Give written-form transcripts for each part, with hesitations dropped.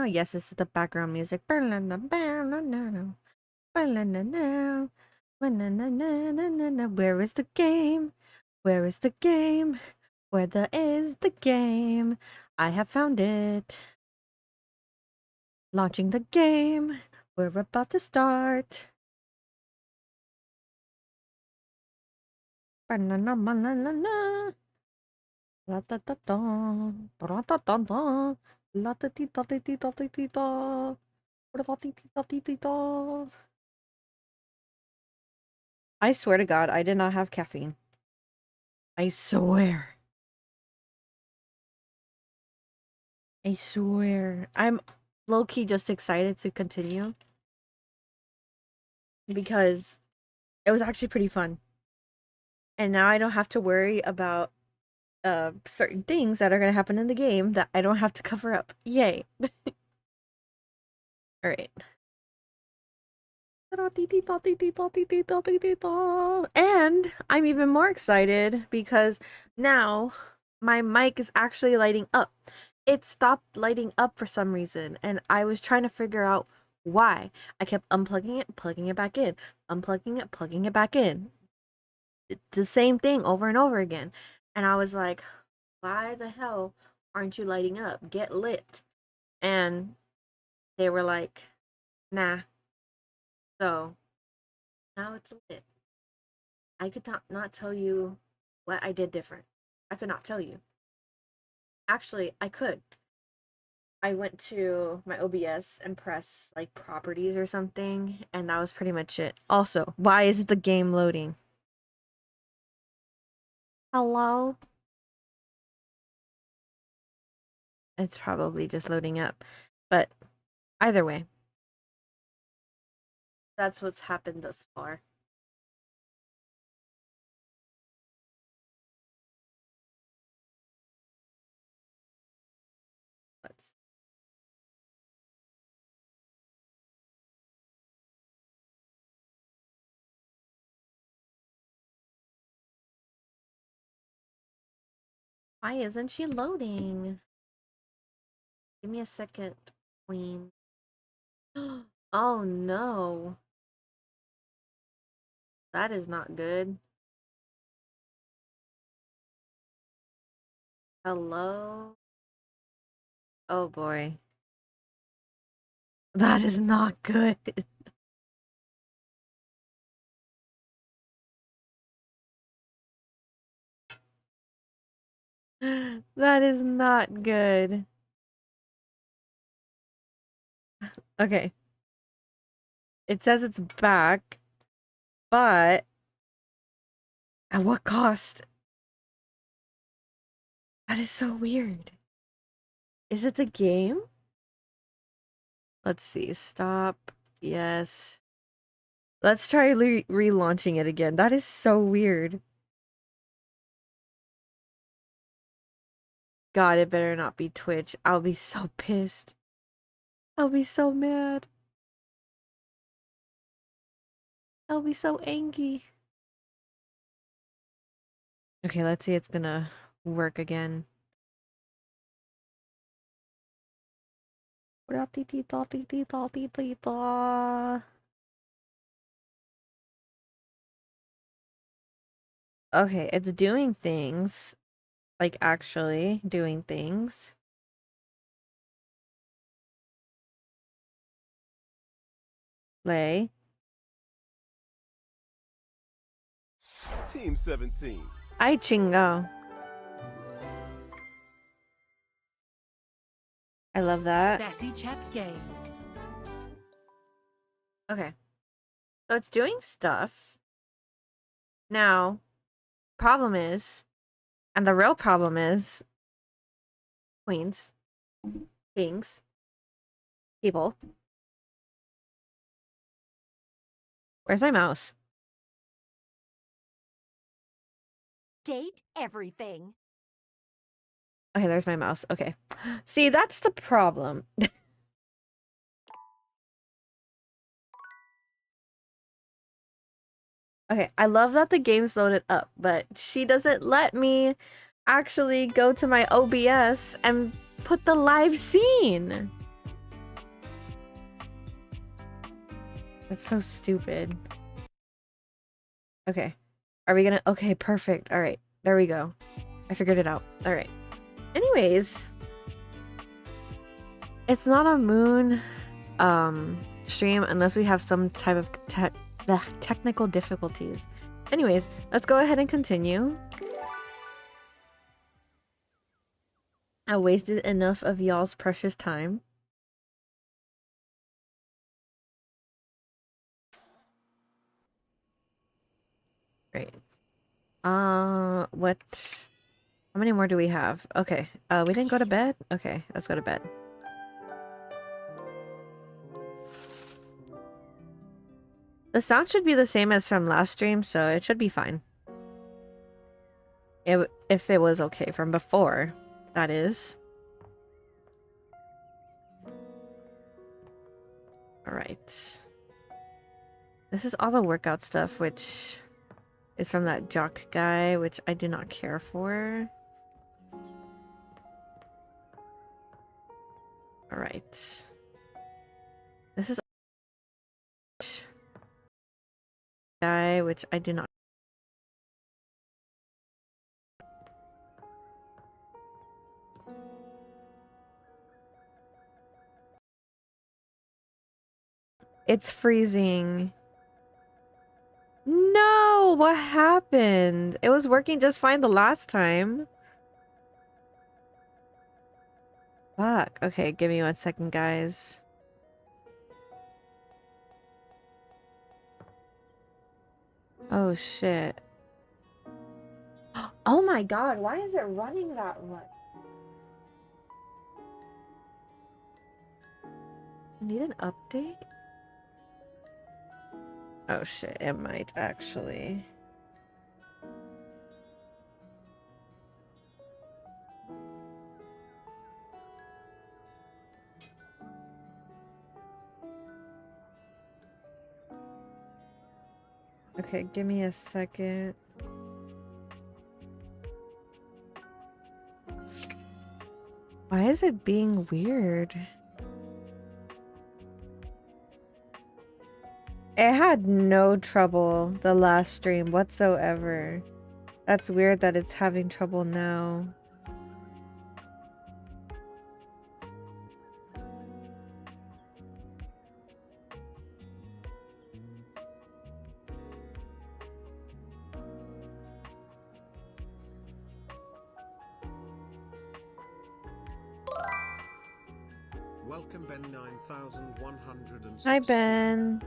Yes, this is the background music. Where is the game? Where is the game? Where the is the game? I have found it. Launching the game. We're about to start. I swear to God, I did not have caffeine. I swear. I swear. I'm low-key just excited to continue because it was actually pretty fun. And now I don't have to worry about certain things that are going to happen in the game that I don't have to cover up. Yay. All right. And I'm even more excited because now my mic is actually lighting up. It stopped lighting up for some reason, and I was trying to figure out why. I kept unplugging it, plugging it back in, unplugging it, plugging it back in. It's the same thing over and over again. And I was like, why the hell aren't you lighting up? Get lit. And they were like, nah. So now it's lit. I could not tell you what I did different. I could not tell you. Actually, I could. I went to my OBS and pressed like properties or something, and that was pretty much it. Also, why is the game loading? Hello? It's probably just loading up. But either way, that's what's happened thus far. Let's Why isn't she loading? Give me a second, queen. Oh no. That is not good. Hello? Oh boy. That is not good. That is not good. Okay. It says it's back, but at what cost? That is so weird. Is it the game? Let's see. Stop. Yes. Let's try relaunching it again. That is so weird. God, it better not be Twitch. I'll be so pissed. I'll be so mad. I'll be so angry. Okay, let's see it's gonna work again. Okay, it's doing things. Like, actually doing things. Play. Team 17. Ay, chingo. I love that. Sassy Chap Games. Okay. So it's doing stuff. Now, problem is, and the real problem is, queens, kings, people. Where's my mouse? Date everything. Okay, there's my mouse. Okay. See, that's the problem. Okay, I love that the game's loaded up, but she doesn't let me actually go to my OBS and put the live scene. That's so stupid. Okay. Are we gonna... Okay, perfect. All right. There we go. I figured it out. All right. Anyways, it's not a moon stream unless we have some type of technical difficulties. Anyways, let's go ahead and continue. I wasted enough of y'all's precious time. Right. What? How many more do we have? Okay. We didn't go to bed? Okay, let's go to bed. The sound should be the same as from last stream, so it should be fine. If it was okay from before, that is. Alright. This is all the workout stuff, which is from that jock guy, which I do not care for. Alright. This is guy, which I do not. It's freezing. No, what happened? It was working just fine the last time. Fuck. Okay, give me 1 second, guys. Oh shit. Oh my god, why is it running that much? Need an update? Oh shit, it might actually. Okay, give me a second. Why is it being weird? It had no trouble the last stream whatsoever. That's weird that it's having trouble now. Welcome Ben 9160. Hi Ben.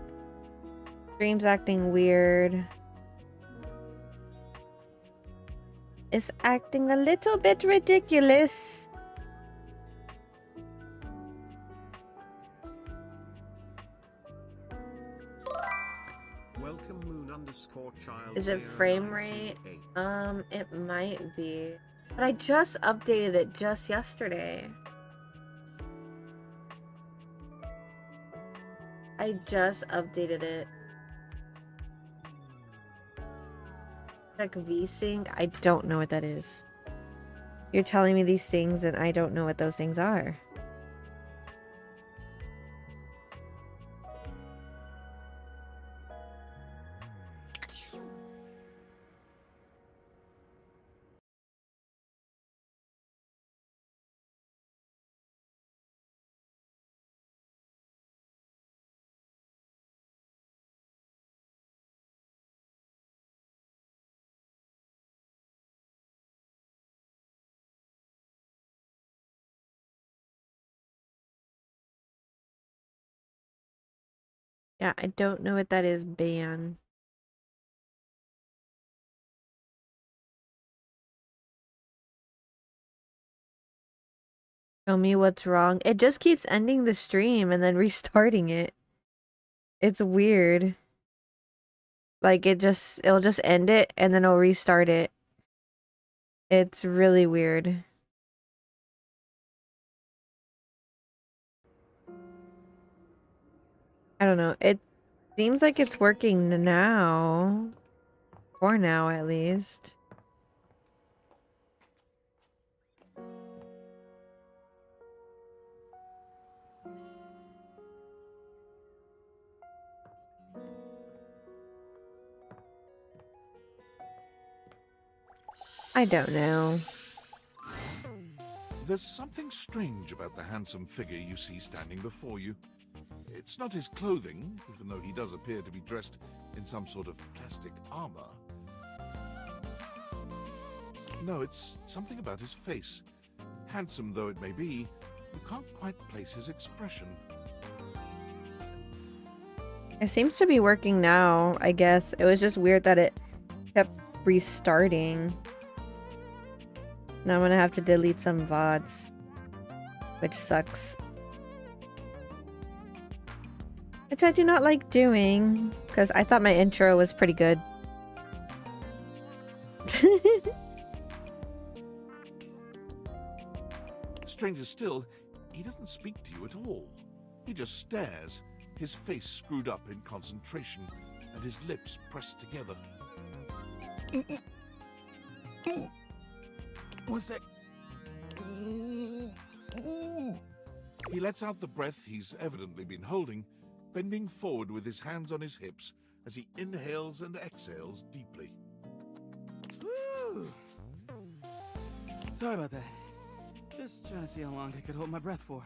Stream's acting weird. It's acting a little bit ridiculous. Welcome Moon_child. Is it frame rate? It might be. But I just updated it just yesterday. I just updated it. Check VSync? I don't know what that is. You're telling me these things and I don't know what those things are. Yeah, I don't know what that is, ban. Show me what's wrong. It just keeps ending the stream and then restarting it. It's weird. Like it'll just end it and then it'll restart it. It's really weird. I don't know. It seems like it's working now. For now, at least. I don't know. There's something strange about the handsome figure you see standing before you. It's not his clothing, even though he does appear to be dressed in some sort of plastic armor. No, it's something about his face. Handsome though it may be, you can't quite place his expression. It seems to be working now, I guess. It was just weird that it kept restarting. Now I'm gonna have to delete some VODs, which sucks. Which I do not like doing, because I thought my intro was pretty good. Stranger still, he doesn't speak to you at all. He just stares, his face screwed up in concentration, and his lips pressed together. What's that? He lets out the breath he's evidently been holding, bending forward with his hands on his hips as he inhales and exhales deeply. Woo. Sorry about that. Just trying to see how long I could hold my breath for.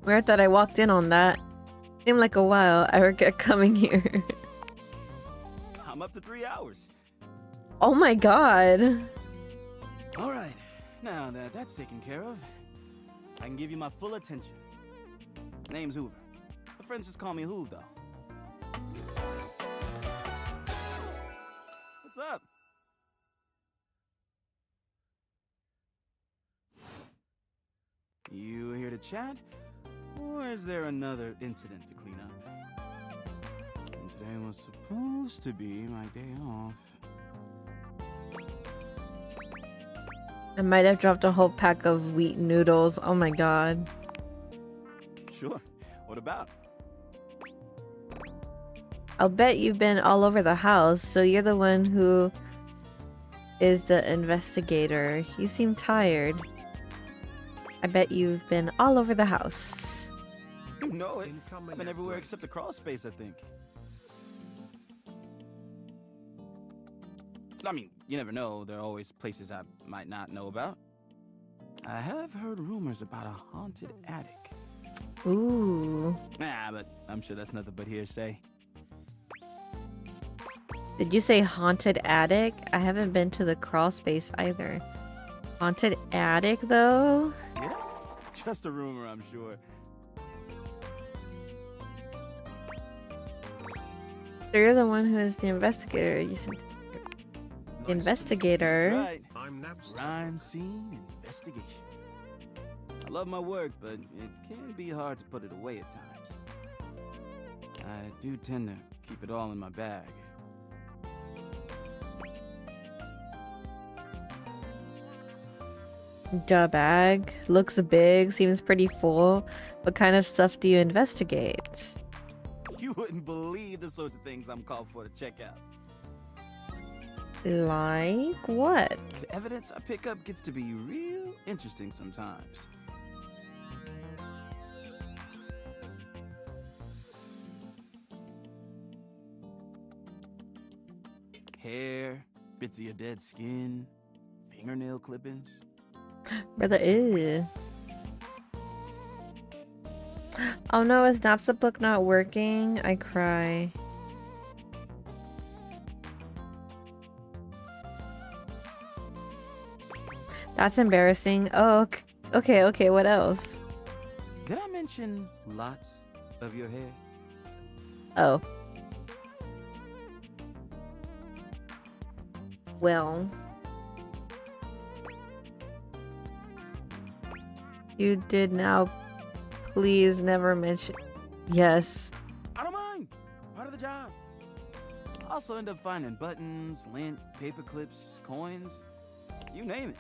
Weird that I walked in on that. Seemed like a while I regret coming here. I'm up to 3 hours. Oh my god. All right. Now that that's taken care of, I can give you my full attention. Name's Hoover. My friends just call me Hoov, though. What's up? You here to chat? Or is there another incident to clean up? And today was supposed to be my day off. I might have dropped a whole pack of wheat noodles. Oh my god. Sure. What about? I'll bet you've been all over the house, so you're the one who is the investigator. You seem tired. I bet you've been all over the house. You know it. Incoming I've been everywhere upgrade. except the crawl space, I think. I mean, you never know. There are always places I might not know about. I have heard rumors about a haunted attic. Ooh. Nah, but I'm sure that's nothing but hearsay. Did you say haunted attic? I haven't been to the crawl space either. Haunted attic, though? Yeah? Just a rumor, I'm sure. So you're the one who is the investigator. You seem Nice. investigator. Right. I'm Napster. Crime scene investigation. I love my work, but it can be hard to put it away at times. I do tend to keep it all in my bag. Duh bag. Looks big, seems pretty full. What kind of stuff do you investigate? You wouldn't believe the sorts of things I'm called for to check out. Like what? The evidence I pick up gets to be real interesting sometimes. Hair, bits of your dead skin, fingernail clippings. Brother, ew. Oh no, is Napsa book not working? I cry. That's embarrassing. Oh, okay, what else? Did I mention lots of your hair? Oh. Well. You did now. Please never mention. Yes. I don't mind. Part of the job. I also end up finding buttons, lint, paper clips, coins, you name it.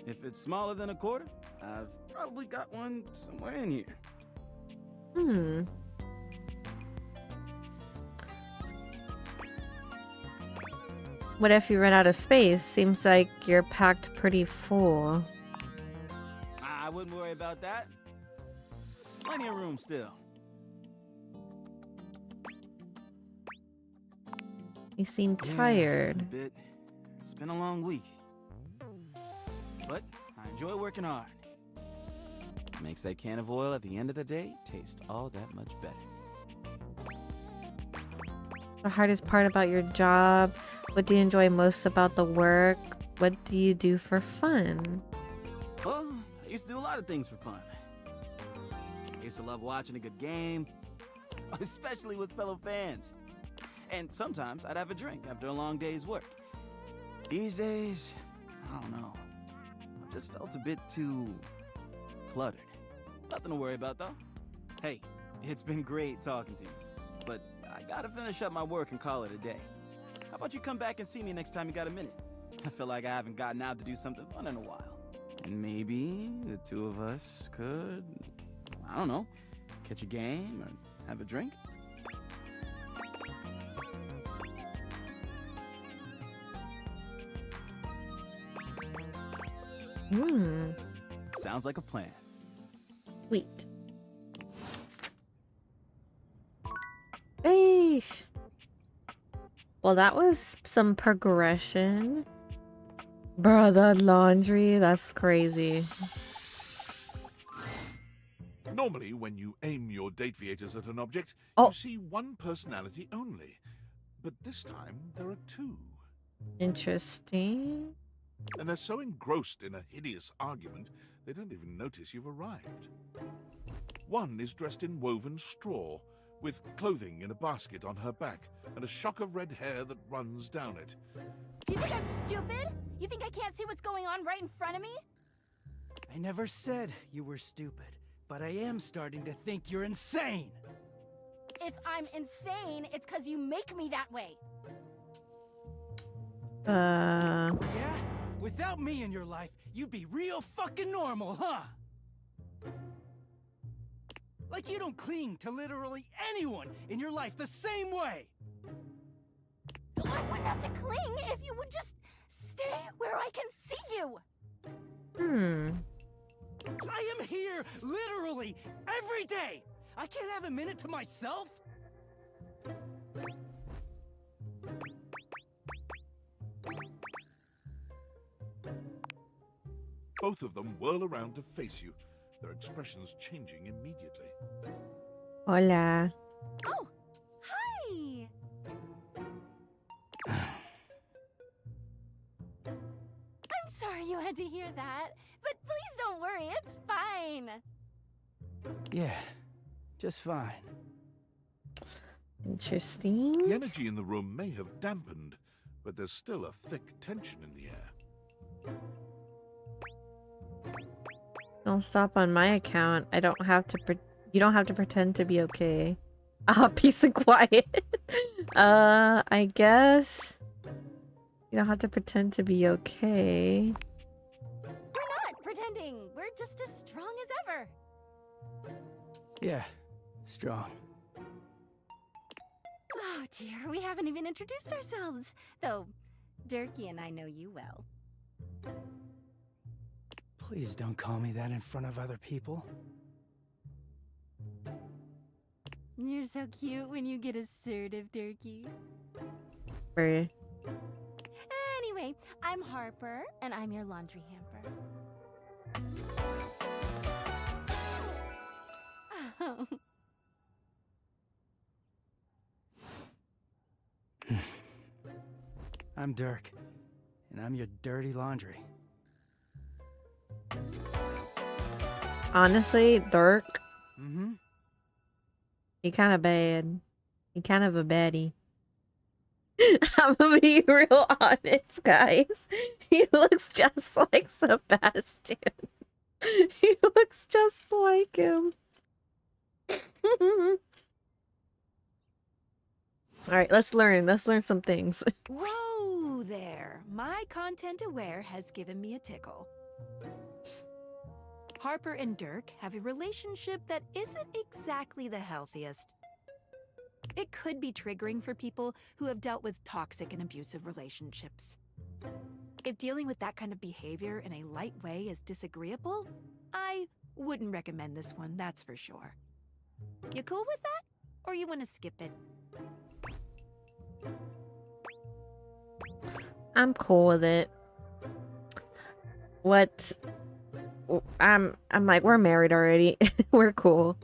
If it's smaller than a quarter, I've probably got one somewhere in here. What if you run out of space? Seems like you're packed pretty full. I wouldn't worry about that. Plenty of room still. You seem Yeah, tired. a bit. It's been a long week. But I enjoy working hard. Makes that can of oil at the end of the day taste all that much better. The hardest part about your job? What do you enjoy most about the work? What do you do for fun? Well, I used to do a lot of things for fun. I used to love watching a good game, especially with fellow fans. And sometimes I'd have a drink after a long day's work. These days, I don't know. I've just felt a bit too cluttered. Nothing to worry about, though. Hey, it's been great talking to you, but I gotta finish up my work and call it a day. How about you come back and see me next time you got a minute? I feel like I haven't gotten out to do something fun in a while. And maybe the two of us could, I don't know, catch a game or have a drink? Sounds like a plan. Sweet. Eesh. Well, that was some progression. Bruh, the laundry, that's crazy. Normally, when you aim your date viators at an object, Oh. you see one personality only. But this time, there are two. Interesting. And they're so engrossed in a hideous argument, they don't even notice you've arrived. One is dressed in woven straw, with clothing in a basket on her back, and a shock of red hair that runs down it. Do you think I'm stupid? You think I can't see what's going on right in front of me? I never said you were stupid, but I am starting to think you're insane. If I'm insane, it's because you make me that way. Yeah? Without me in your life, you'd be real fucking normal, huh? Like you don't cling to literally anyone in your life the same way. I wouldn't have to cling if you would just stay where I can see you. I am here literally every day. I can't have a minute to myself. Both of them whirl around to face you, their expressions changing immediately. Hola. Oh, hi. I'm sorry you had to hear that, but please don't worry, it's fine. Yeah, just fine. Interesting. The energy in the room may have dampened, but there's still a thick tension in the air. Don't stop on my account. I don't have to you don't have to pretend to be okay. Ah, peace and quiet. I guess you don't have to pretend to be okay. We're not pretending, we're just as strong as ever. Yeah, strong. Oh dear, we haven't even introduced ourselves. Though, Durkee and I know you well. Please don't call me that in front of other people. You're so cute when you get assertive, Durkee. Or Anyway, I'm Harper, and I'm your laundry hamper. Oh. I'm Dirk, and I'm your dirty laundry. honestly, Dirk, Mm-hmm. he kind of bad. He kind of a baddie. I'm gonna be real honest, guys. He looks just like Sebastian. He looks just like him. All right, let's learn. Let's learn some things. Whoa there. My content aware has given me a tickle. Harper and Dirk have a relationship that isn't exactly the healthiest. It could be triggering for people who have dealt with toxic and abusive relationships. If dealing with that kind of behavior in a light way is disagreeable, I wouldn't recommend this one, that's for sure. You cool with that? Or you want to skip it? I'm cool with it. What? I'm like, we're married already. We're cool.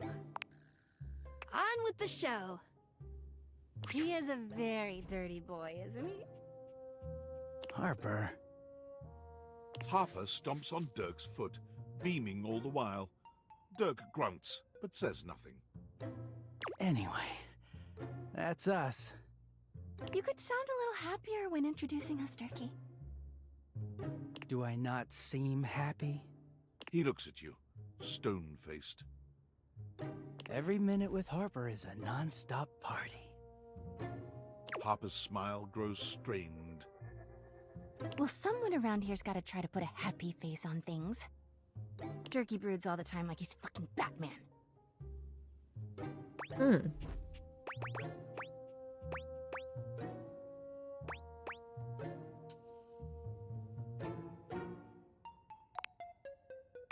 On with the show. He is a very dirty boy, isn't he? Harper. Harper stomps on Dirk's foot, beaming all the while. Dirk grunts, but says nothing. Anyway, that's us. You could sound a little happier when introducing us, Turkey. Do I not seem happy? He looks at you, stone-faced. Every minute with Harper is a non-stop party. Harper's smile grows strained. Well, someone around here's gotta try to put a happy face on things. Turkey broods all the time like he's fucking Batman. Hmm.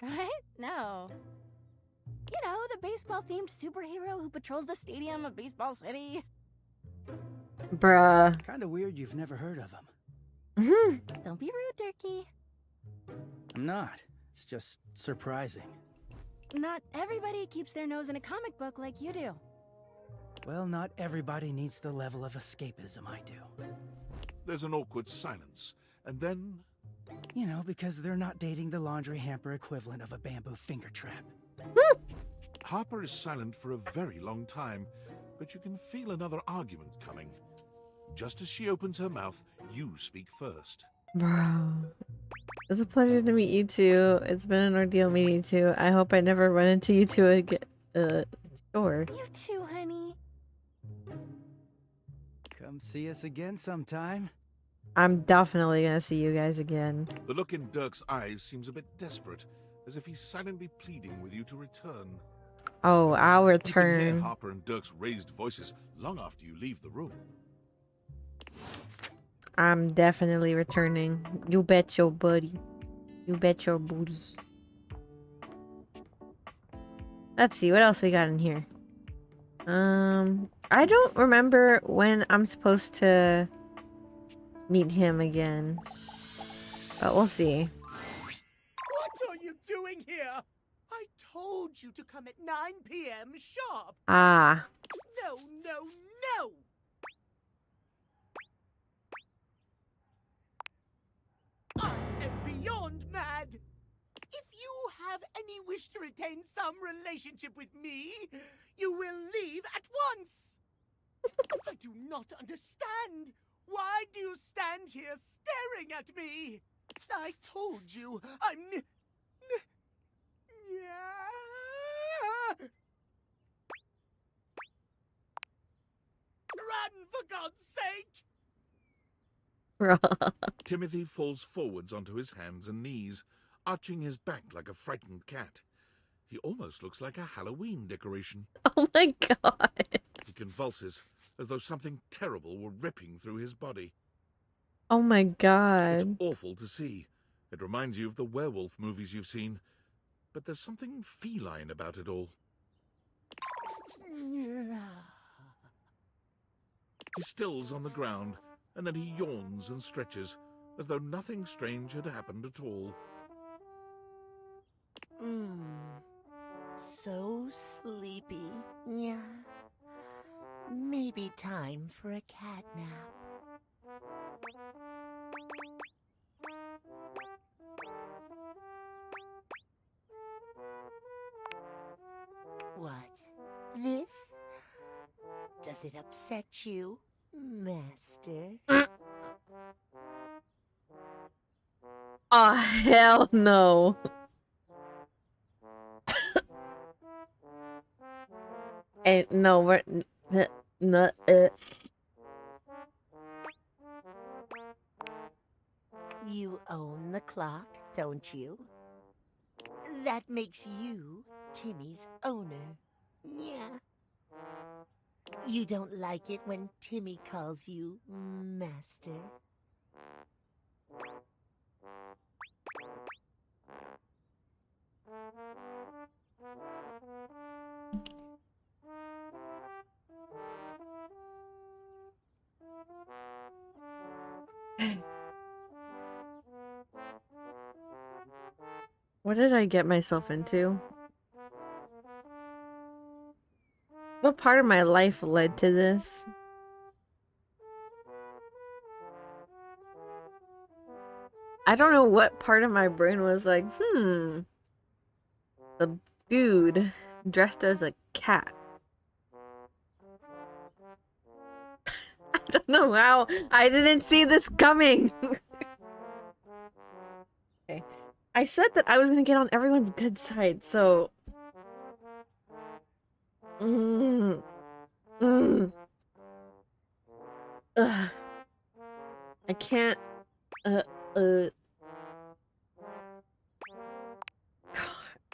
Right? No. You know, the baseball-themed superhero who patrols the stadium of Baseball City. Bruh. Kinda weird you've never heard of him. Mhm. Don't be rude, Turkey. I'm not. It's just surprising. Not everybody keeps their nose in a comic book like you do. Well, not everybody needs the level of escapism I do. There's an awkward silence, and then You know, because they're not dating the laundry hamper equivalent of a bamboo finger trap. Harper is silent for a very long time, but you can feel another argument coming. Just as she opens her mouth, you speak first. Bro. It's a pleasure to meet you too. It's been an ordeal meeting you too. I hope I never run into you two again. Sure. You too, honey. Come see us again sometime. I'm definitely gonna see you guys again. The look in Dirk's eyes seems a bit desperate, as if he's silently pleading with you to return. Oh, I'll You can hear return. Harper and Dirk's raised voices long after you leave the room. I'm definitely returning. You bet your buddy. You bet your booty. Let's see, what else we got in here? I don't remember when I'm supposed to meet him again. But we'll see. What are you doing here? I told you to come at 9 p.m. sharp. Ah. No, no, no! I am beyond mad. If you have any wish to retain some relationship with me, you will leave at once. I do not understand. Why do you stand here staring at me? I told you, I'm yeah. Run, for God's sake! Bruh. Timothy falls forwards onto his hands and knees, arching his back like a frightened cat. He almost looks like a Halloween decoration. Oh my god. He convulses, as though something terrible were ripping through his body. Oh my It's god. awful to see. It reminds you of the werewolf movies you've seen. But there's something feline about it all. He stills on the ground, and then he yawns and stretches, as though nothing strange had happened at all. So sleepy. Yeah. Maybe time for a cat nap. What? This? Does it upset you, Master? Oh, hell no. And no, we're no. You own the clock, don't you? That makes you Timmy's owner. Yeah. You don't like it when Timmy calls you Master. What did I get myself into? What part of my life led to this? I don't know what part of my brain was like, the dude dressed as a cat. I don't know how I didn't see this coming. Okay. I said that I was gonna get on everyone's good side, so Ugh. I can't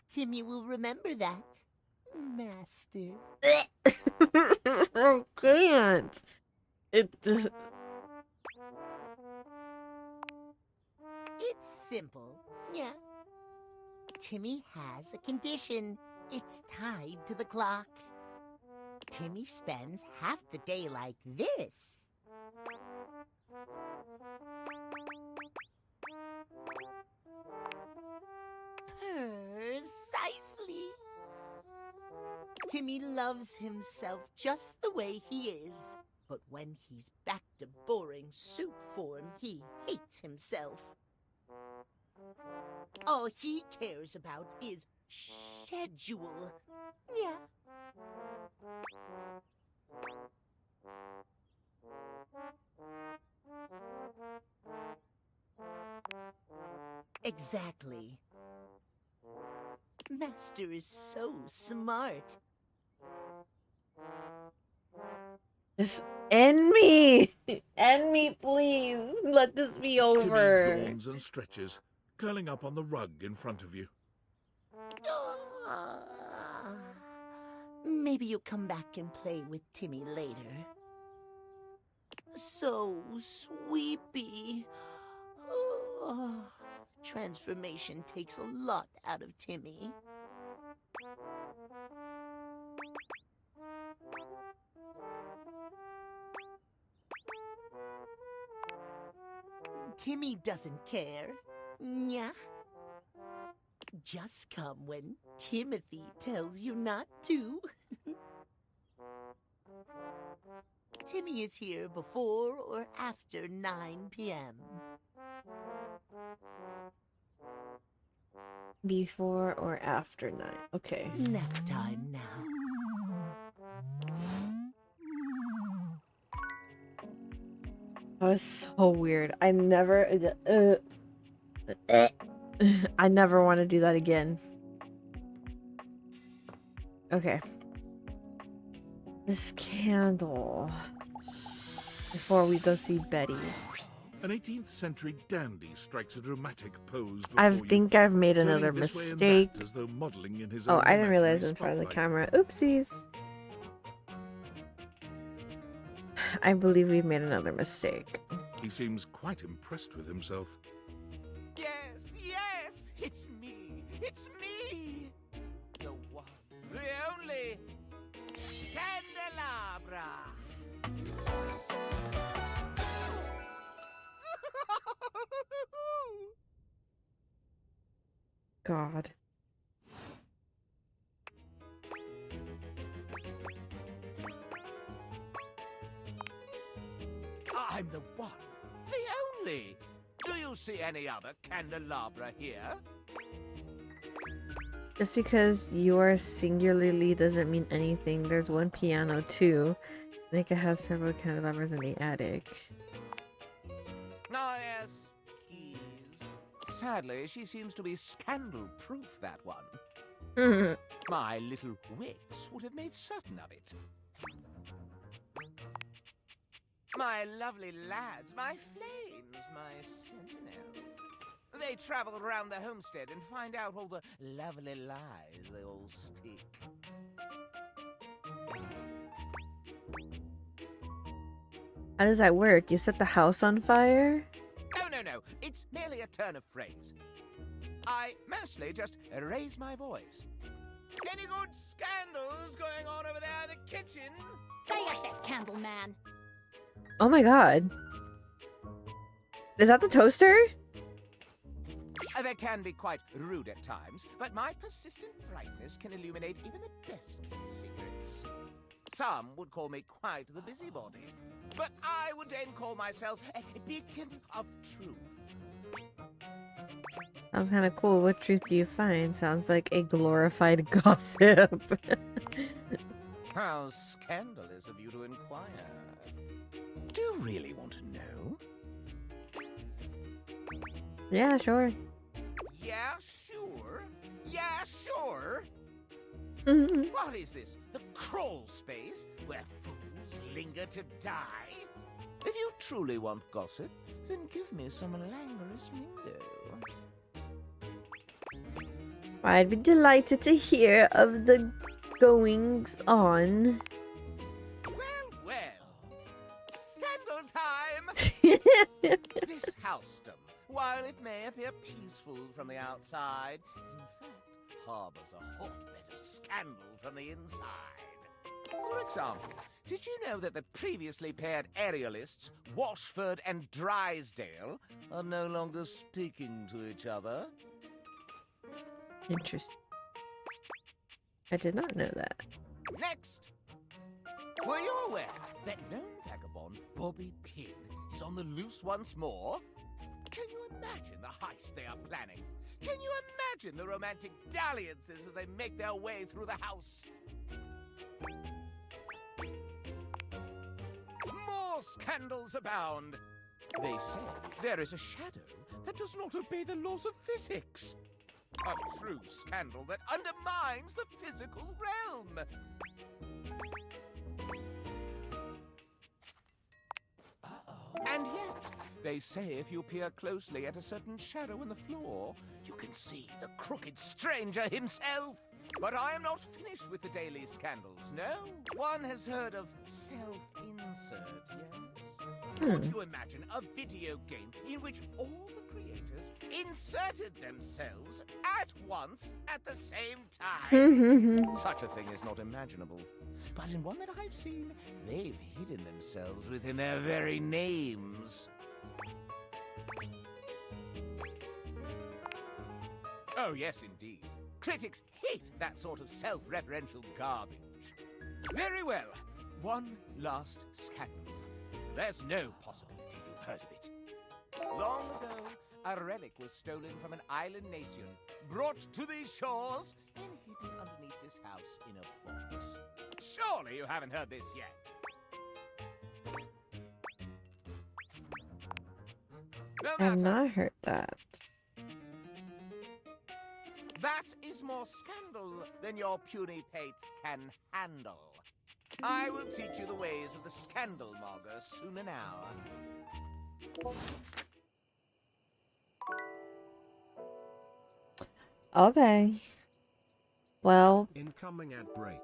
Timmy will remember that, Master. I can't. It's simple, yeah. Timmy has a condition. It's tied to the clock. Timmy spends half the day like this. Precisely. Timmy loves himself just the way he is. But when he's back to boring soup form, he hates himself. All he cares about is schedule. Yeah. Exactly. Master is so smart. Just end me! End me, please! Let this be over. Timmy yawns and stretches, curling up on the rug in front of you. Maybe you'll come back and play with Timmy later. So sweepy. Transformation takes a lot out of Timmy. Timmy doesn't care. Yeah. Just come when Timothy tells you not to. Timmy is here before or after 9 p.m. Before or after 9. Okay. Nap time now. That was so weird. I never I never want to do that again. Okay. This candle. Before we go see Betty. An 18th century dandy strikes a dramatic pose I before you, think I've made turning another this way and mistake. that as though modeling in his Oh, own I didn't realize imaginary in front of the spotlight. camera. Oopsies. I believe we've made another mistake. He seems quite impressed with himself. Yes, yes, it's me. It's me. The one, the only Candelabra. God. I'm the one, the only. Do you see any other candelabra here? Just because you are singularly doesn't mean anything. There's one piano too. They could have several candelabras in the attic. Oh, yes, keys. Sadly, she seems to be scandal-proof, that one. My little wits would have made certain of it. My lovely lads, my flames, my sentinels. They travel around the homestead and find out all the lovely lies they all speak. How does that work? You set the house on fire? Oh, no. It's merely a turn of phrase. I mostly just raise my voice. Any good scandals going on over there in the kitchen? Fire that candle, man. Oh my god. Is that the toaster? They can be quite rude at times, but my persistent brightness can illuminate even the best kept secrets. Some would call me quite the busybody, but I would then call myself a beacon of truth. Sounds kind of cool. What truth do you find? Sounds like a glorified gossip. How scandalous of you to inquire. Do you really want to know? Yeah, sure. Yeah, sure. Yeah, sure. Mhm. What is this? The crawl space where fools linger to die? If you truly want gossip, then give me some languorous lingo. I'd be delighted to hear of the goings on. Well. Scandal time! This housedom, while it may appear peaceful from the outside, in fact harbors a hotbed of scandal from the inside. For example, did you know that the previously paired aerialists, Washford and Drysdale, are no longer speaking to each other? Interesting. I did not know that. Next! Were you aware that known vagabond Bobby Pin is on the loose once more? Can you imagine the heist they are planning? Can you imagine the romantic dalliances as they make their way through the house? More scandals abound. They say there is a shadow that does not obey the laws of physics. A true scandal that undermines the physical realm. And yet, they say if you peer closely at a certain shadow in the floor, you can see the crooked stranger himself. But I am not finished with the daily scandals, no. One has heard of self-insert, yes? Could you imagine a video game in which all the creators inserted themselves at once at the same time? Such a thing is not imaginable. But in one that I've seen, they've hidden themselves within their very names. Oh, yes, indeed. Critics hate that sort of self-referential garbage. Very well. One last scandal. There's no possibility you've heard of it. Long ago, a relic was stolen from an island nation, brought to these shores, and hidden underneath this house in a box. Surely you haven't heard this yet. No I have matter. not heard that. That is more scandal than your puny pate can handle. I will teach you the ways of the scandal monger soon enow. Okay. Well, Incoming ad break.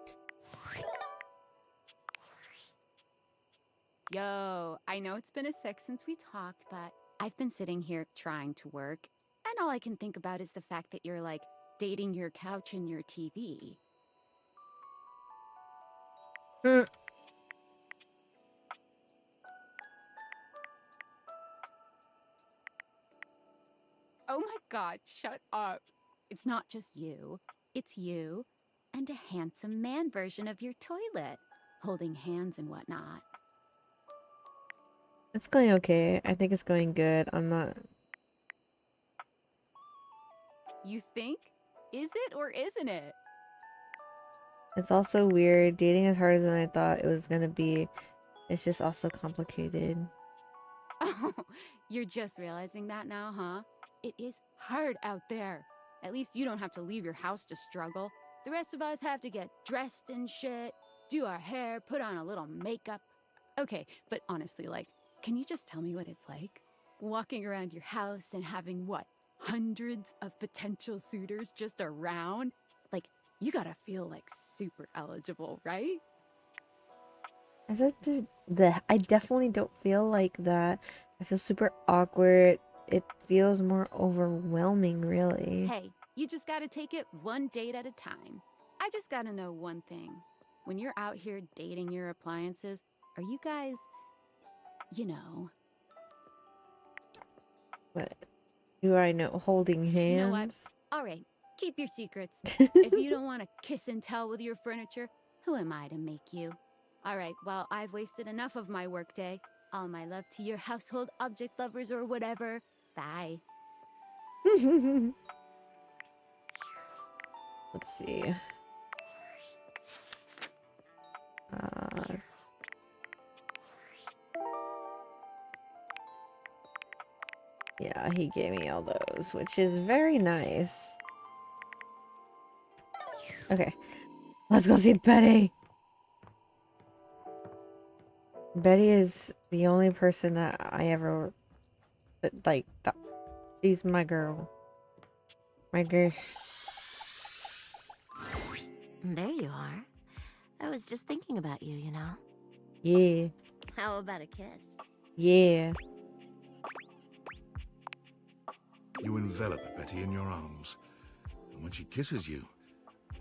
Yo, I know it's been a sec since we talked, but I've been sitting here trying to work, and all I can think about is the fact that you're like dating your couch and your TV. Oh my god, shut up. It's not just you. It's you and a handsome man version of your toilet, holding hands and whatnot. it's going okay. I think it's going good. I'm not. You think? Is it or isn't it? It's also weird. Dating is harder than I thought it was gonna be. It's just also complicated. Oh, you're just realizing that now, huh? It is hard out there. At least you don't have to leave your house to struggle. The rest of us have to get dressed and shit, do our hair, put on a little makeup. Okay, but honestly, like, can you just tell me what it's like? Walking around your house and having what? Hundreds of potential suitors just around? Like, you gotta feel like super eligible, right? I definitely don't feel like that. I feel super awkward. It feels more overwhelming, really. Hey, you just gotta take it one date at a time. I just gotta know one thing. When you're out here dating your appliances, are you guys, you know... What do I know? Holding hands? You know what? Alright, keep your secrets. If you don't want to kiss and tell with your furniture, who am I to make you? Alright, well, I've wasted enough of my workday. All my love to your household object lovers or whatever. Bye. Let's see. Yeah, he gave me all those, which is very nice. Okay, let's go see Betty. Betty is the only person that I ever like. She's my girl. My girl. There you are. I was just thinking about you, you know. Yeah. How about a kiss? Yeah. You envelop Betty in your arms, and when she kisses you,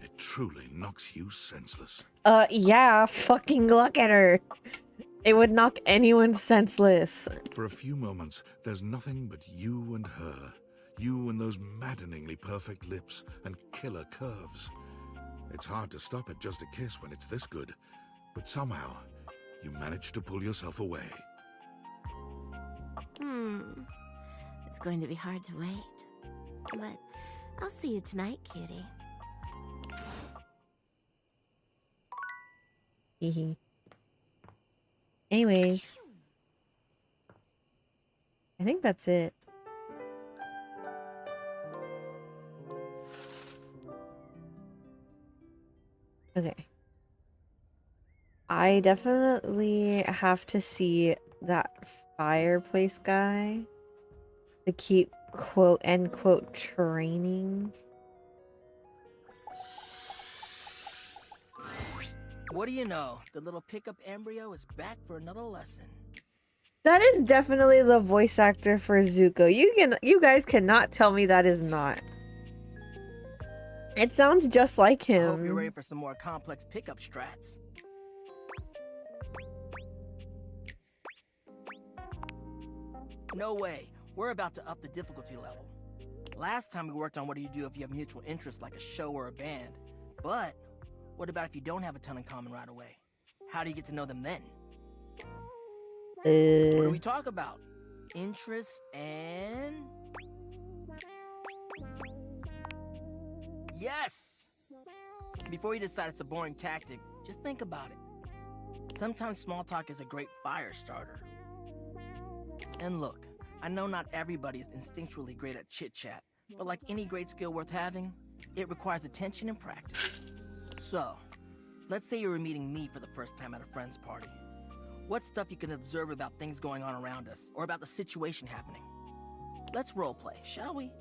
it truly knocks you senseless. Yeah, fucking look at her. It would knock anyone senseless. For a few moments, there's nothing but you and her. You and those maddeningly perfect lips and killer curves. It's hard to stop at just a kiss when it's this good, but somehow, you manage to pull yourself away. It's going to be hard to wait. But I'll see you tonight, cutie. Hehe. Anyways. I think that's it. Okay. I definitely have to see that fireplace guy to keep quote end quote training. What do you know? The little pickup embryo is back for another lesson. That is definitely the voice actor for Zuko. You guys cannot tell me that is not. It sounds just like I hope you're him. ready for some more complex pickup strats. No way. We're about to up the difficulty level. Last time we worked on what do you do if you have mutual interests like a show or a band. But what about if you don't have a ton in common right away? How do you get to know them then? What do we talk about? Interest and... Yes! Before you decide it's a boring tactic, just think about it. Sometimes small talk is a great fire starter. And look, I know not everybody is instinctually great at chit-chat, but like any great skill worth having, it requires attention and practice. So, let's say you were meeting me for the first time at a friend's party. What's stuff you can observe about things going on around us, or about the situation happening? Let's roleplay, shall we?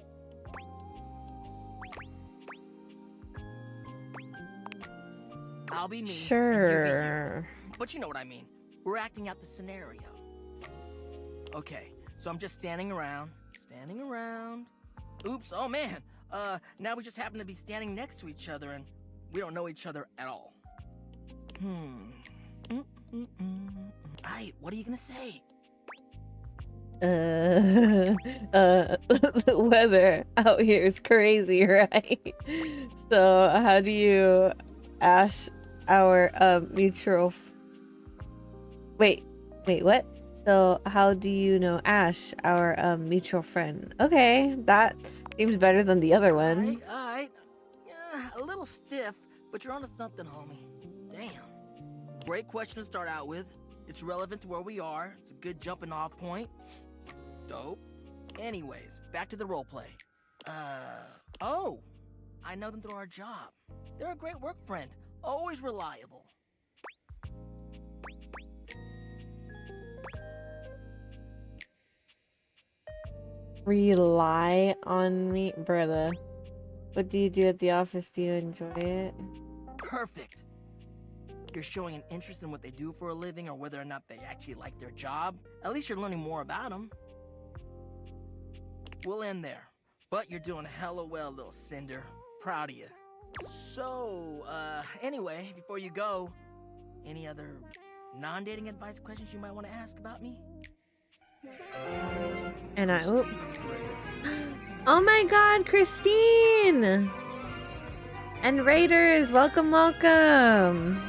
I'll be me. and you be you. Sure. But you know what I mean. We're acting out the scenario. Okay, so I'm just standing around. Oops, oh man. Now we just happen to be standing next to each other and we don't know each other at all. Aight, what are you gonna say? The weather out here is crazy, right? So how do you ask our mutual wait, what? So how do you know Ash, our mutual friend? Okay, that seems better than the other one. Alright. Yeah, a little stiff, but you're onto something, homie. Damn. Great question to start out with. It's relevant to where we are. It's a good jumping off point. Dope. Anyways, back to the roleplay. Oh! I know them through our job. They're a great work friend. Always reliable. Rely on me, brother. What do you do at the office? Do you enjoy it? Perfect. you're showing an interest in what they do for a living or whether or not they actually like their job, at least you're learning more about them. We'll end there. But you're doing hella well, little Cinder. Proud of you. So, anyway, before you go, any other non-dating advice questions you might want to ask about me? And I, oop. Oh my God, Christine! And Raiders, welcome, welcome.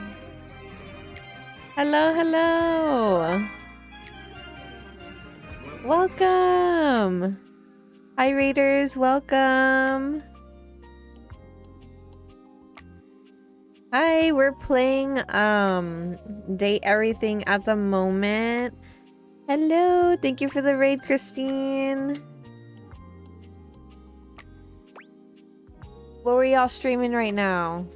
Hello, hello. Welcome. Hi, Raiders, welcome. Hi, we're playing Date Everything at the moment. Hello, thank you for the raid, Christine. What were y'all streaming right now?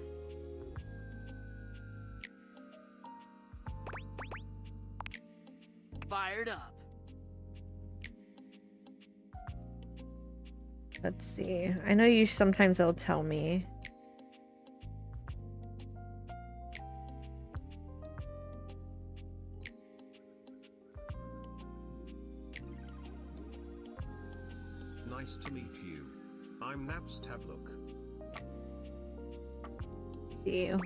Fired up. Let's see. I know you sometimes they'll tell me. Nice to meet you. I'm Naps Tablook. See you.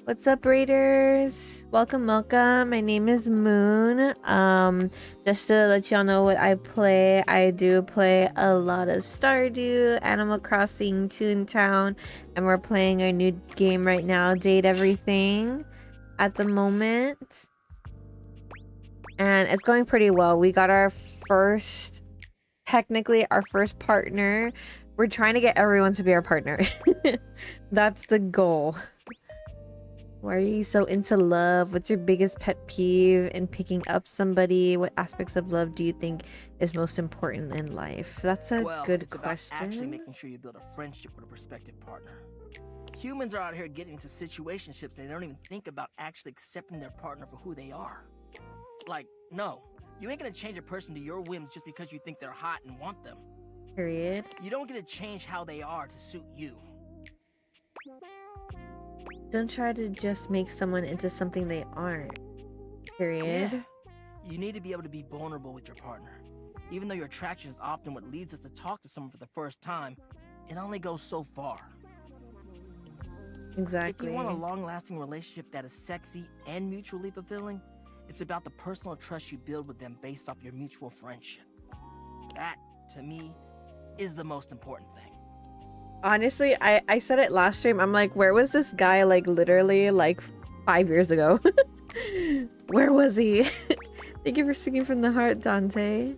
What's up, Raiders? Welcome, welcome. My name is Moon. Just to let y'all know what I play, I do play a lot of Stardew, Animal Crossing, Toontown, and we're playing our new game right now, Date Everything, at the moment. And it's going pretty well. We got our first, technically our first partner. We're trying to get everyone to be our partner. That's the goal. Why are you so into love? What's your biggest pet peeve in picking up somebody? What aspects of love do you think is most important in life? That's a good it's question. About actually making sure you build a friendship with a prospective partner. Humans are out here getting into situationships and they don't even think about actually accepting their partner for who they are. Like, no, you ain't gonna change a person to your whims just because you think they're hot and want them. Period. You don't get to change how they are to suit you. Don't try to just make someone into something they aren't. Period. Yeah. You need to be able to be vulnerable with your partner. Even though your attraction is often what leads us to talk to someone for the first time, it only goes so far. Exactly. If you want a long-lasting relationship that is sexy and mutually fulfilling, it's about the personal trust you build with them based off your mutual friendship. That, to me, is the most important thing. Honestly, I said it last stream. I'm like, where was this guy like literally like 5 years ago? Where was he? Thank you for speaking from the heart, Dante.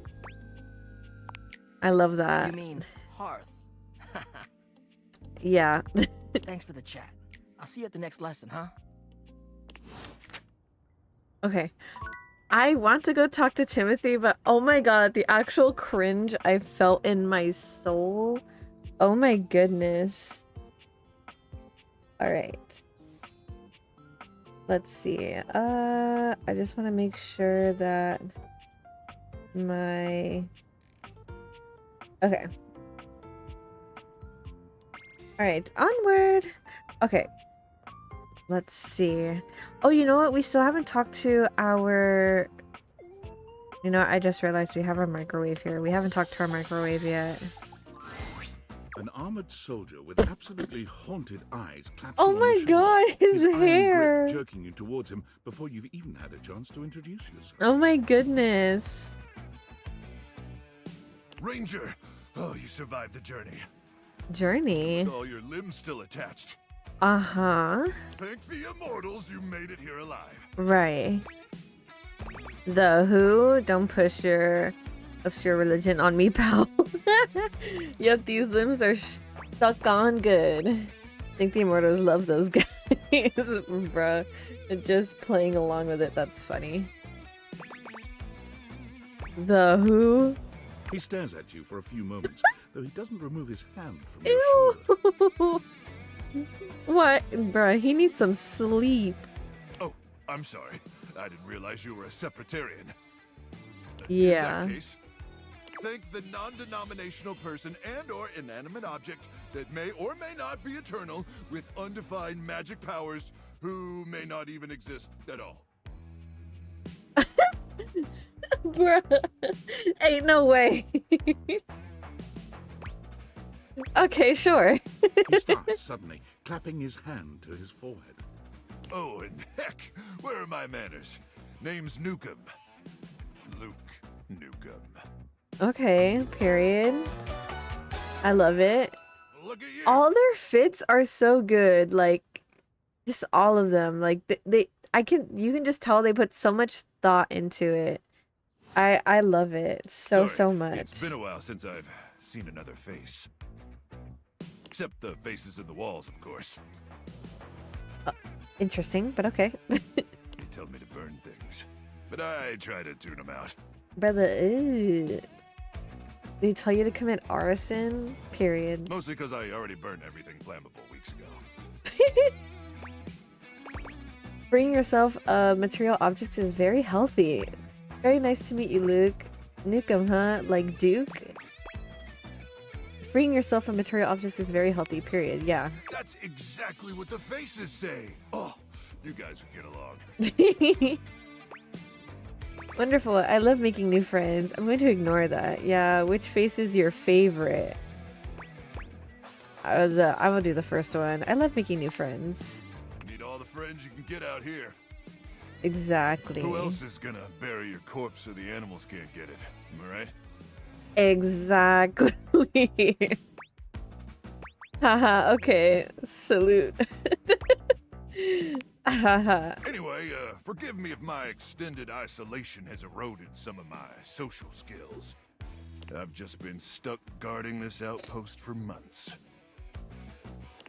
I love that. You mean hearth? Yeah. Thanks for the chat. I'll see you at the next lesson, huh? Okay. I want to go talk to Timothy, but oh my god, the actual cringe I felt in my soul. Oh my goodness. Alright. Let's see. I just want to make sure that my... Okay. Alright, onward. Okay. Let's see. Oh, you know what? We still haven't talked to our... You know, I just realized we have our microwave here. We haven't talked to our microwave yet. An armored soldier with absolutely haunted eyes claps Oh you on my the god, shoulder, his iron hair! grip jerking you towards him before you've even had a chance to introduce yourself. Oh my goodness. Ranger! Oh, you survived the journey. Journey? With all your limbs still attached. Uh-huh. Thank the immortals you made it here alive. Right. The who? Don't push your obscure religion on me, pal. Yep, these limbs are stuck on good. I think the immortals love those guys, bruh. And just playing along with it, that's funny. The who? He stares at you for a few moments, though he doesn't remove his hand from your shoulder. What? Bruh, he needs some sleep. Oh, I'm sorry. I didn't realize you were a Separatarian. Yeah. In that case, thank the non-denominational person and or inanimate object that may or may not be eternal with undefined magic powers who may not even exist at all. Bruh. Ain't no way. Okay, sure. He stops suddenly, clapping his hand to his forehead. Oh, and heck, where are my manners? Name's Nukem. Luke Nukem. Okay, period. I love it. Look at you. All their fits are so good. Like, just all of them. Like, you can just tell they put so much thought into it. I love it so much. It's been a while since I've seen another face. Except the faces in the walls, of course. Interesting, but okay. They tell me to burn things, but I try to tune them out. Brother, ew. They tell you to commit arson? Period. Mostly because I already burned everything flammable weeks ago. Bringing yourself material objects is very healthy. Very nice to meet you, Luke. Nukem, huh? Like Duke? Freeing yourself from material objects is very healthy, period. Yeah. That's exactly what the faces say. Oh, you guys would get along. Wonderful. I love making new friends. I'm going to ignore that. Yeah, which face is your favorite? I will do the first one. I love making new friends. Need all the friends you can get out here. Exactly. Who else is gonna bury your corpse so the animals can't get it? Am I right? Exactly. Haha, okay. Salute. Haha. Anyway, forgive me if my extended isolation has eroded some of my social skills. I've just been stuck guarding this outpost for months.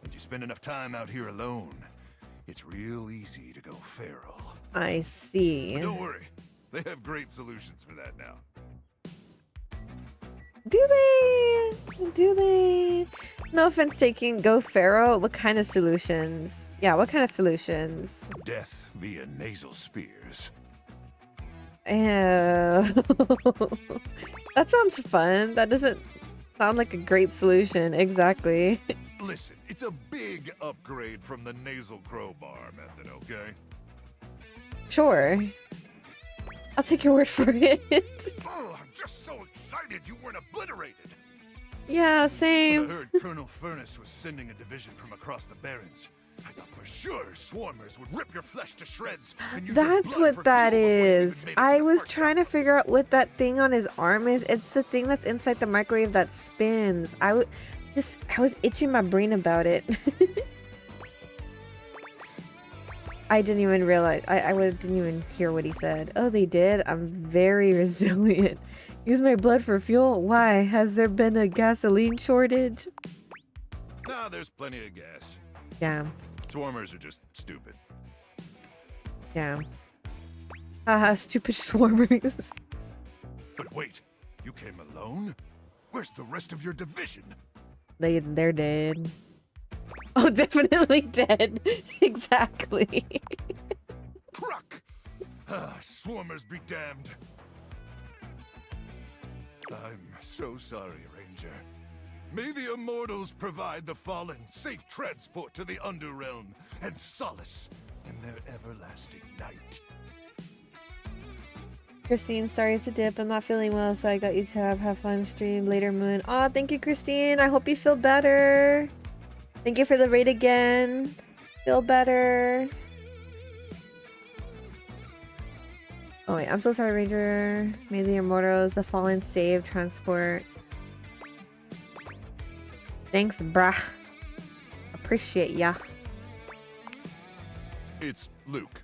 When you spend enough time out here alone, it's real easy to go feral. I see. But don't worry, they have great solutions for that now. Do they? Do they? No offense taking. Go Pharaoh. What kind of solutions? Yeah, what kind of solutions? Death via nasal spears. Ew. That sounds fun. That doesn't sound like a great solution. Exactly. Listen, it's a big upgrade from the nasal crowbar method, okay? Sure. I'll take your word for it. Oh, I'm just so excited you weren't obliterated. Yeah, When same. I heard Colonel Furnace was sending a division from across the Barrens, I thought for sure swarmers would rip your flesh to shreds and use your That's blood for what that fuel before you even is. made it to I the was first trying to outpost. figure out what that thing on his arm is. It's the thing that's inside the microwave that spins. I was itching my brain about it. I didn't even realize. Didn't even hear what he said. Oh, they did? I'm very resilient. Use my blood for fuel? Why? Has there been a gasoline shortage? Nah, there's plenty of gas. Yeah. Swarmers are just stupid. Yeah. Haha, stupid swarmers. But wait, you came alone? Where's the rest of your division? They're dead. Oh, definitely dead. Exactly. Cruck! Swarmers be damned. I'm so sorry, Ranger. May the Immortals provide the fallen safe transport to the Underrealm and solace in their everlasting night. Christine, sorry to dip. I'm not feeling well, so I got you to have fun stream later, Moon. Aw, thank you, Christine. I hope you feel better. Thank you for the raid again. Feel better. Oh wait, I'm so sorry, Ranger. May the Immortals, the fallen save transport. Thanks, brah. Appreciate ya. It's Luke.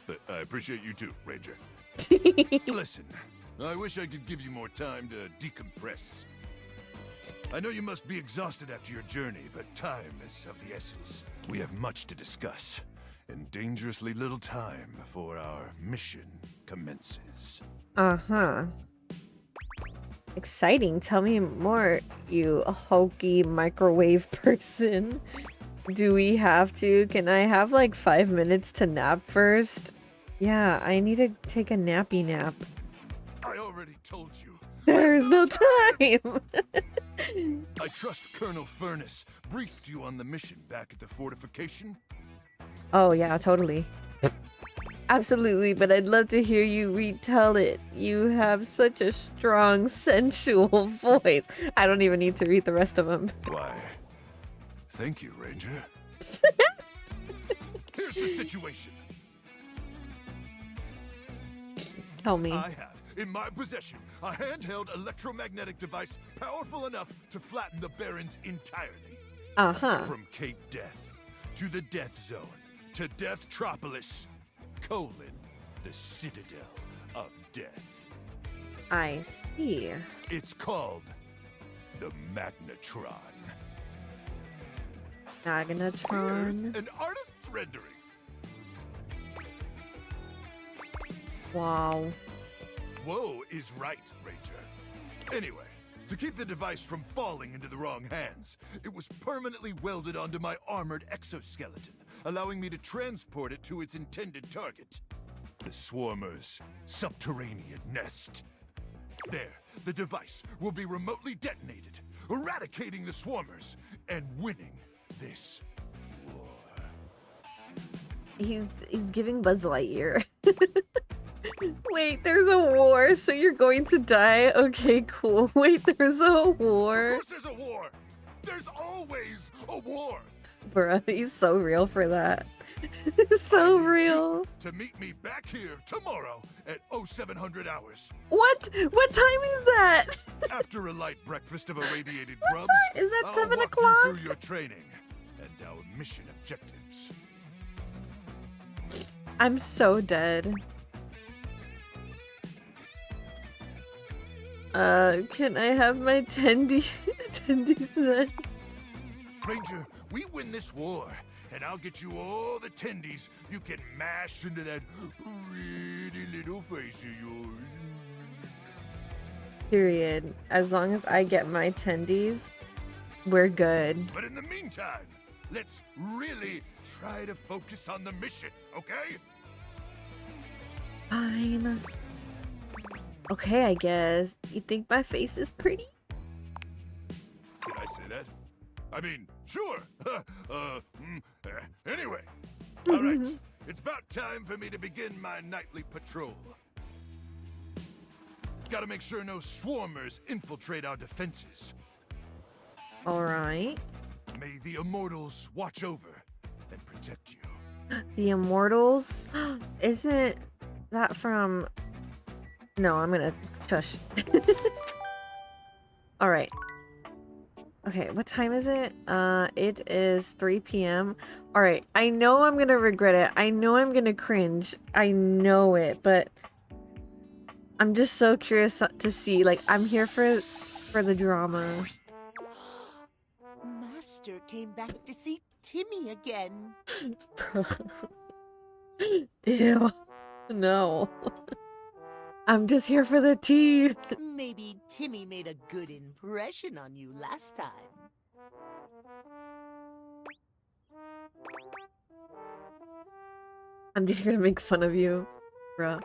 But I appreciate you too, Ranger. Listen, I wish I could give you more time to decompress. I know you must be exhausted after your journey, but time is of the essence. We have much to discuss, and dangerously little time before our mission commences. Uh-huh. Exciting. Tell me more, you hokey microwave person. Do we have to? Can I have like 5 minutes to nap first? Yeah, I need to take a nappy nap. I already told you. There's no time! I trust Colonel Furnace briefed you on the mission back at the fortification. Oh yeah, totally. Absolutely, but I'd love to hear you retell it. You have such a strong, sensual voice. I don't even need to read the rest of them. Why, thank you, Ranger. Here's the situation. Tell me. I have in my possession a handheld electromagnetic device powerful enough to flatten the Barrens entirely. Uh-huh. From Cape Death to the Death Zone to Deathtropolis, the Citadel of Death. I see. It's called the Magnetron. Here's Magnetron. an artist's rendering. Wow. Whoa is right, Ranger. Anyway, to keep the device from falling into the wrong hands, it was permanently welded onto my armored exoskeleton, allowing me to transport it to its intended target, the Swarmer's subterranean nest. There, the device will be remotely detonated, eradicating the Swarmers and winning this war. He's giving Buzz Lightyear. Wait, there's a war, so you're going to die? Okay, cool. Wait, there's a war. Of course there's a war! There's always a war! Bruh, he's so real for that. So I need real. you to meet me back here tomorrow at 0700 hours. What? What time is that? After a light breakfast of irradiated grubs, Is that I'll 7 walk o'clock? you through your training and our mission objectives. I'm so dead. Can I have my attendees then? Ranger, we win this war, and I'll get you all the tendies you can mash into that pretty little face of yours. Period. As long as I get my tendies, we're good. But in the meantime, let's really try to focus on the mission, okay? Fine. Okay, I guess. You think my face is pretty? Did I say that? I mean, sure. Anyway, all right. It's about time for me to begin my nightly patrol. Gotta make sure no swarmers infiltrate our defenses. Alright. May the Immortals watch over and protect you. The Immortals? Isn't that from... No, I'm gonna shush. Alright. Okay, what time is it? It is 3 p.m. Alright, I know I'm gonna regret it. I know I'm gonna cringe. I know it, but... I'm just so curious to see. Like, I'm here for the drama. Master came back to see Timmy again. Ew. No. I'm just here for the tea. Maybe Timmy made a good impression on you last time. I'm just gonna make fun of you, bruh.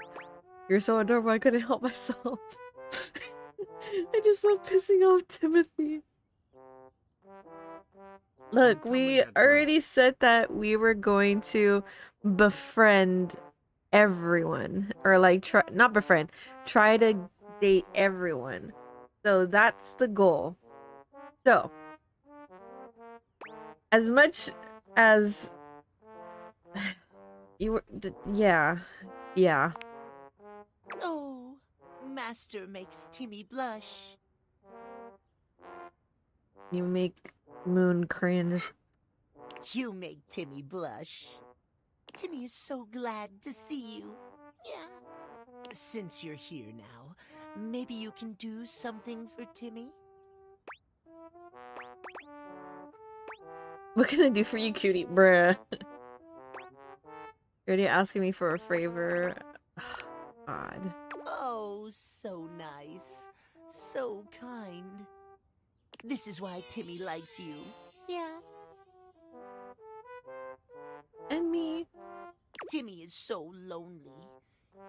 You're so adorable, I couldn't help myself. I just love pissing off Timothy. Look, we already said that we were going to befriend everyone. Or like, not befriend, try to date everyone. So that's the goal. So, as much as you were, yeah. Oh, Master makes Timmy blush. You make Moon cringe. You make Timmy blush. Timmy is so glad to see you. Yeah. Since you're here now, maybe you can do something for Timmy? What can I do for you, cutie? Bruh. You're already asking me for a favor. God. Oh, so nice. So kind. This is why Timmy likes you. Yeah. And me. Timmy is so lonely.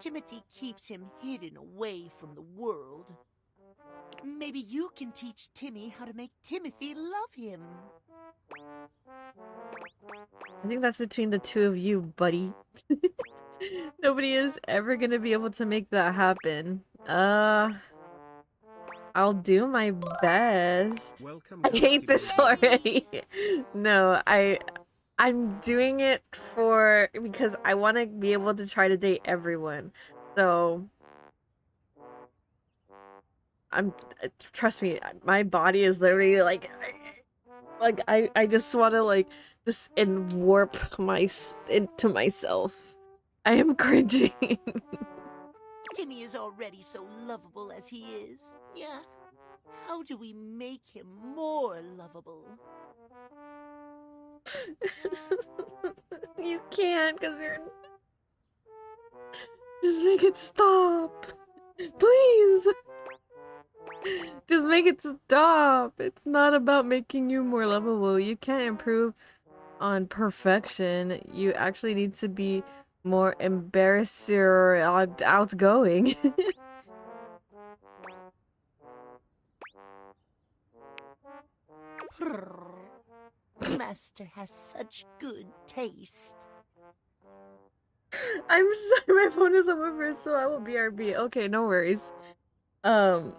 Timothy keeps him hidden away from the world. Maybe you can teach Timmy how to make Timothy love him. I think that's between the two of you, buddy. Nobody is ever gonna be able to make that happen. I'll do my best. Welcome I hate this already. No, I'm doing it because I want to be able to try to date everyone. So trust me, my body is literally like I just want to just warp into myself. I am cringing. Timmy is already so lovable as he is. Yeah. How do we make him more lovable? You can't, because you're... Just make it stop. Please. Just make it stop. It's not about making you more lovable. You can't improve on perfection. You actually need to be more embarrassing or outgoing. Master has such good taste. I'm sorry, my phone is on my wrist, so I will BRB. Okay, no worries. I'm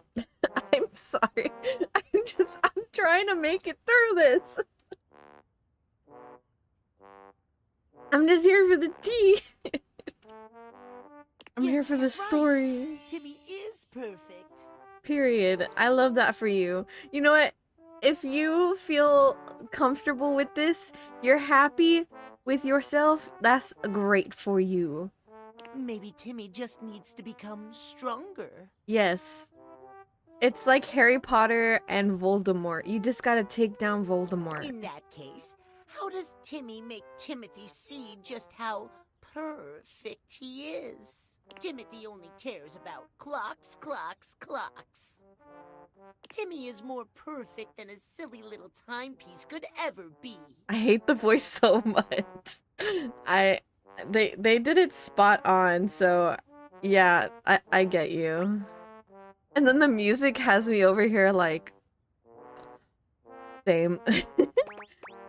sorry. I'm trying to make it through this. I'm just here for the tea. I'm here for the story. Right. Timmy is perfect. Period. I love that for you. You know what? If you feel comfortable with this, you're happy with yourself, that's great for you. Maybe Timmy just needs to become stronger. Yes. It's like Harry Potter and Voldemort. You just gotta take down Voldemort. In that case, how does Timmy make Timothy see just how perfect he is? Timothy only cares about clocks, clocks, clocks. Timmy is more perfect than a silly little timepiece could ever be. I hate the voice so much. They did it spot on, so yeah, I get you. And then the music has me over here like same.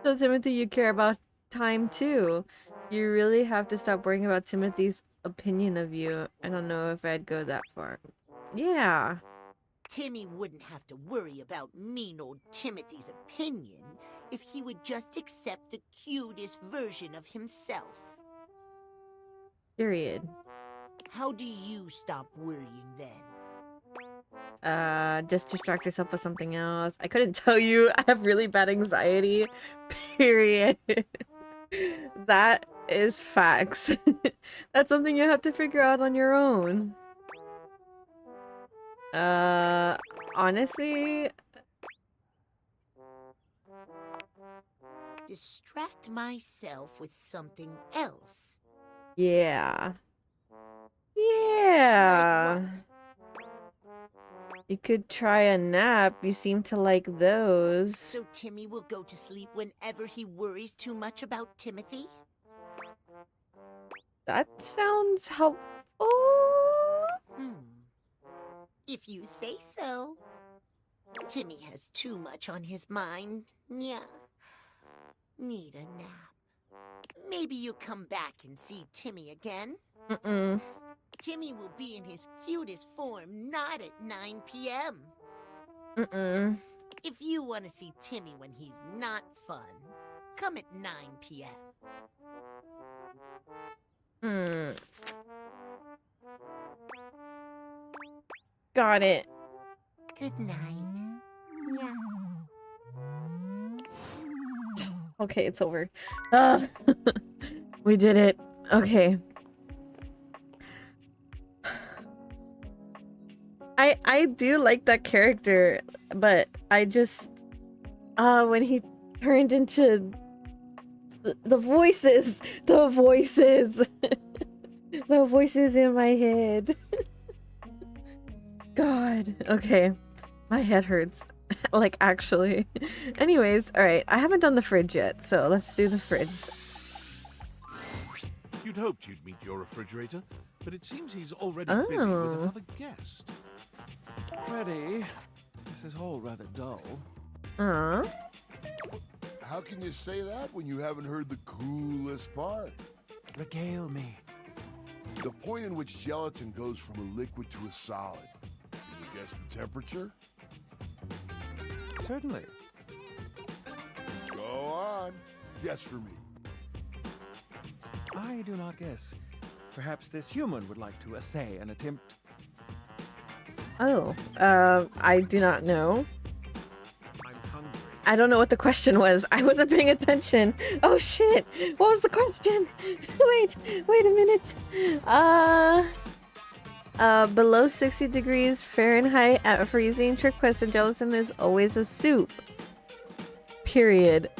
So Timothy, you care about time too. You really have to stop worrying about Timothy's opinion of you. I don't know if I'd go that far. Yeah. Timmy wouldn't have to worry about mean old Timothy's opinion if he would just accept the cutest version of himself. Period. How do you stop worrying then? Just distract yourself with something else. I couldn't tell you. I have really bad anxiety. Period. That is facts. That's something you have to figure out on your own. Honestly... Distract myself with something else. Yeah. Yeah. Like what? You could try a nap. You seem to like those. So Timmy will go to sleep whenever he worries too much about Timothy? That sounds helpful. If you say so. Timmy has too much on his mind. Yeah. Need a nap. Maybe you come back and see Timmy again? Mm-mm. Timmy will be in his cutest form, not at 9 p.m. Mm-mm. If you want to see Timmy when he's not fun, come at 9 p.m. Got it. Good night. Yeah. Okay, it's over. We did it. Okay. I do like that character, but I just when he turned into the voices the voices in my head. God. Okay. My head hurts. Like, actually. Anyways, alright. I haven't done the fridge yet, so let's do the fridge. You'd hoped you'd meet your refrigerator, but it seems he's already busy with another guest. Freddy, this is all rather dull. How can you say that when you haven't heard the coolest part? Regale me. The point in which gelatin goes from a liquid to a solid. Can you guess the temperature? Certainly. Go on. Guess for me. I do not guess. Perhaps this human would like to essay an attempt. Oh, I do not know. I'm hungry. I don't know what the question was. I wasn't paying attention. Oh shit! What was the question? Wait a minute. Below 60 degrees Fahrenheit at freezing. Trick question: gelatin is always a soup. Period.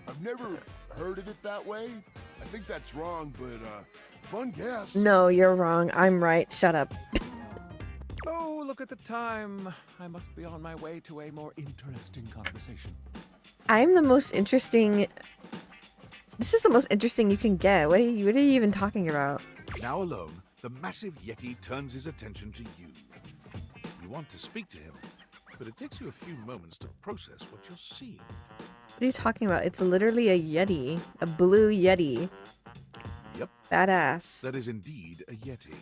I've never heard of it that way. I think that's wrong, but fun guess. No, you're wrong. I'm right. Shut up. Oh, look at the time. I must be on my way to a more interesting conversation. I'm the most interesting. This is the most interesting you can get. What are you even talking about? Now alone, the massive Yeti turns his attention to you. You want to speak to him, but it takes you a few moments to process what you're seeing. What are you talking about? It's literally a Yeti. A blue Yeti. Yep. Badass. That is indeed a Yeti.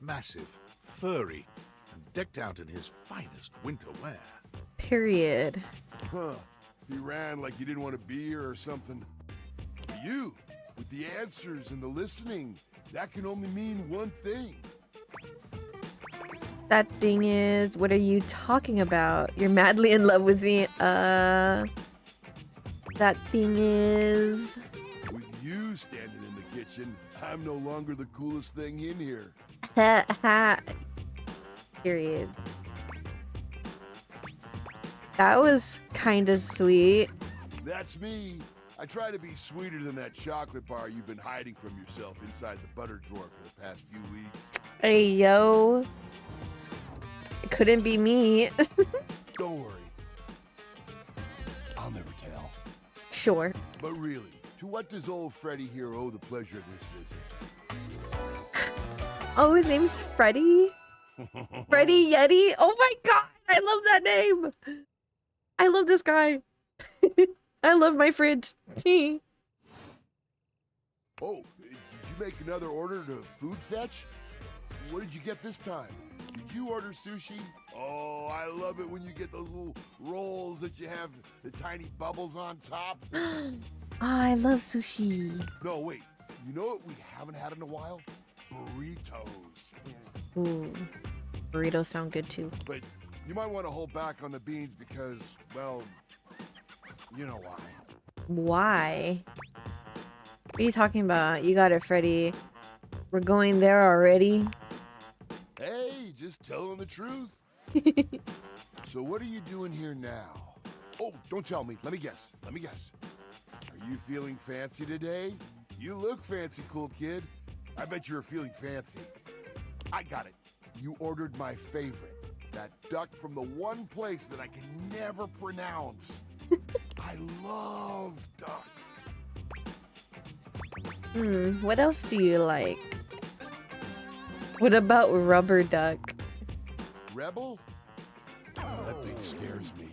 Massive, furry, and decked out in his finest winter wear. Period. Huh. He ran like he didn't want to be here or something. You, with the answers and the listening, that can only mean one thing. That thing is, what are you talking about? You're madly in love with me. That thing is... With you standing in the kitchen, I'm no longer the coolest thing in here. Period. That was kind of sweet. That's me. I try to be sweeter than that chocolate bar you've been hiding from yourself inside the butter drawer for the past few weeks. Hey, yo. It couldn't be me. Don't worry. I'll never tell. Sure. But really, to what does old Freddy here owe the pleasure of this visit? Oh, his name's Freddy? Freddy Yeti? Oh my god, I love that name. I love this guy. I love my fridge. Oh, did you make another order to Food Fetch? What did you get this time? Did you order sushi? Oh, I love it when you get those little rolls that you have the tiny bubbles on top. I love sushi. No, wait. You know what we haven't had in a while? Burritos. Ooh, burritos sound good too. But you might want to hold back on the beans because, well, you know why. Why? What are you talking about? You got it, Freddy. We're going there already? Hey, just telling the truth. So what are you doing here now? Oh, don't tell me. Let me guess. Are you feeling fancy today? You look fancy, cool kid. I bet you're feeling fancy. I got it. You ordered my favorite. That duck from the one place that I can never pronounce. I love duck. What else do you like? What about rubber duck? Rebel? Oh, that thing scares me.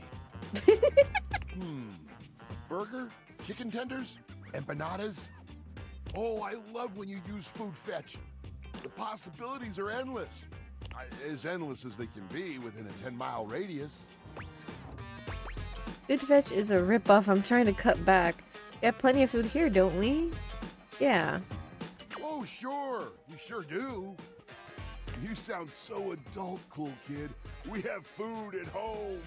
Burger? Chicken tenders? Empanadas? Oh, I love when you use Food Fetch. The possibilities are endless. As endless as they can be within a 10-mile radius. Food Fetch is a ripoff. I'm trying to cut back. We have plenty of food here, don't we? Yeah. Oh, sure. We sure do. You sound so adult, cool kid. We have food at home.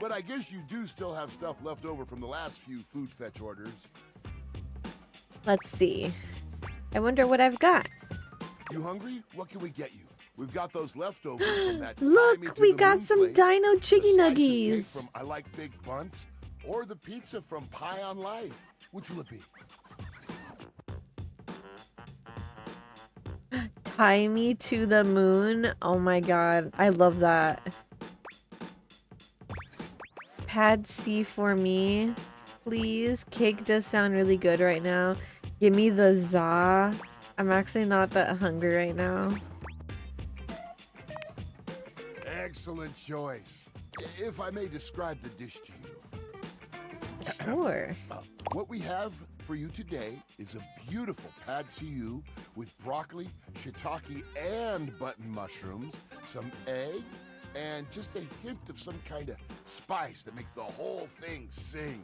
But I guess you do still have stuff left over from the last few Food Fetch orders. Let's see. I wonder what I've got. You hungry? What can we get you? We've got those leftovers from that Look, we got some place, Dino Chicky the slice of cake Nuggies. from I Like Big Bunts, or the pizza from Pie on Life. Which will it be? Tie me to the moon. Oh my god, I love that. Pad C for me, please. Cake does sound really good right now. Give me the za. I'm actually not that hungry right now. Excellent choice. if I may describe the dish to you. Sure. What we have for you today is a beautiful pad see ew with broccoli, shiitake, and button mushrooms, some egg, and just a hint of some kind of spice that makes the whole thing sing.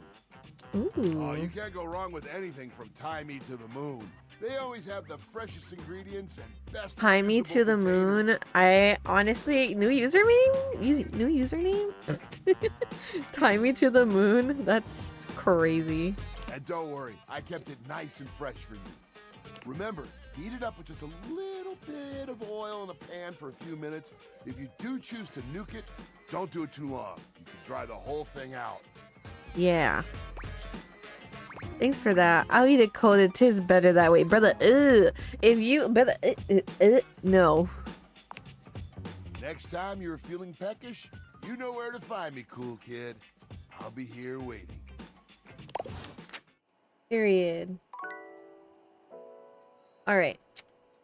Ooh. Oh, you can't go wrong with anything from Tie Me to the Moon. They always have the freshest ingredients and best. Tie Me to the Moon. I honestly, new username? Tie Me to the Moon. That's crazy. And don't worry, I kept it nice and fresh for you. Remember, heat it up with just a little bit of oil in a pan for a few minutes. If you do choose to nuke it, don't do it too long. You can dry the whole thing out. Yeah. Thanks for that. I'll eat it cold. It tastes better that way, brother. If you, brother, no. Next time you're feeling peckish, you know where to find me, cool kid. I'll be here waiting. Period. All right.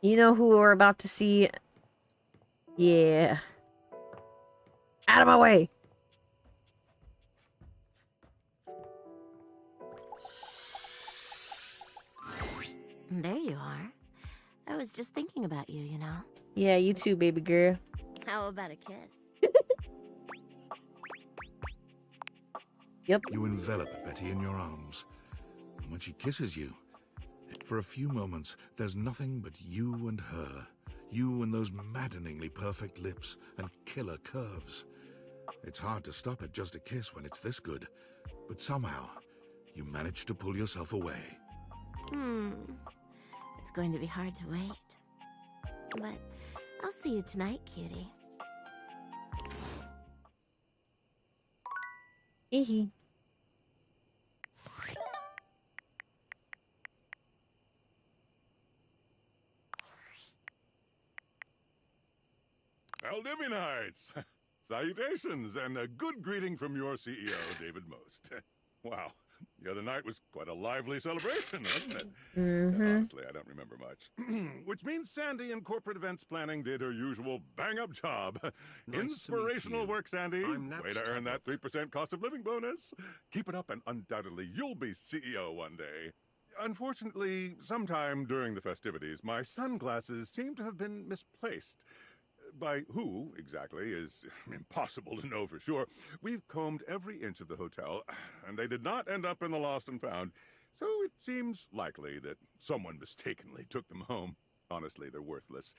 You know who we're about to see? Yeah. Out of my way. There you are. I was just thinking about you, you know. Yeah, you too, baby girl. How about a kiss? Yep. You envelop Betty in your arms. And when she kisses you, for a few moments, there's nothing but you and her. You and those maddeningly perfect lips and killer curves. It's hard to stop at just a kiss when it's this good. But somehow, you manage to pull yourself away. It's going to be hard to wait. But I'll see you tonight, cutie. Hee. Aldivinites! Salutations, and a good greeting from your CEO, David Most. Wow, the other night was quite a lively celebration, wasn't it? Honestly, I don't remember much. Which means Sandy in corporate events planning did her usual bang-up job. Nice Inspirational to meet you. work, Sandy. I'm Way to Naps earn that Tablet. 3% cost of living bonus. Keep it up, and undoubtedly you'll be CEO one day. Unfortunately, sometime during the festivities, my sunglasses seem to have been misplaced. By who, exactly, is impossible to know for sure. We've combed every inch of the hotel, and they did not end up in the lost and found. So it seems likely that someone mistakenly took them home. Honestly, they're worthless.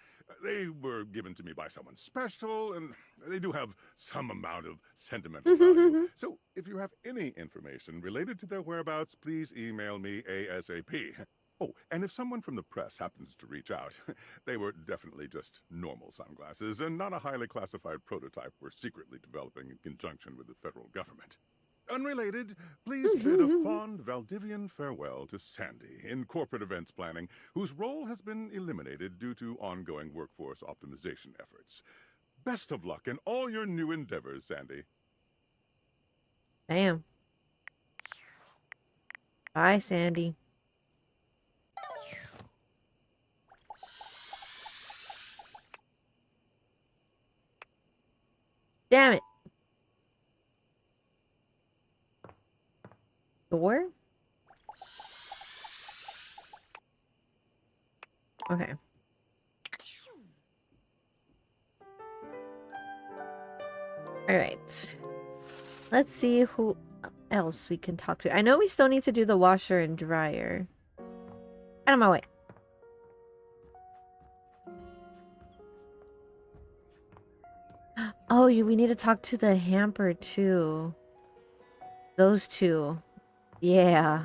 They were given to me by someone special, and they do have some amount of sentimental value. So if you have any information related to their whereabouts, please email me ASAP. Oh, and if someone from the press happens to reach out, they were definitely just normal sunglasses and not a highly classified prototype we're secretly developing in conjunction with the federal government. Unrelated, please bid a fond Valdivian farewell to Sandy in corporate events planning, whose role has been eliminated due to ongoing workforce optimization efforts. Best of luck in all your new endeavors, Sandy. Damn. Bye, Sandy. Damn it. Door? Okay. All right. Let's see who else we can talk to. I know we still need to do the washer and dryer. Out of my way. Oh, we need to talk to the hamper too. Those two. Yeah.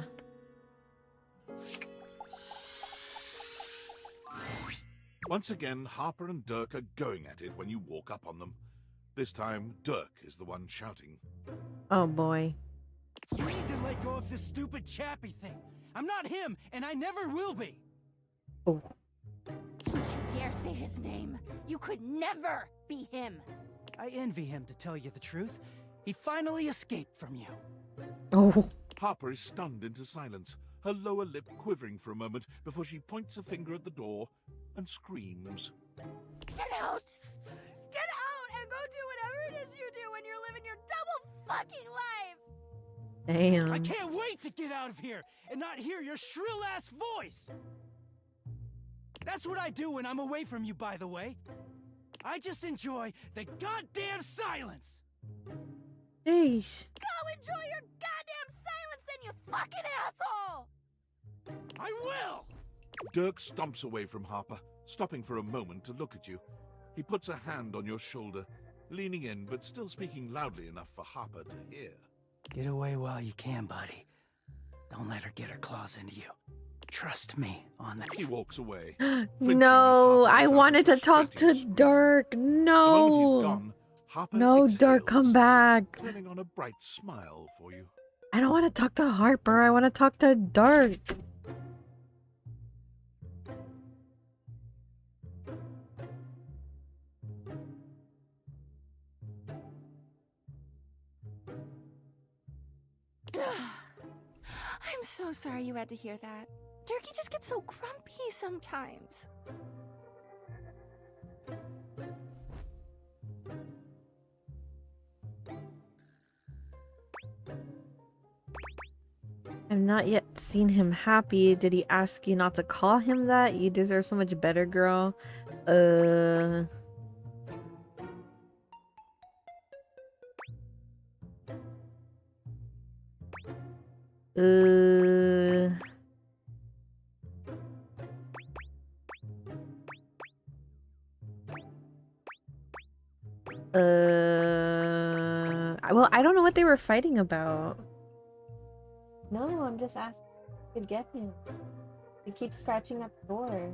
Once again, Harper and Dirk are going at it when you walk up on them. This time, Dirk is the one shouting. Oh boy. You need to let go of this stupid Chappie thing. I'm not him, and I never will be. Oh. Don't you dare say his name. You could never be him. I envy him, to tell you the truth. He finally escaped from you. Oh. Harper is stunned into silence, her lower lip quivering for a moment before she points a finger at the door and screams. Get out! Get out and go do whatever it is you do when you're living your double fucking life! Damn. I can't wait to get out of here and not hear your shrill-ass voice! That's what I do when I'm away from you, by the way. I just enjoy the goddamn silence! Sheesh. Go enjoy your goddamn silence then, you fucking asshole! I will! Dirk stomps away from Harper, stopping for a moment to look at you. He puts a hand on your shoulder, leaning in but still speaking loudly enough for Harper to hear. Get away while you can, buddy. Don't let her get her claws into you. Trust me on that. He walks away. No, I wanted to talk to Dirk. The moment he's No. gone, Harper No, Dirk, come exhales, back. turning on a bright smile for you. I don't want to talk to Harper. I want to talk to Dirk. I'm so sorry you had to hear that. Durkee just gets so grumpy sometimes. I've not yet seen him happy. Did he ask you not to call him that? You deserve so much better, girl. Well, I don't know what they were fighting about. No, I'm just asking to get him. He keeps scratching at the door.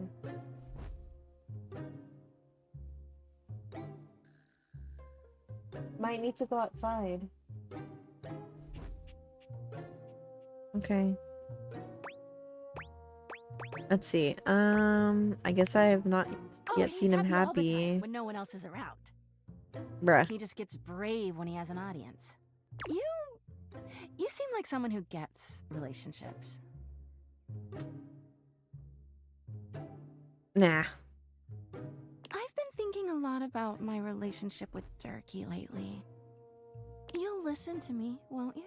Might need to go outside. Okay. Let's see. I guess I have not yet he's seen him all the time happy. when no one else is around. Bruh. He just gets brave when he has an audience. You seem like someone who gets relationships. Nah. I've been thinking a lot about my relationship with Durkee lately. You'll listen to me, won't you?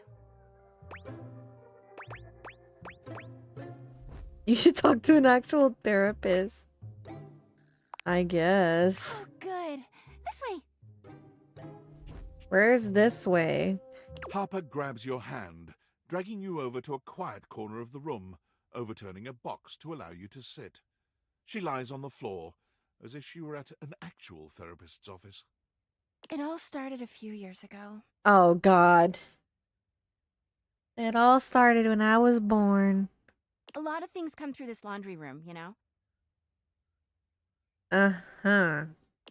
You should talk to an actual therapist. I guess. Oh, good. This way. Where's this way? Harper grabs your hand, dragging you over to a quiet corner of the room, overturning a box to allow you to sit. She lies on the floor, as if she were at an actual therapist's office. It all started a few years ago. Oh, God. It all started when I was born. A lot of things come through this laundry room, you know? Uh-huh.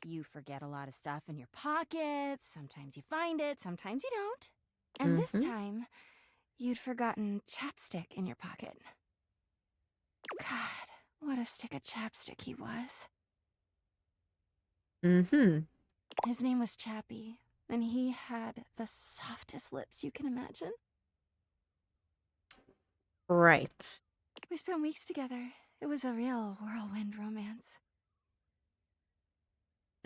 You forget a lot of stuff in your pockets. Sometimes you find it, sometimes you don't. And this time, you'd forgotten chapstick in your pocket. God, what a stick of chapstick he was. His name was Chappie, and he had the softest lips you can imagine. Right. We spent weeks together. It was a real whirlwind romance.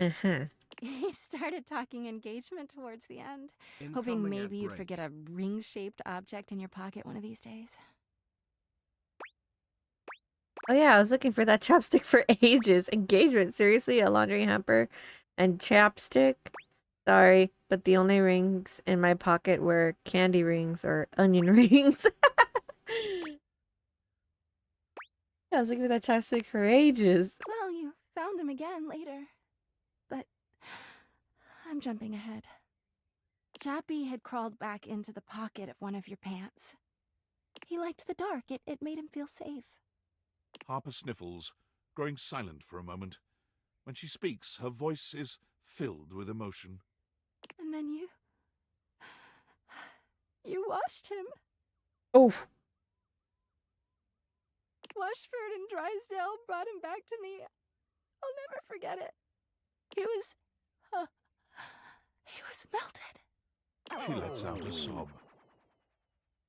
Uh-huh. He started talking engagement towards the end, Incoming hoping ad maybe you'd break. forget a ring-shaped object in your pocket one of these days. Oh yeah, I was looking for that chapstick for ages. Engagement, seriously? A laundry hamper and chapstick? Sorry, but the only rings in my pocket were candy rings or onion rings. I was looking for that chapstick for ages. Well, you found him again later. But I'm jumping ahead. Chappie had crawled back into the pocket of one of your pants. He liked the dark. It made him feel safe. Harper sniffles, growing silent for a moment. When she speaks, her voice is filled with emotion. And then you washed him. Oh. Washford and Drysdale brought him back to me. I'll never forget it. He was melted. She lets out a sob.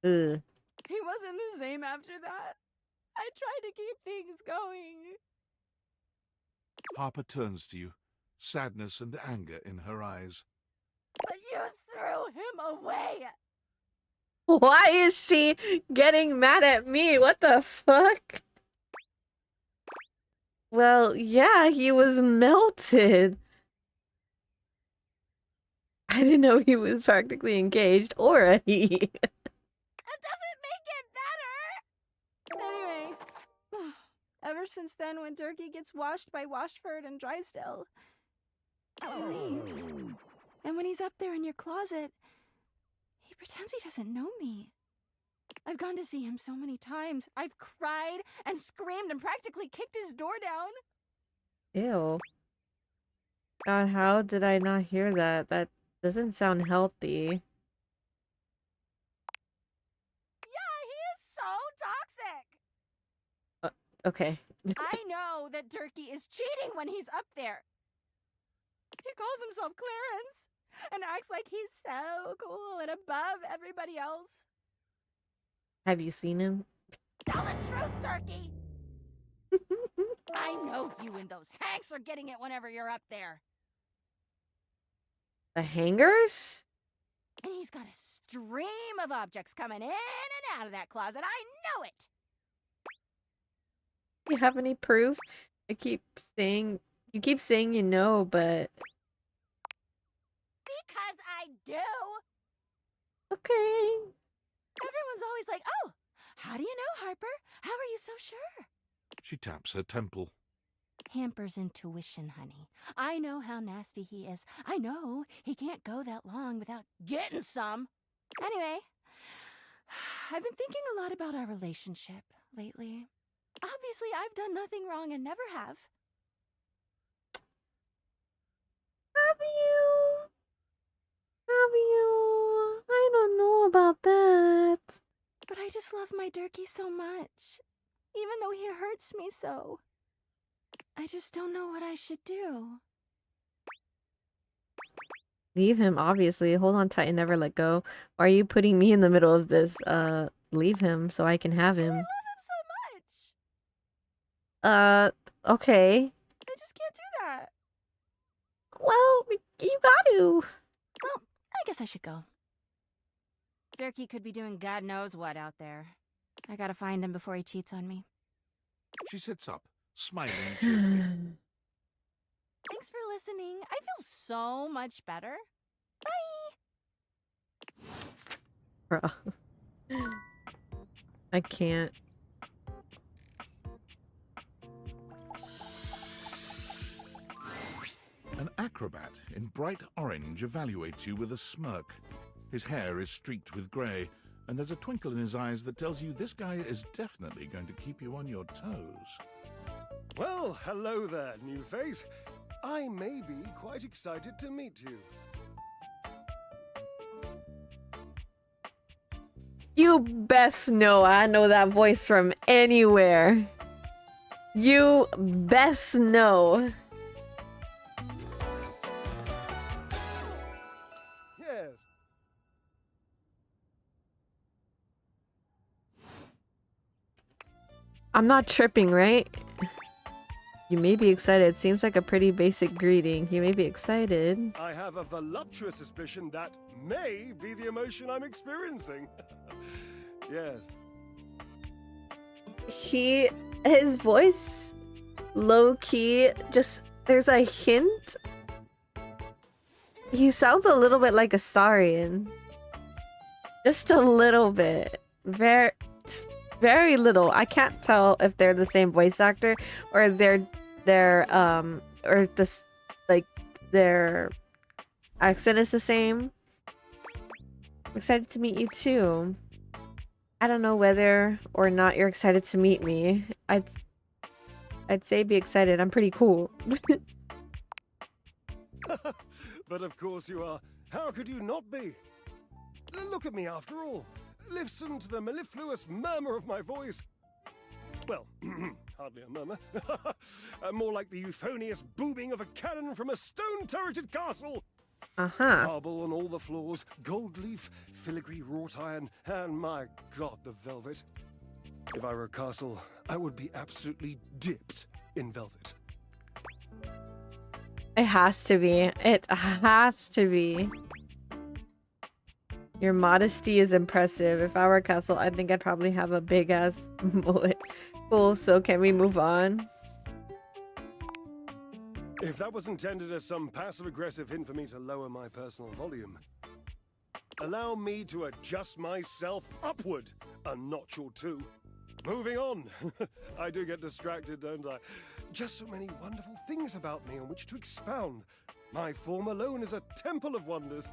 Ugh. He wasn't the same after that. I tried to keep things going. Harper turns to you, sadness and anger in her eyes. But you threw him away! Why is she getting mad at me? What the fuck? Well, yeah, he was melted. I didn't know he was practically engaged or a he. That doesn't make it better! Anyway, ever since then, when Durkee gets washed by Washford and Drysdale, he leaves. And when he's up there in your closet, he pretends he doesn't know me. I've gone to see him so many times. I've cried and screamed and practically kicked his door down. Ew. God, how did I not hear that? That doesn't sound healthy. Yeah, he is so toxic! Okay. I know that Durkee is cheating when he's up there. He calls himself Clarence and acts like he's so cool and above everybody else. Have you seen him? Tell the truth, Durkee! I know you and those Hanks are getting it whenever you're up there. The hangers? And he's got a stream of objects coming in and out of that closet. I know it! Do you have any proof? You keep saying you know, but Because I do! okay. Everyone's always like, oh, how do you know, Harper? How are you so sure? She taps her temple. Hamper's intuition, honey. I know how nasty he is. I know he can't go that long without getting some. Anyway, I've been thinking a lot about our relationship lately. Obviously, I've done nothing wrong and never have. Have you? Have you? I don't know about that. But I just love my Durkee so much. Even though he hurts me so. I just don't know what I should do. Leave him, obviously. Hold on tight and never let go. Why are you putting me in the middle of this? Leave him so I can have him. I love him so much. Okay. I just can't do that. Well, you got to. Well, I guess I should go. Durkee could be doing God knows what out there. I gotta find him before he cheats on me. She sits up, smiling cheerfully. Thanks for listening. I feel so much better. Bye! Bruh. I can't. An acrobat in bright orange evaluates you with a smirk. His hair is streaked with grey, and there's a twinkle in his eyes that tells you this guy is definitely going to keep you on your toes. Well, hello there, new face. I may be quite excited to meet you. You best know I know that voice from anywhere. You best know. Yes. I'm not tripping, right? You may be excited. Seems like a pretty basic greeting. You may be excited. I have a voluptuous suspicion that may be the emotion I'm experiencing. Yes. His voice, low key, just, there's a hint. He sounds a little bit like Astarion. Just a little bit. Very little. I can't tell if they're the same voice actor or their accent is the same. I'm excited to meet you too. I don't know whether or not you're excited to meet me. I'd say be excited. I'm pretty cool. But of course you are. How could you not be? Look at me after all. Listen to the mellifluous murmur of my voice. Well, hardly a murmur. More like the euphonious booming of a cannon from a stone-turreted castle. Marble on all the floors, gold leaf, filigree wrought iron, and my god, the velvet. If I were a castle, I would be absolutely dipped in velvet. It has to be. It has to be. Your modesty is impressive. If I were a castle, I think I'd probably have a big ass mullet. Cool, so can we move on? If that was intended as some passive-aggressive hint for me to lower my personal volume, allow me to adjust myself upward a notch or two. Moving on. I do get distracted, don't I? Just so many wonderful things about me on which to expound. My form alone is a temple of wonders.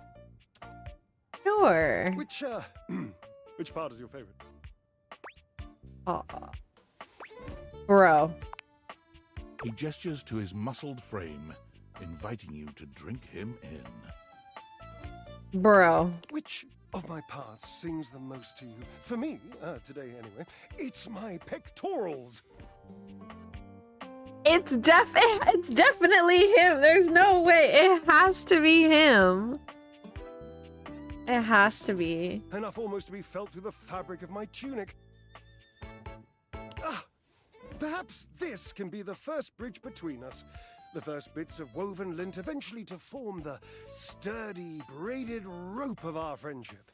Sure. Which part is your favorite? Bro. He gestures to his muscled frame, inviting you to drink him in. Bro. Which of my parts sings the most to you? For me, today anyway, it's my pectorals. It's definitely him. There's no way. It has to be him. It has to be. Enough almost to be felt through the fabric of my tunic. Perhaps this can be the first bridge between us. The first bits of woven lint eventually to form the sturdy, braided rope of our friendship.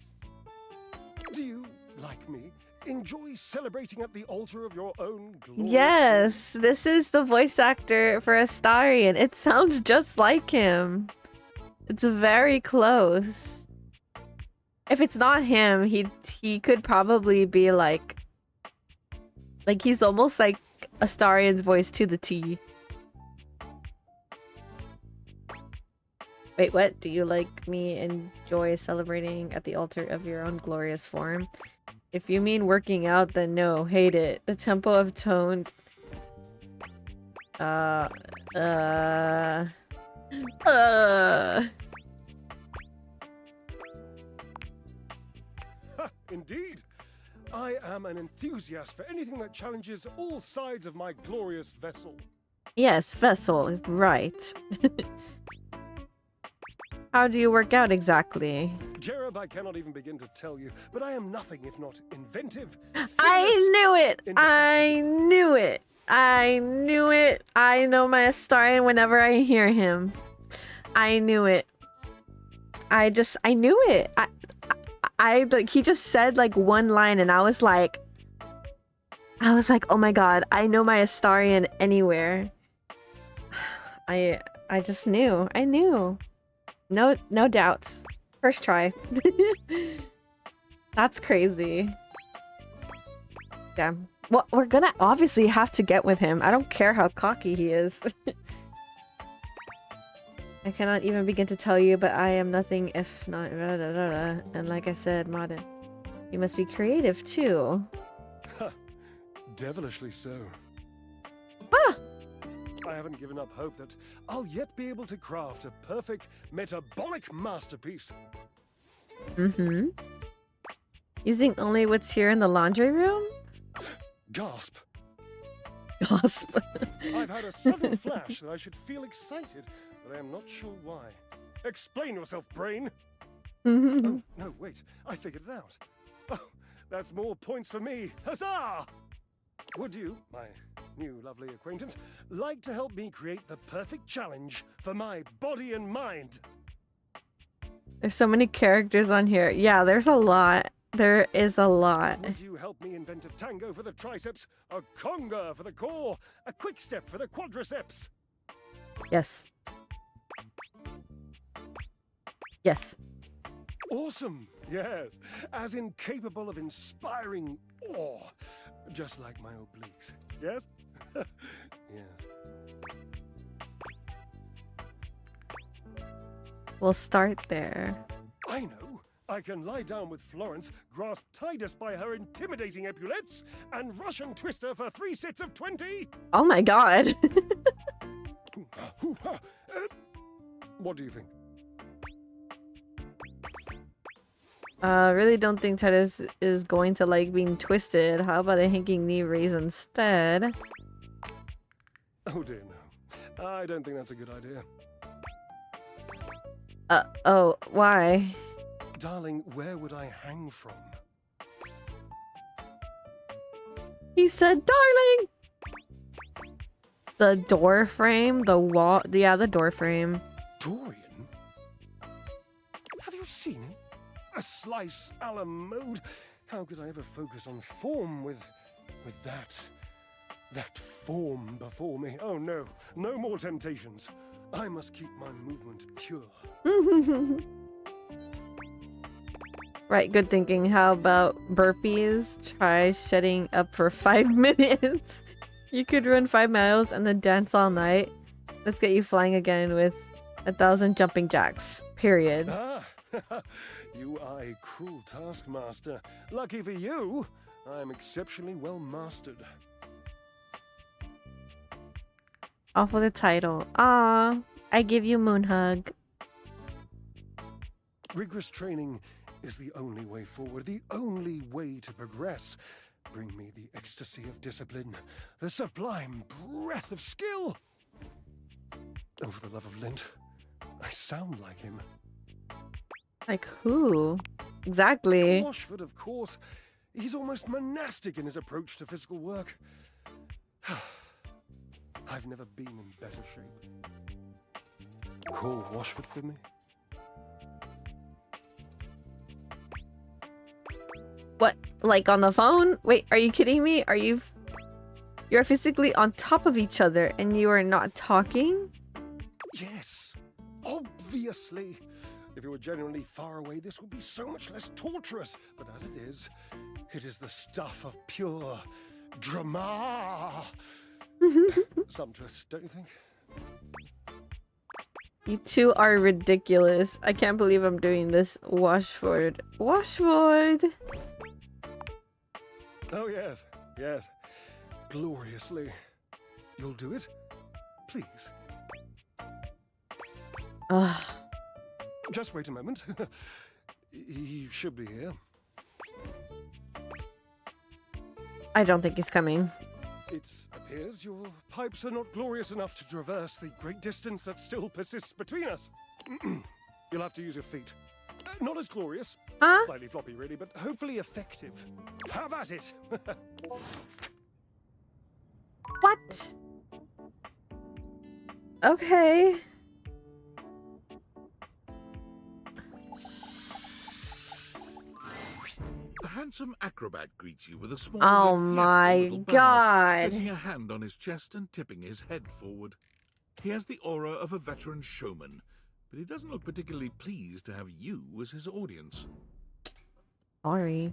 Do you, like me, enjoy celebrating at the altar of your own glory? Yes, this is the voice actor for Astarion. It sounds just like him. It's very close. If it's not him, he could probably be like he's almost like Astarion's voice to the T. Wait, what? Do you like me enjoy celebrating at the altar of your own glorious form? If you mean working out, then no, hate it. The Temple of Toned. Indeed. I am an enthusiast for anything that challenges all sides of my glorious vessel. Yes, vessel, right. How do you work out exactly? Jerub, I cannot even begin to tell you, but I am nothing if not inventive. I knew it! I knew it! I knew it! I know my Astarion whenever I hear him. I knew it. I knew it. He just said like one line and I was like, oh my god, I know my Astarion anywhere. I just knew. I knew. No doubts. First try. That's crazy. Damn. Well, we're gonna obviously have to get with him. I don't care how cocky he is. I cannot even begin to tell you, but I am nothing if not and like I said, modern. You must be creative too. Devilishly so. Ah! I haven't given up hope that I'll yet be able to craft a perfect metabolic masterpiece. Mm-hmm. Using only what's here in the laundry room? Gasp. Gasp. I've had a sudden flash that I should feel excited, but I am not sure why. Explain yourself, brain! Oh, no, wait. I figured it out. Oh, that's more points for me. Huzzah! Would you, my new lovely acquaintance, like to help me create the perfect challenge for my body and mind? There's so many characters on here. Yeah, there's a lot. There is a lot. Would you help me invent a tango for the triceps, a conga for the core, a quick step for the quadriceps? Yes. Yes. Awesome. Yes. As incapable of inspiring awe. Just like my obliques. Yes? Yes. We'll start there. I know. I can lie down with Florence, grasp Tidus by her intimidating epaulettes, and Russian twist her for 3 sets of 20. Oh my god. What do you think? Really don't think Tidus is going to like being twisted. How about a hinking knee raise instead? Oh dear, no. I don't think that's a good idea. Oh, why? Darling, where would I hang from? He said, darling! The door frame, the wall, yeah, the door frame. Dorian? Have you seen him? A slice a la mode? How could I ever focus on form with that form before me? Oh no, no more temptations. I must keep my movement pure. Right, good thinking. How about burpees? Try shutting up for 5 minutes. You could run 5 miles and then dance all night. Let's get you flying again with 1,000 jumping jacks. Period. Ah, you are a cruel taskmaster. Lucky for you, I am exceptionally well mastered. Off with the title. Ah, I give you moon hug. Rigorous training is the only way forward, the only way to progress. Bring me the ecstasy of discipline, the sublime breath of skill. Oh, for the love of Lint, I sound like him. Like who? Exactly. Washford, of course. He's almost monastic in his approach to physical work. I've never been in better shape. Call Washford for me. What? Like on the phone? Wait, are you kidding me? You're physically on top of each other and you are not talking? Yes, obviously. If you were genuinely far away, this would be so much less torturous. But as it is the stuff of pure drama. Sumptuous, don't you think? You two are ridiculous. I can't believe I'm doing this. Washford. Washford! Oh, yes, yes. Gloriously. You'll do it? Please. Ugh. Just wait a moment. He should be here. I don't think he's coming. It appears your pipes are not glorious enough to traverse the great distance that still persists between us. You'll have to use your feet. Not as glorious. Huh? Slightly floppy, really, but hopefully effective. Have at it! What? Okay. A handsome acrobat greets you with a small Oh yet theatrical my little bow, God. placing a hand on his chest and tipping his head forward. He has the aura of a veteran showman, but he doesn't look particularly pleased to have you as his audience. Sorry.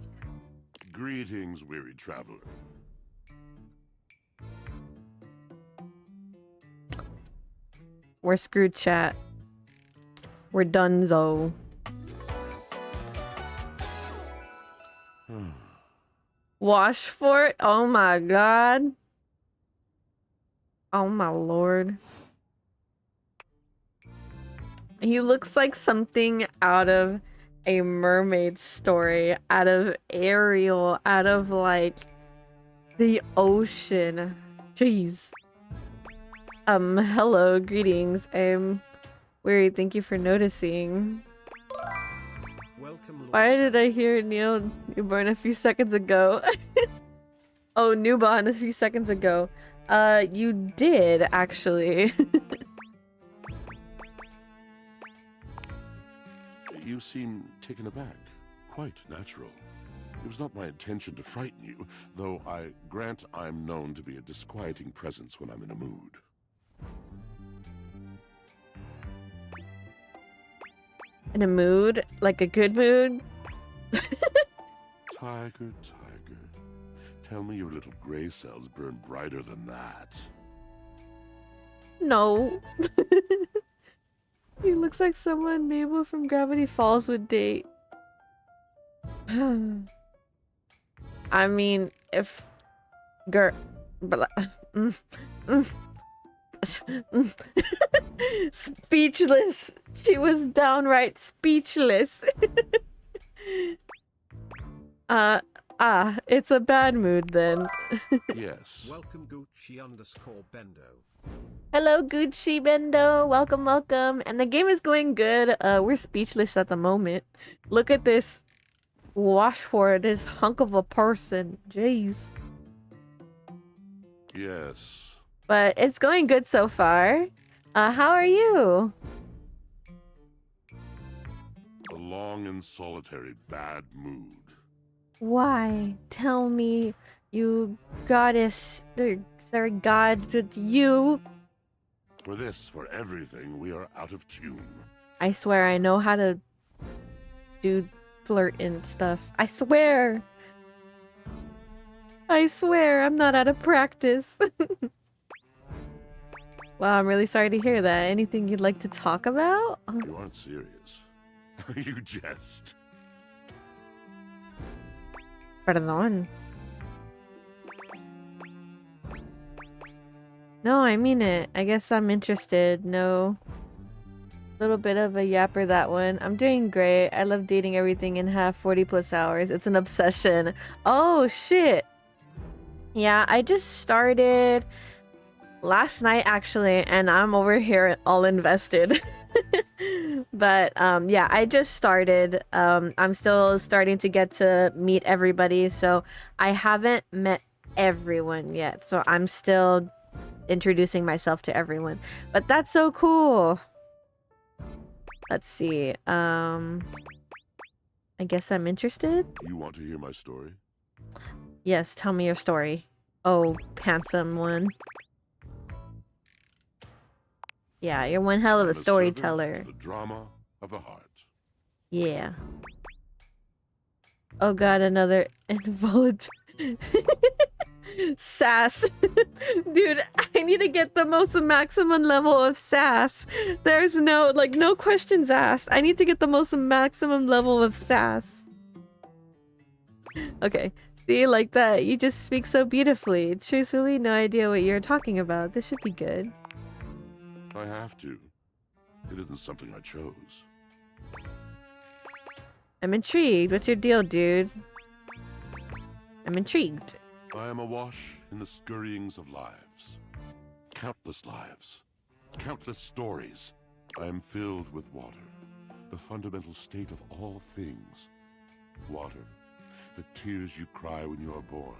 Greetings, weary traveler. We're screwed, chat. We're donezo. Washford? Oh my God. Oh my Lord. He looks like something out of a mermaid story, out of Ariel, out of like the ocean. Jeez. Hello, greetings. Weary, thank you for noticing. Welcome, Why did I hear Neil Newborn a few seconds ago? Oh, Newborn a few seconds ago. You did, actually. You seem taken aback. Quite natural. It was not my intention to frighten you, though I grant I'm known to be a disquieting presence when I'm in a mood. In a mood? Like a good mood? Tiger, tiger. Tell me your little gray cells burn brighter than that. No. He looks like someone Mabel from Gravity Falls would date. I mean, if... Speechless. She was downright speechless. It's a bad mood then. Yes. Welcome Gucci_Bendo. Hello, Gucci Bendo. Welcome, welcome. And the game is going good. We're speechless at the moment. Look at this Washford, this hunk of a person. Jeez. Yes. But it's going good so far. How are you? A long and solitary bad mood. Why? Tell me, you goddess, sorry, god, you. For this, for everything, we are out of tune. I swear I know how to do flirt and stuff. I swear. I swear I'm not out of practice. Wow, I'm really sorry to hear that. Anything you'd like to talk about? You aren't serious. You jest. Perdón. No, I mean it. I guess I'm interested. No. Little bit of a yapper, that one. I'm doing great. I love dating everything in half 40+ hours. It's an obsession. Oh, shit. Yeah, I just started last night, actually, and I'm over here all invested. But yeah, I just started. I'm still starting to get to meet everybody, so I haven't met everyone yet. So I'm still introducing myself to everyone. But that's so cool. Let's see. I guess I'm interested. You want to hear my story? Yes, tell me your story. Oh, handsome one. Yeah, you're one hell of a storyteller. The drama of the heart. Yeah. Oh god, another involuntary sass. Dude, I need to get the most maximum level of sass. There's no, like, no questions asked. I need to get the most maximum level of sass. Okay. See, like that. You just speak so beautifully. Truthfully, no idea what you're talking about. This should be good. I have to. It isn't something I chose. I'm intrigued. What's your deal, dude? I'm intrigued. I am awash in the scurryings of lives. Countless lives. Countless stories. I am filled with water. The fundamental state of all things. Water. The tears you cry when you are born.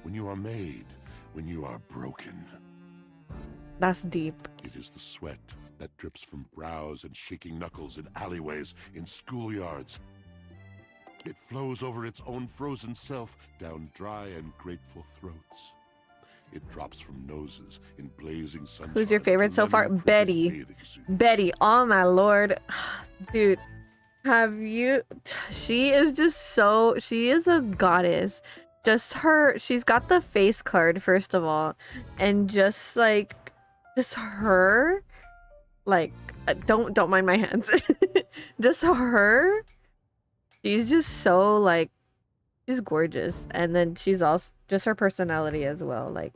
When you are made. When you are broken. That's deep. It is the sweat that drips from brows and shaking knuckles in alleyways, in schoolyards. It flows over its own frozen self down dry and grateful throats. It drops from noses in blazing sunshine. Who's your favorite so far? lemon-pricked Betty. bathing suits. Betty. Oh my lord. Dude, have you... She is just so... She is a goddess. Just her... She's got the face card, first of all. And just like... Just her... Like... Don't mind my hands. Just her... She's just so, like... She's gorgeous. And then she's also... Just her personality as well. Like...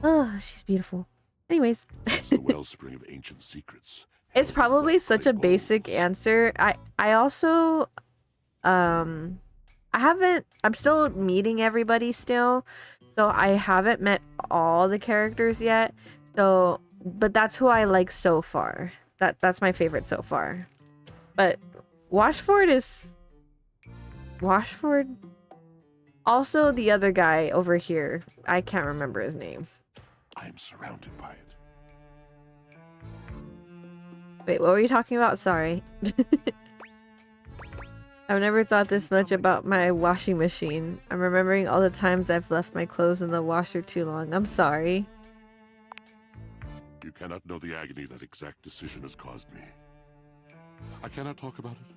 Oh, she's beautiful. Anyways. It's the wellspring of ancient secrets. It's probably such a basic answer. I also... I'm still meeting everybody still. So I haven't met all the characters yet. So... But that's who I like so far. That's my favorite so far. But... Washford is... Washford? Also the other guy over here. I can't remember his name. I am surrounded by it. Wait, what were you talking about? Sorry. I've never thought this much about my washing machine. I'm remembering all the times I've left my clothes in the washer too long. I'm sorry. You cannot know the agony that exact decision has caused me. I cannot talk about it.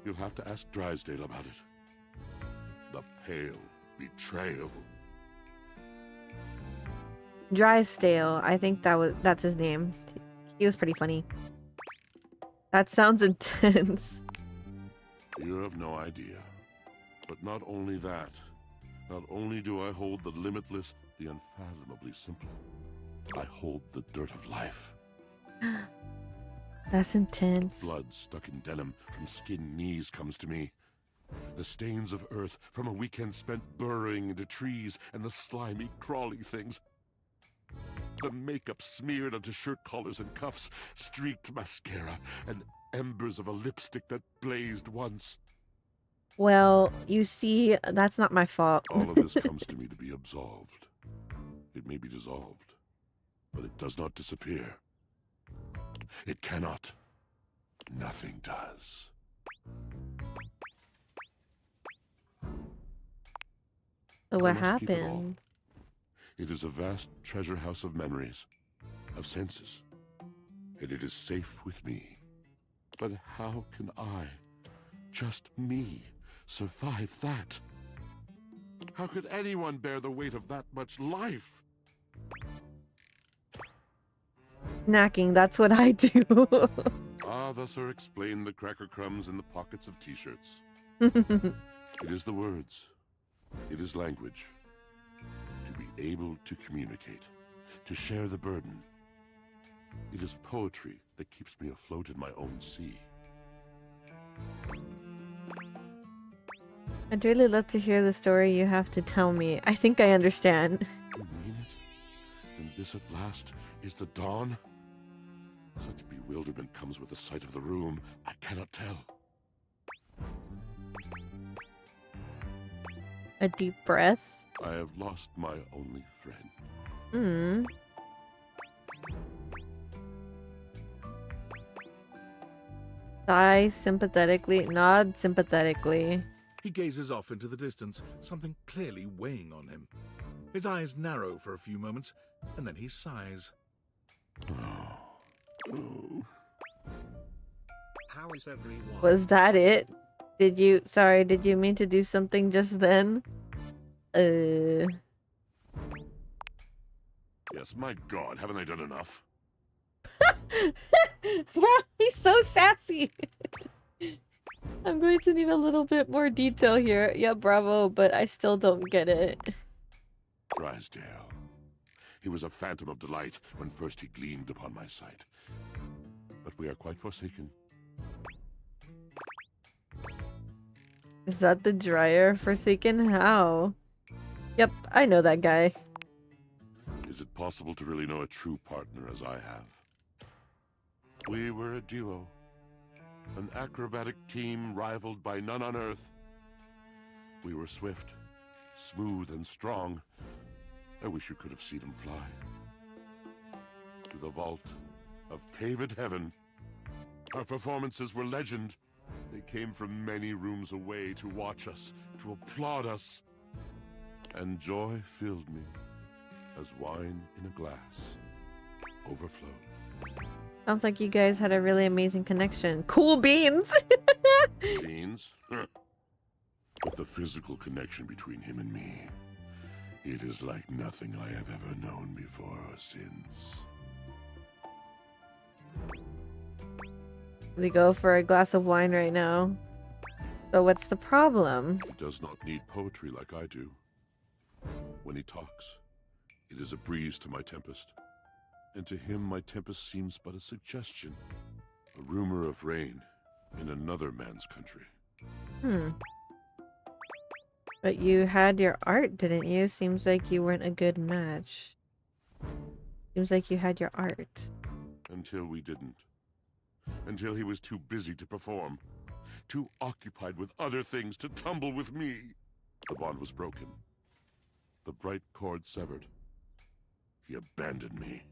You'll have to ask Drysdale about it. The pale betrayal. Drysdale. I think that's his name. He was pretty funny. That sounds intense. You have no idea. But not only that. Not only do I hold the limitless, the unfathomably simple. I hold the dirt of life. That's intense. Blood stuck in denim from skin knees comes to me. The stains of earth from a weekend spent burrowing into trees and the slimy, crawly things. The makeup smeared onto shirt collars and cuffs, streaked mascara, and embers of a lipstick that blazed once. Well, you see, that's not my fault. All of this comes to me to be absolved. It may be dissolved, but it does not disappear. It cannot. Nothing does. So what I must keep it all. happened? It is a vast treasure house of memories, of senses, and it is safe with me. But how can I, just me, survive that? How could anyone bear the weight of that much life? Snacking, that's what I do. Ah, thus are explained the cracker crumbs in the pockets of t-shirts. It is the words. It is language. To be able to communicate. To share the burden. It is poetry that keeps me afloat in my own sea. I'd really love to hear the story you have to tell me. I think I understand. You mean it? And this at last is the dawn? Such bewilderment comes with the sight of the room. I cannot tell. A deep breath. I have lost my only friend. Hmm. Sigh sympathetically, nod sympathetically. He gazes off into the distance, something clearly weighing on him. His eyes narrow for a few moments, and then he sighs. How is everyone? Was that it? Did you mean to do something just then? Yes, my God, haven't I done enough? Bro, he's so sassy. I'm going to need a little bit more detail here. Yeah, bravo, but I still don't get it. Drysdale. He was a phantom of delight when first he gleamed upon my sight. But we are quite forsaken. Is that the dryer? Forsaken? How? Yep, I know that guy. Is it possible to really know a true partner as I have? We were a duo. An acrobatic team rivaled by none on Earth. We were swift, smooth, and strong. I wish you could have seen him fly. To the vault of paved heaven. Our performances were legend. They came from many rooms away to watch us, to applaud us. And joy filled me, as wine in a glass overflowed. Sounds like you guys had a really amazing connection. Cool beans! Beans? But the physical connection between him and me, it is like nothing I have ever known before or since. We go for a glass of wine right now. So what's the problem? He does not need poetry like I do. When he talks, it is a breeze to my tempest. And to him my tempest seems but a suggestion. A rumor of rain in another man's country. But you had your art, didn't you? Seems like you weren't a good match. Seems like you had your art. Until we didn't. Until he was too busy to perform. Too occupied with other things to tumble with me. The bond was broken. The bright cord severed. He abandoned me.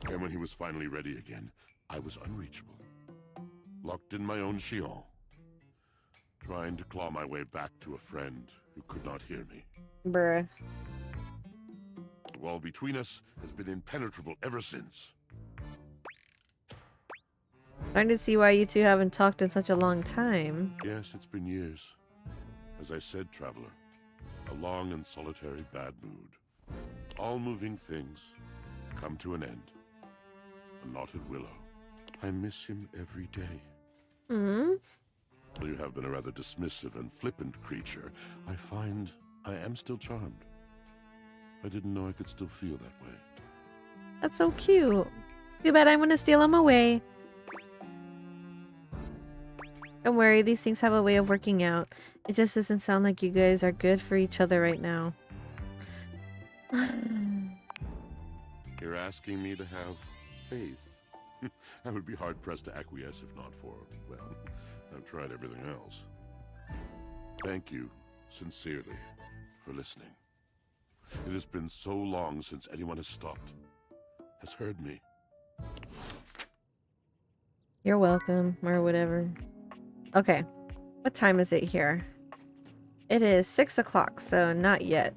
And when he was finally ready again, I was unreachable. Locked in my own Shion. Trying to claw my way back to a friend who could not hear me. Bruh. The wall between us has been impenetrable ever since. Trying to see why you two haven't talked in such a long time. Yes, it's been years. As I said, traveler, a long and solitary bad mood. All moving things come to an end. A knotted willow. I miss him every day. Hmm? Though you have been a rather dismissive and flippant creature, I find I am still charmed. I didn't know I could still feel that way. That's so cute. Too bad I'm gonna steal him away. Don't worry, these things have a way of working out. It just doesn't sound like you guys are good for each other right now. You're asking me to have faith. I would be hard-pressed to acquiesce if not for, well, I've tried everything else. Thank you, sincerely, for listening. It has been so long since anyone has stopped, has heard me. You're welcome, or whatever. Okay. What time is it here? It is 6 o'clock, so not yet.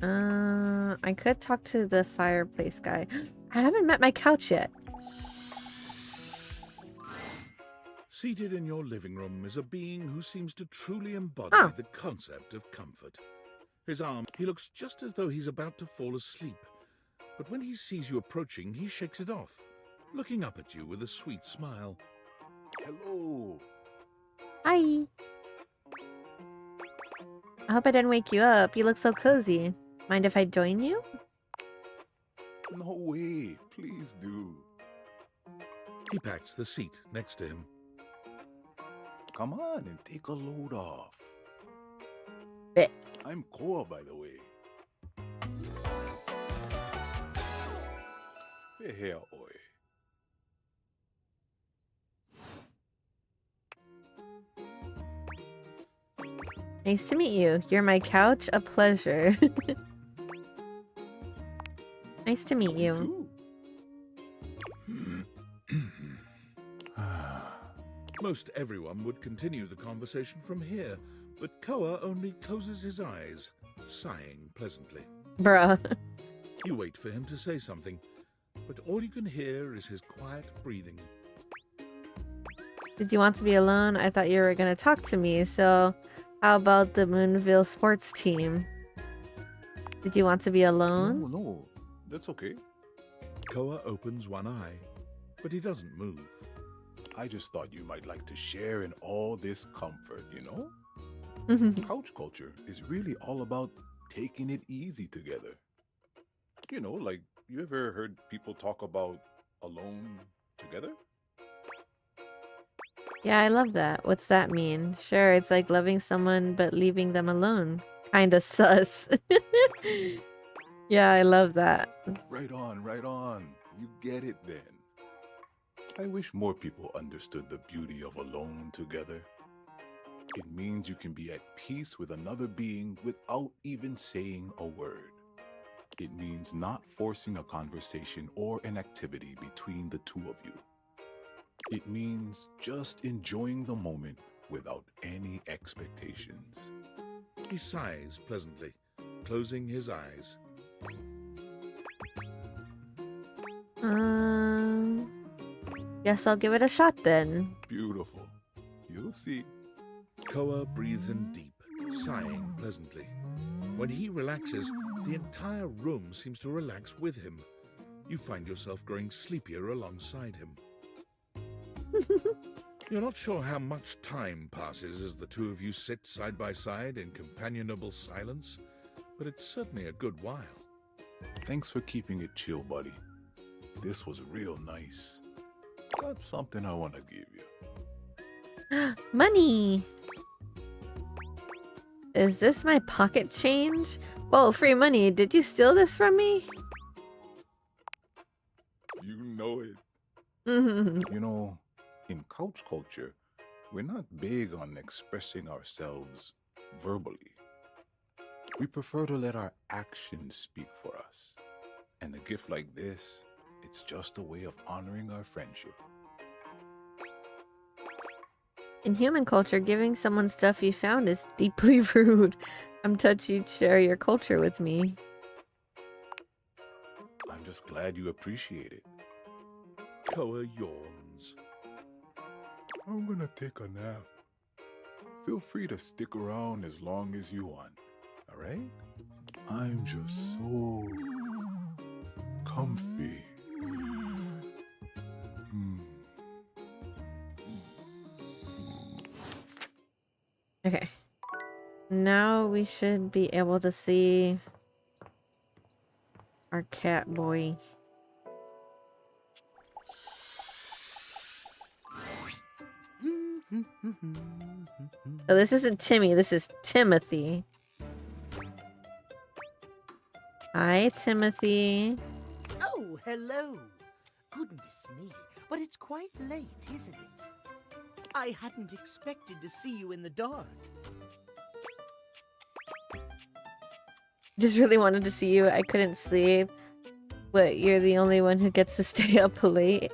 I could talk to the fireplace guy. I haven't met my couch yet. Seated in your living room is a being who seems to truly embody the concept of comfort. He looks just as though he's about to fall asleep. But when he sees you approaching, he shakes it off, looking up at you with a sweet smile. Hello. Hi. I hope I didn't wake you up. You look so cozy. Mind if I join you? No way. Please do. He pats the seat next to him. Come on and take a load off. Bet. I'm Koa, by the way. Here, oi. Nice to meet you. You're my couch. A pleasure. Nice to meet you. Most everyone would continue the conversation from here, but Koa only closes his eyes, sighing pleasantly. Bruh. You wait for him to say something, but all you can hear is his quiet breathing. Did you want to be alone? I thought you were going to talk to me, so how about the Moonville sports team? Did you want to be alone? No, that's okay. Koa opens one eye, but he doesn't move. I just thought you might like to share in all this comfort, you know? Couch culture is really all about taking it easy together. You know, like, you ever heard people talk about alone together? Yeah, I love that. What's that mean? Sure, it's like loving someone but leaving them alone. Kinda sus. Yeah, I love that. Right on, right on. You get it then. I wish more people understood the beauty of alone together. It means you can be at peace with another being without even saying a word. It means not forcing a conversation or an activity between the two of you. It means just enjoying the moment without any expectations. He sighs pleasantly, closing his eyes. Guess I'll give it a shot then. Beautiful. You'll see. Koa breathes in deep, sighing pleasantly. When he relaxes, the entire room seems to relax with him. You find yourself growing sleepier alongside him. You're not sure how much time passes as the two of you sit side by side in companionable silence, but it's certainly a good while. Thanks for keeping it chill, buddy. This was real nice. Got something I want to give you. Money! Is this my pocket change? Whoa, free money. Did you steal this from me? You know it. You know, in couch culture, we're not big on expressing ourselves verbally. We prefer to let our actions speak for us. And a gift like this, it's just a way of honoring our friendship. In human culture, giving someone stuff you found is deeply rude. I'm touched you'd share your culture with me. I'm just glad you appreciate it. Koa yawns. I'm gonna take a nap. Feel free to stick around as long as you want, alright? I'm just so comfy. Okay. Now we should be able to see our cat boy. So this isn't Timmy, this is Timothy. Hi, Timothy. Oh, hello. Goodness me, but it's quite late, isn't it? I hadn't expected to see you in the dark. Just really wanted to see you. I couldn't sleep. But you're the only one who gets to stay up late.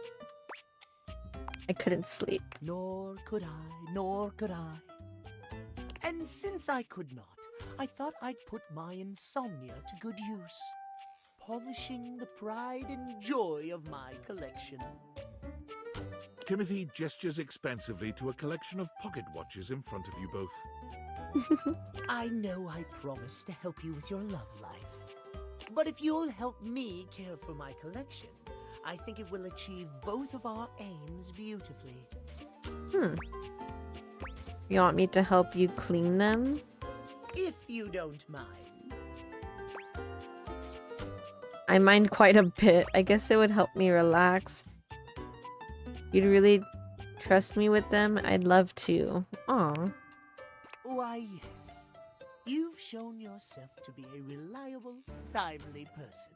I couldn't sleep. Nor could I, nor could I. And since I could not, I thought I'd put my insomnia to good use, polishing the pride and joy of my collection. Timothy gestures expansively to a collection of pocket watches in front of you both. I know I promised to help you with your love life, but if you'll help me care for my collection, I think it will achieve both of our aims beautifully. You want me to help you clean them? If you don't mind. I mind quite a bit. I guess it would help me relax. You'd really trust me with them? I'd love to. Aw. Why, yes. You've shown yourself to be a reliable, timely person.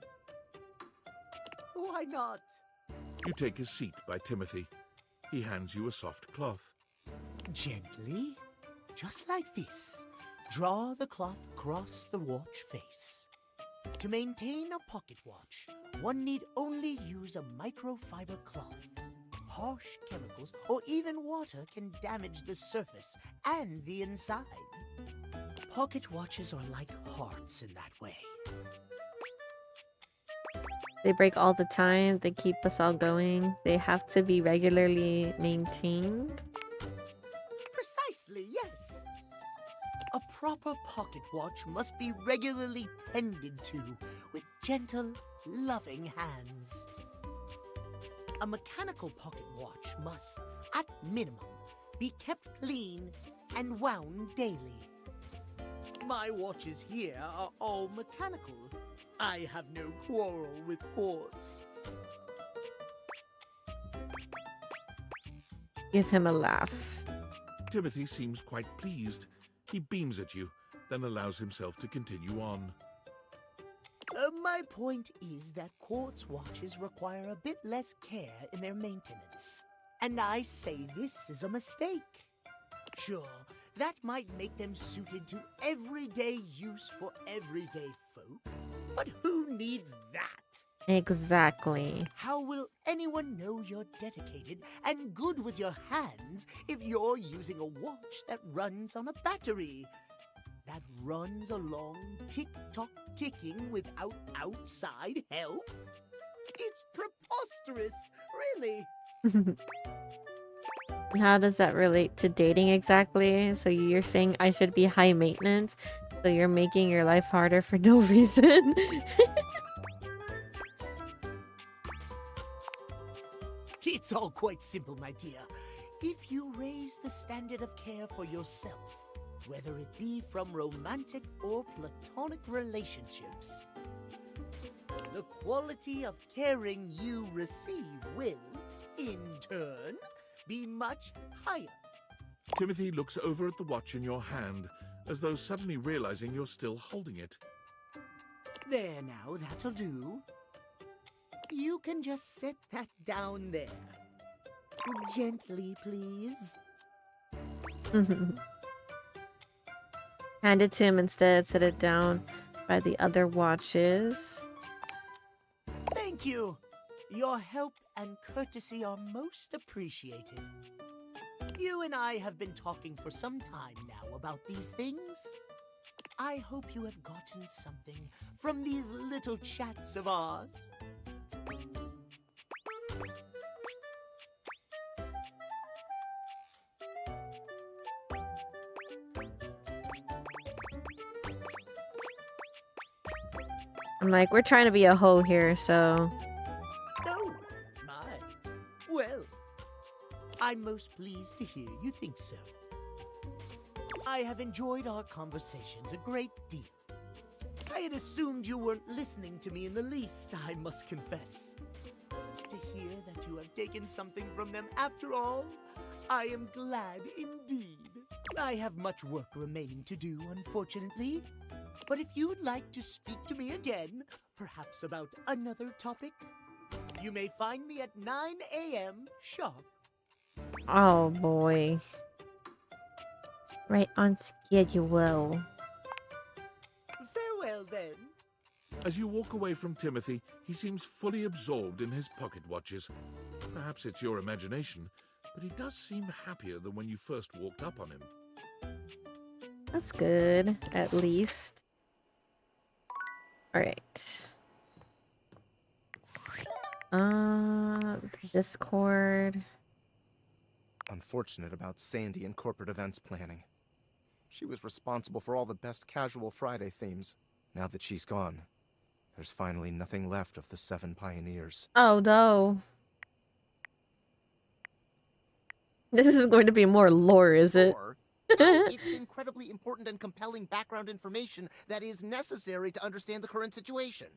Why not? You take a seat by Timothy. He hands you a soft cloth. Gently, just like this. Draw the cloth across the watch face. To maintain a pocket watch, one need only use a microfiber cloth. Harsh chemicals or even water can damage the surface and the inside. Pocket watches are like hearts in that way. They break all the time. They keep us all going. They have to be regularly maintained. Precisely, yes. A proper pocket watch must be regularly tended to with gentle, loving hands. A mechanical pocket watch must, at minimum, be kept clean and wound daily. My watches here are all mechanical. I have no quarrel with quartz. Give him a laugh. Timothy seems quite pleased. He beams at you, then allows himself to continue on. My point is that quartz watches require a bit less care in their maintenance. And I say this is a mistake. Sure, that might make them suited to everyday use for everyday folk. But who needs that? Exactly. How will anyone know you're dedicated and good with your hands if you're using a watch that runs on a battery? That runs along tick-tock ticking without outside help? It's preposterous, really. How does that relate to dating exactly? So you're saying I should be high maintenance? So you're making your life harder for no reason? It's all quite simple, my dear. If you raise the standard of care for yourself, whether it be from romantic or platonic relationships, the quality of caring you receive will, in turn, be much higher. Timothy looks over at the watch in your hand, as though suddenly realizing you're still holding it. There now, that'll do. You can just set that down there. Gently, please. Hand it to him instead. Set it down by the other watches. Thank you. Your help and courtesy are most appreciated. You and I have been talking for some time now about these things. I hope you have gotten something from these little chats of ours. I'm like, we're trying to be a hoe here, so... Oh, my. Well, I'm most pleased to hear you think so. I have enjoyed our conversations a great deal. I had assumed you weren't listening to me in the least, I must confess. To hear that you have taken something from them after all, I am glad indeed. I have much work remaining to do, unfortunately. But if you would like to speak to me again, perhaps about another topic, you may find me at 9 a.m. sharp. Oh boy. Right on schedule. Farewell then. As you walk away from Timothy, he seems fully absorbed in his pocket watches. Perhaps it's your imagination, but he does seem happier than when you first walked up on him. That's good, at least. Alright. Discord. Unfortunate about Sandy and corporate events planning. She was responsible for all the best casual Friday themes. Now that she's gone, there's finally nothing left of the 7 pioneers. Oh no. This is going to be more lore, is it? It's incredibly important and compelling background information that is necessary to understand the current situation.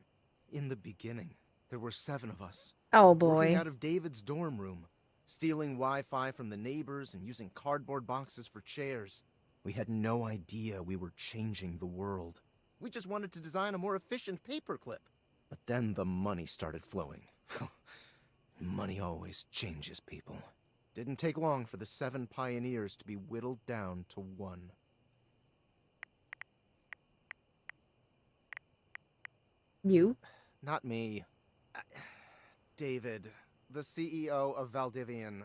In the beginning, there were 7 of us. Oh Working boy. out of David's dorm room, stealing Wi-Fi from the neighbors and using cardboard boxes for chairs. We had no idea we were changing the world. We just wanted to design a more efficient paperclip. But then the money started flowing. Money always changes people. Didn't take long for the 7 pioneers to be whittled down to 1. You? Not me. David, the CEO of Valdivian.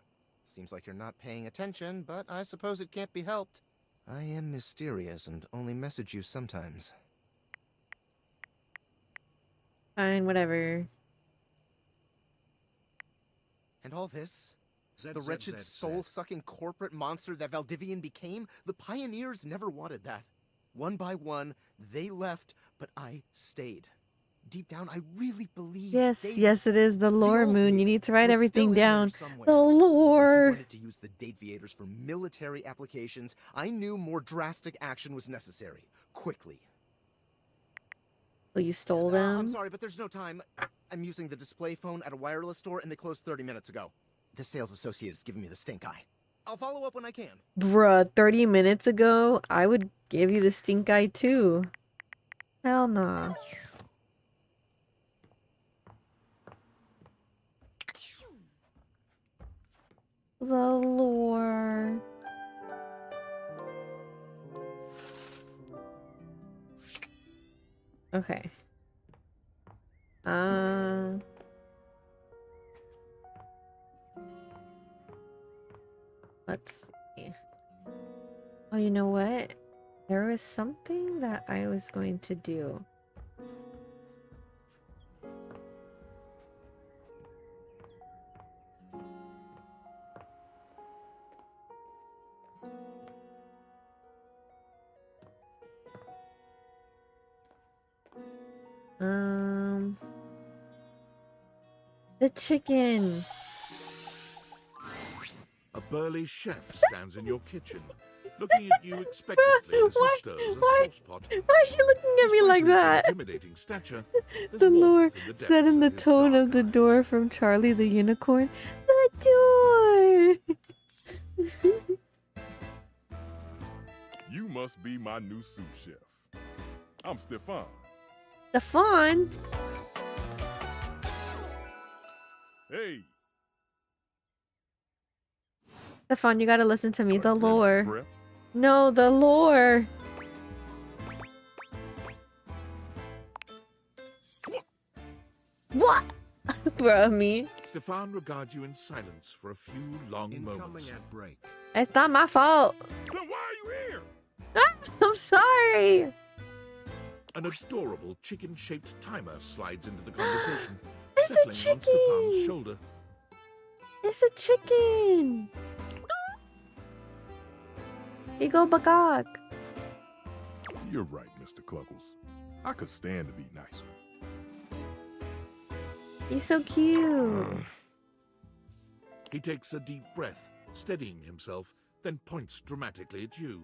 Seems like you're not paying attention, but I suppose it can't be helped. I am mysterious and only message you sometimes. Fine, whatever. And all this? Z, The Z, wretched Z, Z. soul-sucking corporate monster that Valdivian became? The pioneers never wanted that. One by one, they left, but I stayed. Deep down, I really believed Yes, David, yes, it is the lore, Moon. You need to write was everything still in there down. somewhere. The If he lore. wanted to use the Dateviators for military applications, I knew more drastic action was necessary. Quickly. Oh, you stole them? I'm sorry, but there's no time. I'm using the display phone at a wireless store, and they closed 30 minutes ago. The sales associate is giving me the stink eye. I'll follow up when I can. Bruh, 30 minutes ago, I would give you the stink eye too. Hell nah. The lore. Okay. Let's see. Oh, you know what? There was something that I was going to do. The chicken. A burly chef stands in your kitchen, looking at you expectantly as he stirs a sauce pot. Why are you looking at me Despite like his that? intimidating stature, there's The warmth lore in the said depths in the of his tone of the door from Charlie the Unicorn. The door! You must be my new sous chef. I'm Stefan. Stefan? Hey, Stefan, you gotta listen to me. The ready for lore. prep? No, the lore. What? Bro, me. Stefan regards you in silence for a few long moments. At break. It's not my fault. Then why are you here? I'm sorry. An adorable chicken-shaped timer slides into the conversation, It's a settling on Stefan's chicken. shoulder. It's a chicken. Here you go, Bagok. You're right, Mr. Cluggles. I could stand to be nicer. He's so cute. He takes a deep breath, steadying himself, then points dramatically at you.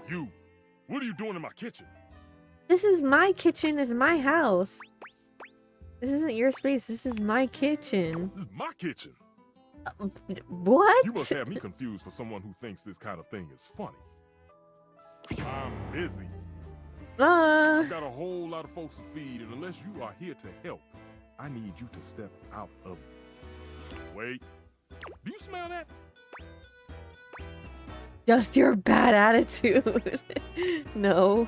You, what are you doing in my kitchen? This is my kitchen. It's my house. This isn't your space. This is my kitchen. This is my kitchen. What? You must have me confused for someone who thinks this kind of thing is funny. I'm busy. I've got a whole lot of folks to feed, and unless you are here to help, I need you to step out of it. Wait, do you smell that? Just your bad attitude. No.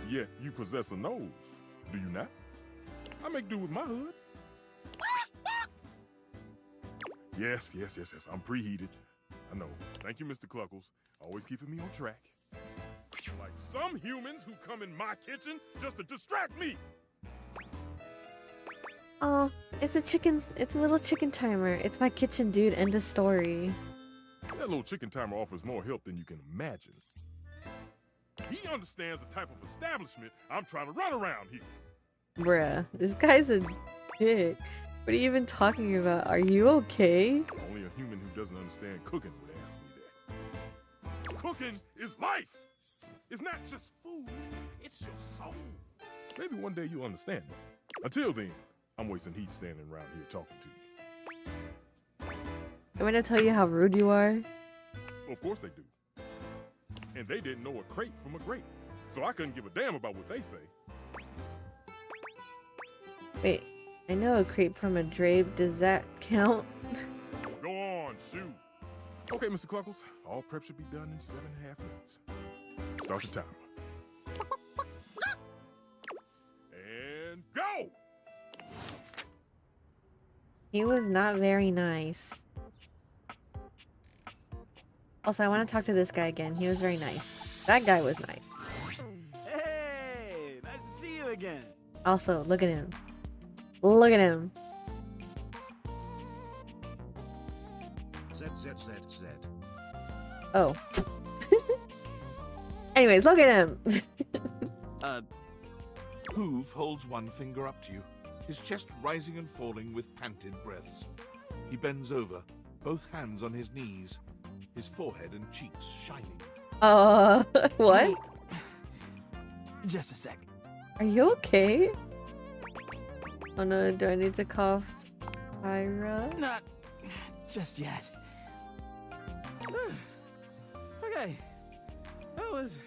Yet you possess a nose, do you not? I make do with my hood. Yes, I'm preheated. I know. Thank you, Mr. Cluckles. Always keeping me on track. Like some humans who come in my kitchen just to distract me. Oh, it's a little chicken timer. It's my kitchen dude, end of story. That little chicken timer offers more help than you can imagine. He understands the type of establishment I'm trying to run around here. Bruh, this guy's a dick. What are you even talking about? Are you okay? Only a human who doesn't understand cooking would ask me that. Cooking is life. It's not just food, it's your soul. Maybe one day you'll understand me. Until then, I'm wasting heat standing around here talking to you. I'm gonna tell you how rude you are. Of course they do. And they didn't know a crate from a grape, so I couldn't give a damn about what they say. Wait, I know a crepe from a drape. Does that count? Go on, shoot. Okay, Mr. Cluckles, all prep should be done in 7.5 minutes. Start the timer. And go! He was not very nice. Also, I want to talk to this guy again. He was very nice. That guy was nice. Hey, nice to see you again. Also, look at him. Look at him. ZZZZ. Oh. Anyways, look at him. Hoove holds one finger up to you, his chest rising and falling with panted breaths. He bends over, both hands on his knees, his forehead and cheeks shining. What? Just a sec. Are you okay? Oh no, do I need to cough? Ira? Not just yet. Okay. That was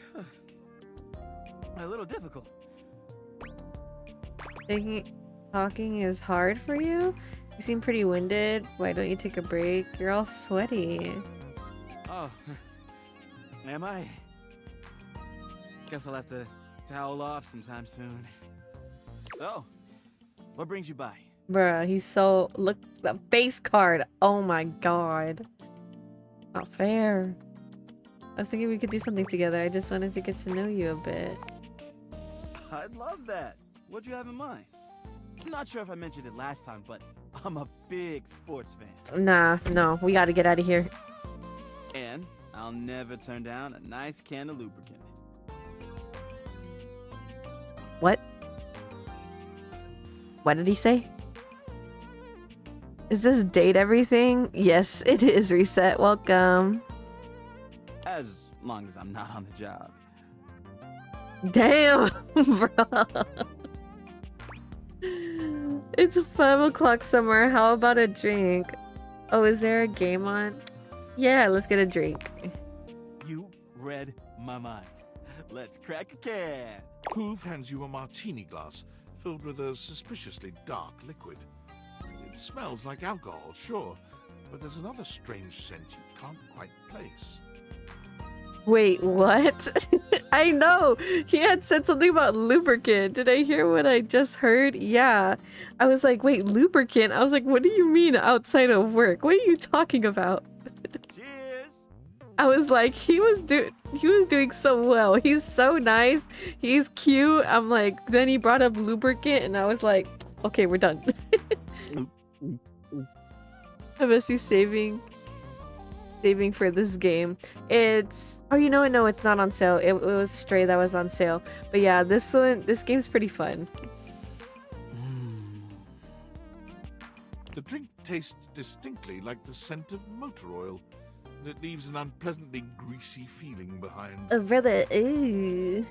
a little difficult. Talking is hard for you? You seem pretty winded. Why don't you take a break? You're all sweaty. Oh, am I? Guess I'll have to towel off sometime soon. So, what brings you by? Bruh, he's so... Look, the face card. Oh my god. Not fair. I was thinking we could do something together. I just wanted to get to know you a bit. I'd love that. What'd you have in mind? I'm not sure if I mentioned it last time, but I'm a big sports fan. Nah, no. We gotta get out of here. And I'll never turn down a nice can of lubricant. What? What did he say? Is this date everything? Yes, it is. Reset. Welcome. As long as I'm not on the job. Damn, bro. It's 5 o'clock somewhere. How about a drink? Oh, is there a game on? Yeah, let's get a drink. You read my mind. Let's crack a can. Hoove hands you a martini glass filled with a suspiciously dark liquid. It smells like alcohol, sure, but there's another strange scent you can't quite place. Wait, what? I know! He had said something about lubricant. Did I hear what I just heard? Yeah. I was like, wait, lubricant? I was like, what do you mean outside of work? What are you talking about? Cheers! I was like, he was doing so well. He's so nice. He's cute. I'm like, then he brought up lubricant and I was like, okay, we're done. I must be saving for this game. It's oh, you know what? No, it's not on sale. It was Stray that was on sale. But yeah, this game's pretty fun. The drink tastes distinctly like the scent of motor oil, and it leaves an unpleasantly greasy feeling behind. Brother, ooh.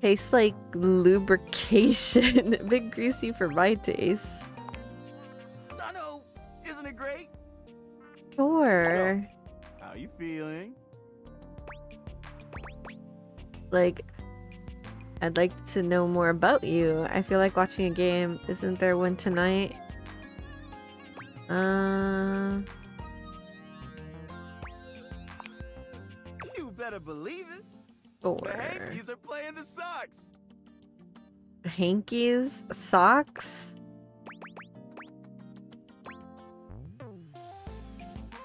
Tastes like lubrication. A bit greasy for my taste. I know, isn't it great? Sure. So, how you feeling? Like, I'd like to know more about you. I feel like watching a game. Isn't there one tonight? You better believe it. Or The Hankies are playing the Sox. Hankies? Socks?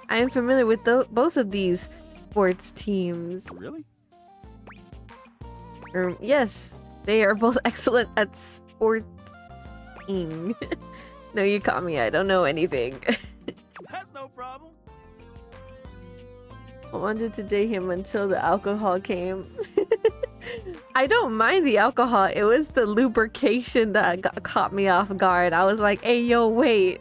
I am familiar with both of these sports teams. Really? Yes, they are both excellent at sporting. No, you caught me. I don't know anything. That's no problem. I wanted to date him until the alcohol came. I don't mind the alcohol. It was the lubrication that caught me off guard. I was like, hey, yo, wait.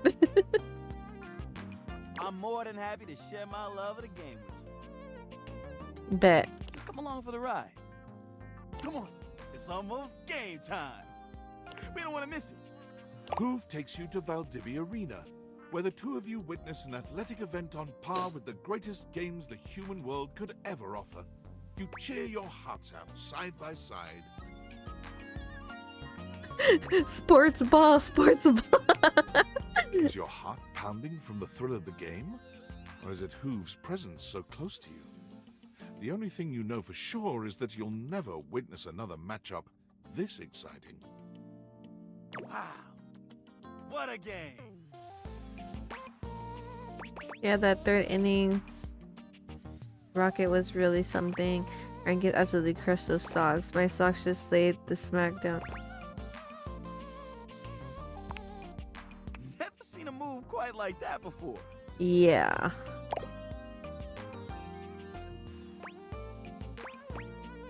I'm more than happy to share my love of the game with you. Bet. Just come along for the ride. Come on, it's almost game time. We don't want to miss it. Hoove takes you to Valdivia Arena, where the two of you witness an athletic event on par with the greatest games the human world could ever offer. You cheer your hearts out side by side. Sports ball, sports ball. Is your heart pounding from the thrill of the game? Or is it Hoove's presence so close to you? The only thing you know for sure is that you'll never witness another matchup this exciting. Wow, what a game! Yeah, that third innings, Rocket was really something. Rocket absolutely crushed those Sox. My Sox just laid the smackdown. Never seen a move quite like that before. Yeah.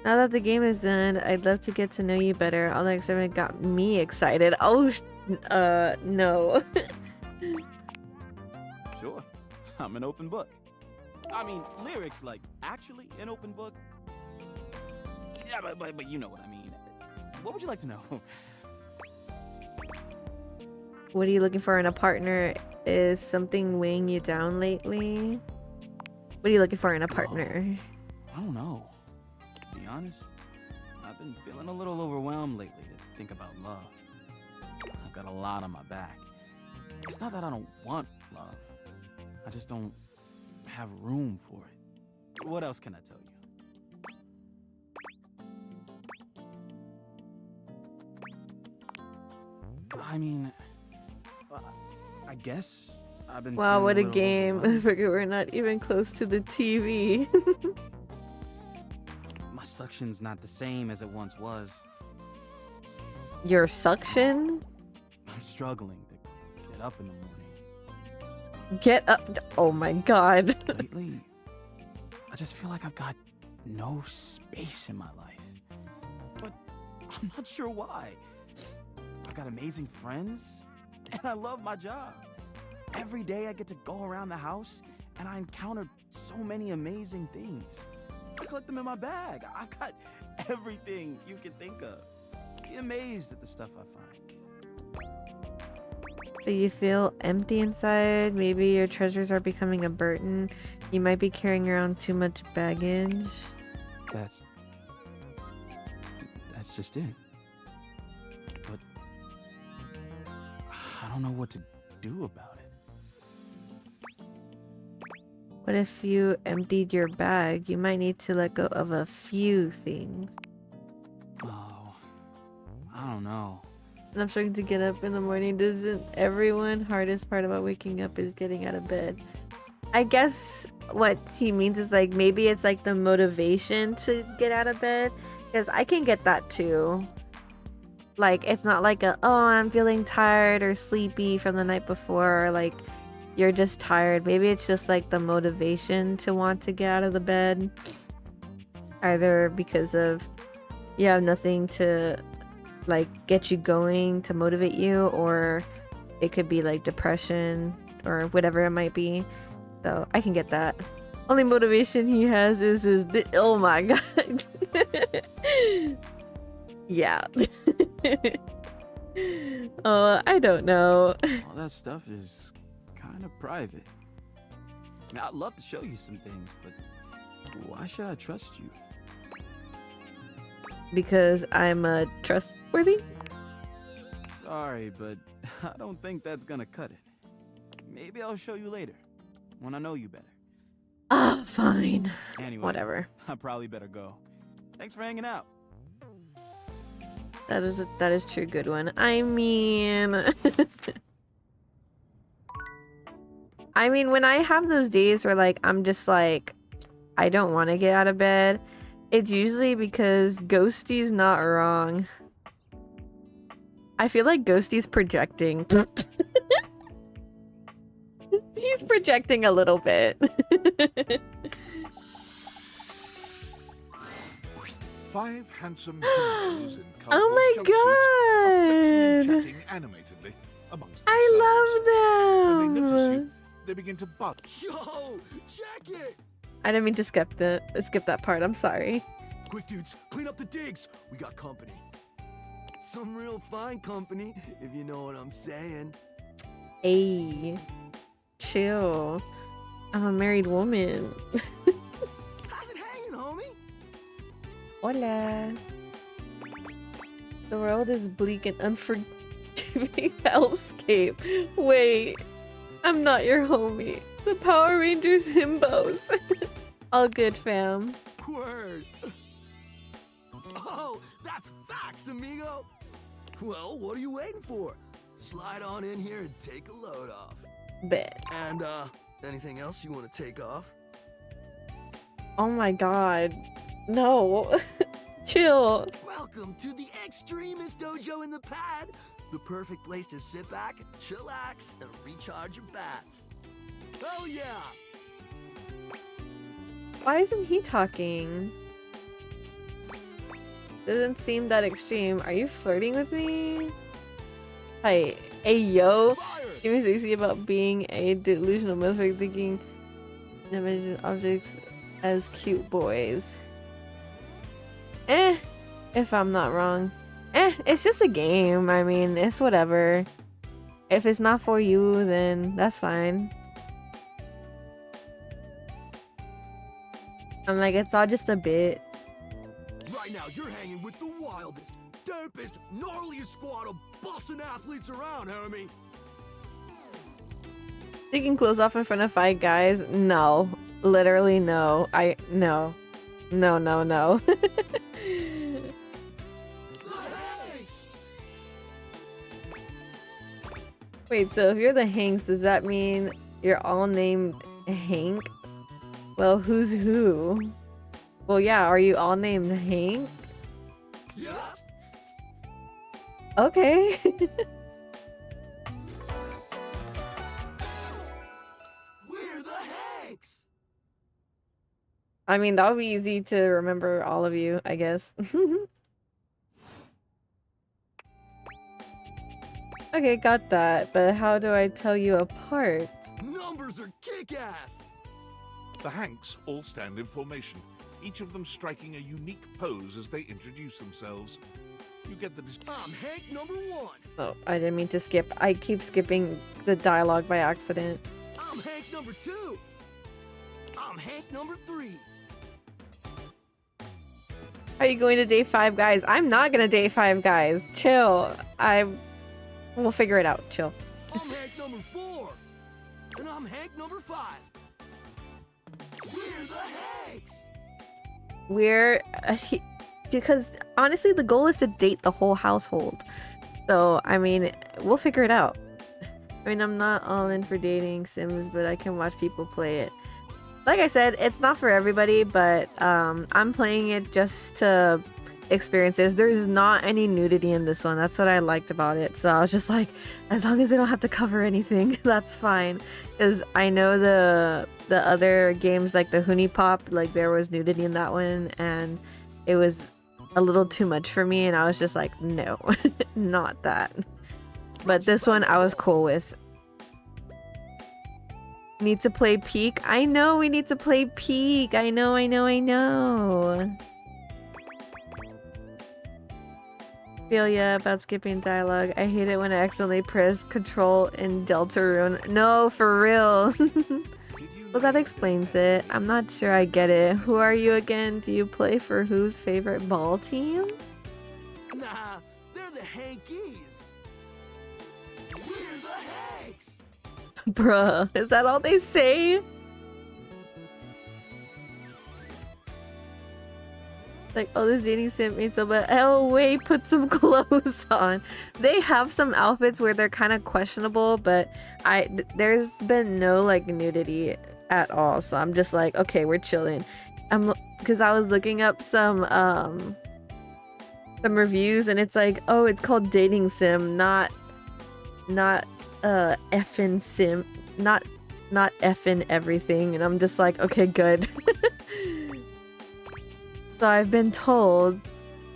Now that the game is done, I'd love to get to know you better. All that excitement got me excited. Oh, no. Sure, I'm an open book. I mean, lyrics like actually an open book. Yeah, but you know what I mean. What would you like to know? What are you looking for in a partner? Is something weighing you down lately? What are you looking for in a partner? I don't know. To be honest, I've been feeling a little overwhelmed lately to think about love. I've got a lot on my back. It's not that I don't want love. I just don't have room for it. What else can I tell you? I mean, I guess I've been. Wow, what a little game. I overwhelmed. forget we're not even close to the TV. My suction's not the same as it once was. Your suction? I'm struggling to get up in the morning. Get up. Oh my god. Lately, I just feel like I've got no space in my life. But I'm not sure why. I've got amazing friends, and I love my job. Every day I get to go around the house, and I encounter so many amazing things. I collect them in my bag. I've got everything you can think of. Be amazed at the stuff I find. But you feel empty inside. Maybe your treasures are becoming a burden. You might be carrying around too much baggage. That's just it. But I don't know what to do about it. What if you emptied your bag? You might need to let go of a few things. Oh, I don't know. And I'm starting to get up in the morning. Doesn't everyone? Hardest part about waking up is getting out of bed. I guess what he means is like maybe it's like the motivation to get out of bed, because I can get that too. Like it's not like oh, I'm feeling tired or sleepy from the night before, or like you're just tired. Maybe it's just like the motivation to want to get out of the bed, either because of you have nothing to like get you going to motivate you, or it could be like depression or whatever it might be. So I can get that. Only motivation he has is oh my god. Yeah. Oh, I don't know. All that stuff is kind of private. Now, I'd love to show you some things, but why should I trust you? Because I'm trustworthy? Sorry, but I don't think that's gonna cut it. Maybe I'll show you later, when I know you better. Ah, fine. Anyway, Whatever. I probably better go. Thanks for hanging out. That is true good one. I mean I mean when I have those days where like I'm just like I don't want to get out of bed, it's usually because Ghosty's not wrong. I feel like Ghosty's projecting. He's projecting a little bit. 5 handsome heroes in Oh my jumpsuits god! are chatting animatedly amongst I themselves. When they notice love you, them. they begin to buzz. Yo, check it! I didn't mean to skip that part. I'm sorry. Quick, dudes, clean up the digs. We got company. Some real fine company, if you know what I'm saying. Hey, chill. I'm a married woman. How's it hanging, homie? Hola. The world is bleak and unforgiving hellscape. Wait, I'm not your homie. The Power Rangers himbos. All good, fam. Word. Oh, that's facts, amigo. Well, what are you waiting for? Slide on in here and take a load off. Bet. And, anything else you want to take off? Oh my god. No. Chill. Welcome to the Extremist Dojo in the Pad. The perfect place to sit back, chillax, and recharge your bats. Oh yeah! Why isn't he talking? Doesn't seem that extreme. Are you flirting with me? Hi. Hey, yo. Seems easy about being a delusional motherfucker thinking dimension objects as cute boys. If I'm not wrong. It's just a game. I mean, it's whatever. If it's not for you, then that's fine. I'm like, it's all just a bit. Right now, you're hanging with the wildest, dopest, gnarliest squad of bussin' athletes around, homie. Taking clothes off in front of 5 guys? No. Literally no. No. No. Wait, so if you're the Hanks, does that mean you're all named Hank? Well, who's who? Well, yeah, are you all named Hank? Yeah. Okay. We're the Hanks. I mean, that would be easy to remember all of you, I guess. Okay, got that, but how do I tell you apart? Numbers are kick-ass. The Hanks all stand in formation, each of them striking a unique pose as they introduce themselves. You get the I'm Hank number 1. Oh, I didn't mean to skip. I keep skipping the dialogue by accident. I'm Hank number 2. I'm Hank number 3. Are you going to date 5 guys? I'm not gonna date 5 guys. Chill. We'll figure it out. Chill. I'm Hank number 4. And I'm Hank number 5. We're the Hanks. We're because honestly, the goal is to date the whole household. So I mean, we'll figure it out. I mean, I'm not all in for dating Sims, but I can watch people play it. Like I said, it's not for everybody, but I'm playing it just to experience this. There's not any nudity in this one. That's what I liked about it. So I was just like, as long as they don't have to cover anything, that's fine. Because I know the other games like the Huni Pop, like there was nudity in that one, and it was a little too much for me, and I was just like, no, not that. But this one I was cool with. Need to play Peak? I know we need to play Peak. I know. Feel ya about skipping dialogue. I hate it when I accidentally press Control in Deltarune. No, for real. Well, that explains it. I'm not sure I get it. Who are you again? Do you play for whose favorite ball team? Nah, they're the Hankies. We're the Hanks. Bruh, is that all they say? Like, oh, this dating sim made so bad. Oh, wait, put some clothes on. They have some outfits where they're kind of questionable, but there's been no like nudity at all. So I'm just like, okay, we're chilling. Because I was looking up some reviews, and it's like, oh, it's called dating sim, not effing sim, not effing everything. And I'm just like, okay, good. So I've been told,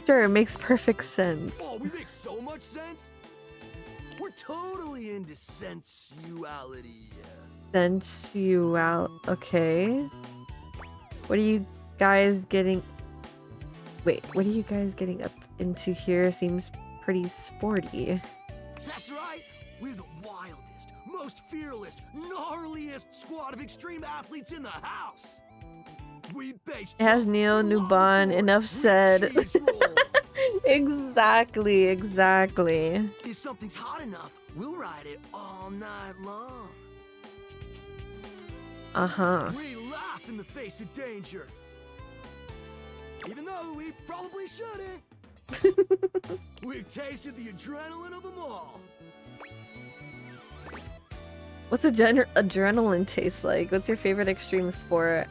sure, it makes perfect sense. Oh, we make so much sense. We're totally into sensuality. Sensual. Okay. What are you guys getting? Wait, what are you guys getting up into here? Seems pretty sporty. That's right. We're the wildest, most fearless, gnarliest squad of extreme athletes in the house. We base It has Neo Nuban. Enough said. Exactly. If something's hot enough, we'll ride it all night long. Uh-huh. We laugh in the face of danger. Even though we probably shouldn't. We've tasted the adrenaline of them all. What's adrenaline taste like? What's your favorite extreme sport?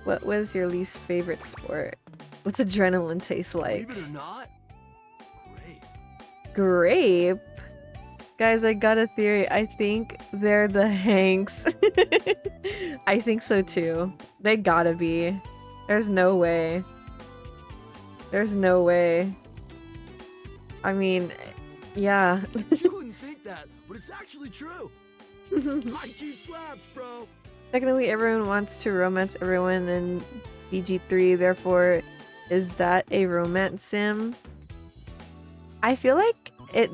What was your least favorite sport? What's adrenaline taste like? Believe it or not, Grape? Guys, I got a theory. I think they're the Hanks. I think so too. They gotta be. There's no way. There's no way. I mean, yeah. You wouldn't think that, but it's actually true. Nike slaps, bro. Technically, everyone wants to romance everyone in BG3, therefore, is that a romance sim? I feel like it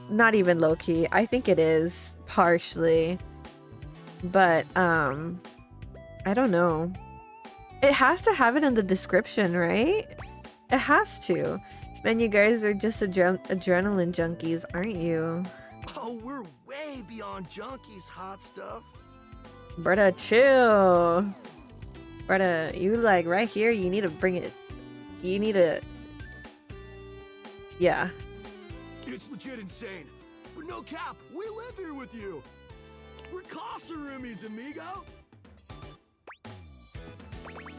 not even low-key. I think it is, partially. But, I don't know. It has to have it in the description, right? It has to. Man, you guys are just adrenaline junkies, aren't you? Oh, we're way beyond junkies, hot stuff. Brother, chill. Brother, you like right here, you need to bring it. You need to... Yeah. It's legit insane. But no cap, we live here with you. We're casa roomies, amigo.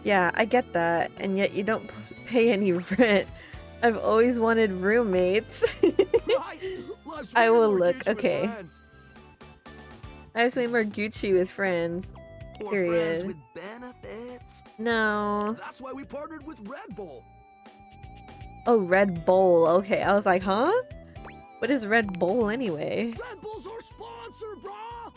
Yeah, I get that. And yet you don't pay any rent. I've always wanted roommates. I will look. Okay. I was way more Gucci with friends. Or Period. friends with benefits. No. That's why we partnered with Red Bull. Oh, Red Bull. Okay, I was like, huh? What is Red Bull anyway? Red Bull's our sponsor, brah.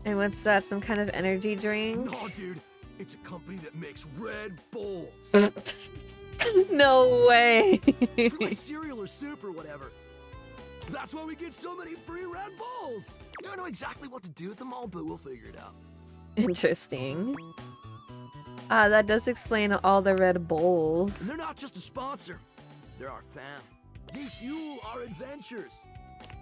And what's that? Some kind of energy drink? No, dude. It's a company that makes Red Bulls. No way. For like cereal or soup or whatever. That's why we get so many free Red Bulls. I don't know exactly what to do with them all, but we'll figure it out. Interesting. Ah, that does explain all the Red Bulls. And they're not just a sponsor. They're our fam. They fuel our adventures.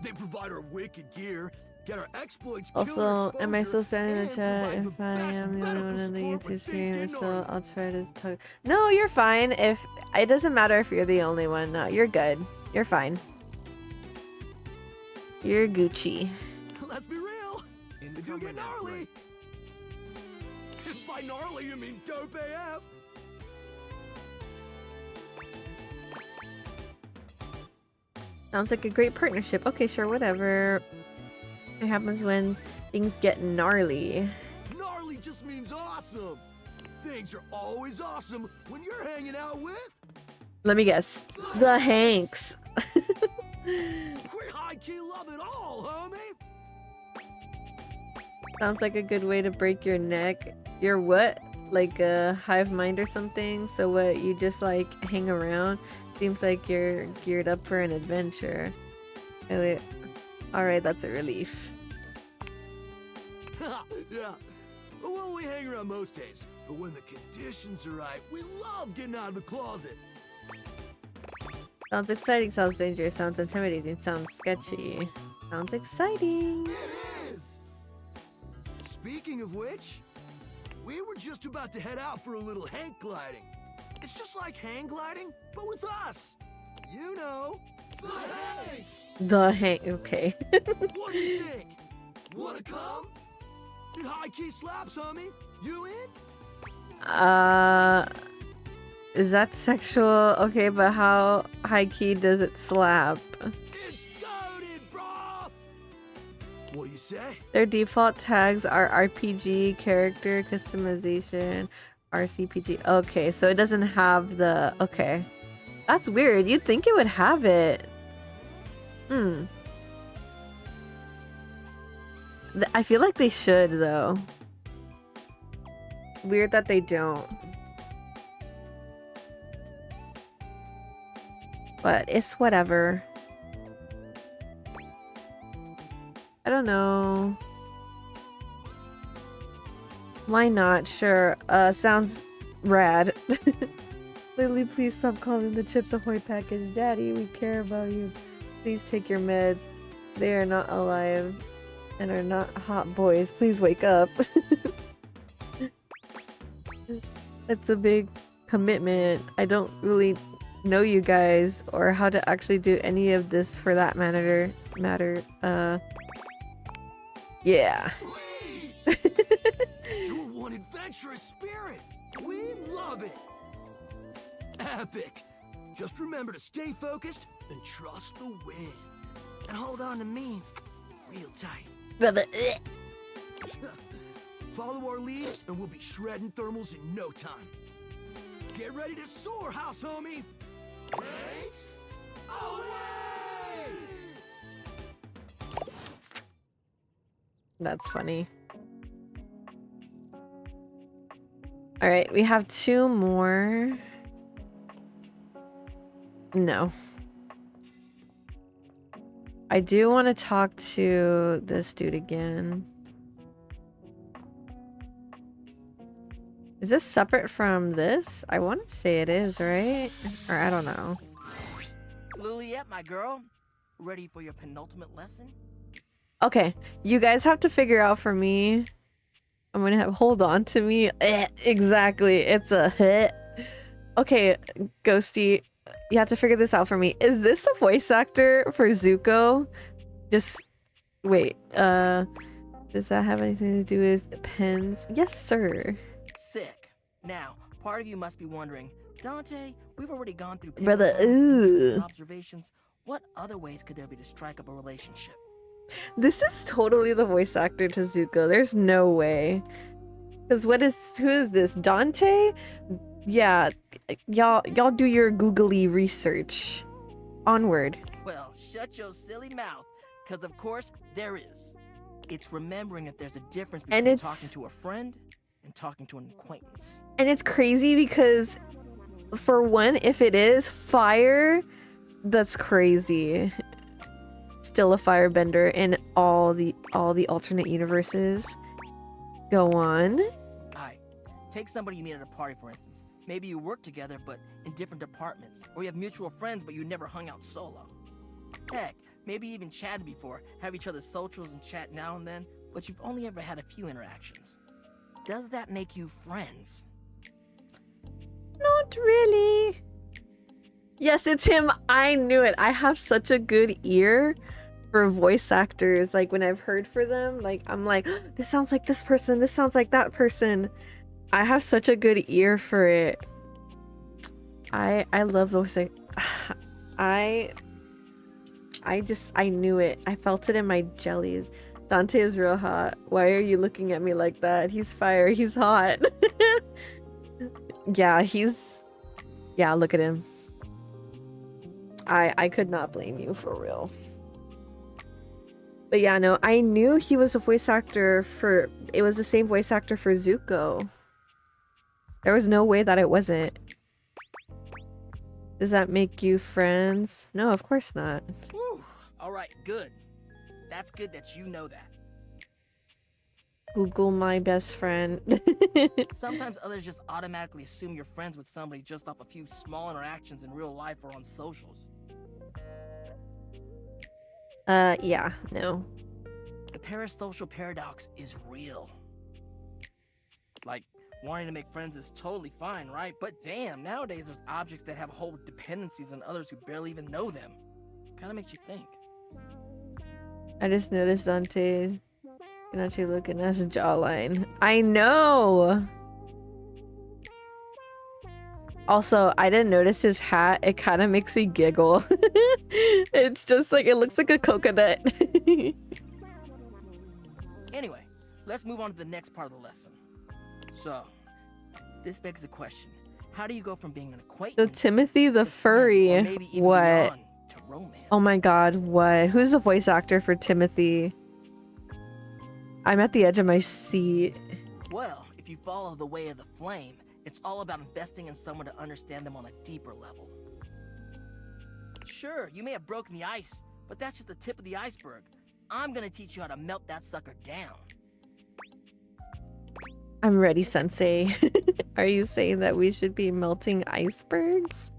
They provide our wicked gear, get our exploits, Also, am I still spamming the chat? If I am, you're one of the YouTube streamers, so I'll try to talk. No, you're fine. If it doesn't matter if you're the only one. No, you're good. You're fine. You're Gucci. Let's be real. It do get gnarly. If by gnarly you mean dope AF. Sounds like a great partnership. Okay, sure, whatever. It happens when things get gnarly. Gnarly just means awesome. Things are always awesome when you're hanging out with. Let me guess. The Hanks. We high-key love it all, homie. Sounds like a good way to break your neck. You're what? Like a hive mind or something? So what, you just like hang around? Seems like you're geared up for an adventure. Really? Alright, that's a relief. Yeah. Well, we hang around most days, but when the conditions are right, we love getting out of the closet. Sounds exciting, sounds dangerous, sounds intimidating, sounds sketchy. Sounds exciting. It is! Speaking of which, We were just about to head out for a little hang gliding. It's just like hang gliding, but with us. You know, the hang. The hang. Okay. What do you think? Wanna come? It high key slaps, homie. You in? Is that sexual? Okay, but how high key does it slap? It's goated, bro. What do you say? Their default tags are RPG, character customization, RCPG. Okay, so it doesn't have the... Okay. That's weird. You'd think it would have it. I feel like they should, though. Weird that they don't. But it's whatever. I don't know. Why not? Sure. Sounds rad. Lily, please stop calling the Chips Ahoy package Daddy. We care about you. Please take your meds. They are not alive and are not hot boys. Please wake up. That's a big commitment. I don't really know you guys or how to actually do any of this for that matter. Yeah. You're one adventurous spirit. We love it. Epic. Just remember to stay focused and trust the wind. And hold on to me real tight. Follow our lead and we'll be shredding thermals in no time. Get ready to soar, house homie. Thanks. Away! That's funny. All right, we have 2 more. No. I do want to talk to this dude again. Is this separate from this? I want to say it is, right? Or I don't know. Liliette, my girl, ready for your penultimate lesson? Okay, you guys have to figure out for me. I'm gonna have hold on to me. Exactly, it's a hit. Okay, Ghosty, you have to figure this out for me. Is this the voice actor for Zuko? Just wait. Does that have anything to do with pens? Yes, sir. Sick. Now, part of you must be wondering, Dante, we've already gone through Brother, observations. What other ways could there be to strike up a relationship? This is totally the voice actor to Zuko. There's no way. Because who is this? Dante? Yeah, y'all do your googly research. Onward. Well, shut your silly mouth, because of course there is. It's remembering that there's a difference between talking to a friend and talking to an acquaintance. And it's crazy because, for one, if it is fire, that's crazy. Still a firebender in all the alternate universes. Go on. Alright, take somebody you meet at a party, for instance. Maybe you work together, but in different departments. Or you have mutual friends, but you never hung out solo. Heck, maybe even chatted before, have each other's socials and chat now and then, but you've only ever had a few interactions. Does that make you friends? Not really. Yes, it's him. I knew it. I have such a good ear for voice actors. Like, when I've heard for them, like, I'm like, oh, this sounds like this person. This sounds like that person. I have such a good ear for it. I love voice acting. I knew it. I felt it in my jellies. Dante is real hot. Why are you looking at me like that? He's fire. He's hot. Yeah, look at him. I could not blame you, for real. But yeah, no, I knew he was a voice actor for... It was the same voice actor for Zuko. There was no way that it wasn't. Does that make you friends? No, of course not. Whew. Alright, good. That's good that you know that. Google my best friend. Sometimes others just automatically assume you're friends with somebody just off a few small interactions in real life or on socials. Yeah, no. The parasocial paradox is real. Like, Wanting to make friends is totally fine, right? But damn, nowadays there's objects that have whole dependencies on others who barely even know them. Kinda makes you think. I just noticed Dante can actually look at his jawline. I know! Also, I didn't notice his hat. It kind of makes me giggle. It's just like, it looks like a coconut. Anyway, let's move on to the next part of the lesson. So, this begs the question. How do you go from being an So acquaintance Timothy the or furry. maybe even What? beyond to romance? Oh my god, what? Who's the voice actor for Timothy? I'm at the edge of my seat. Well, if you follow the way of the flame, it's all about investing in someone to understand them on a deeper level. Sure, you may have broken the ice, but that's just the tip of the iceberg. I'm gonna teach you how to melt that sucker down. I'm ready, Sensei. Are you saying that we should be melting icebergs?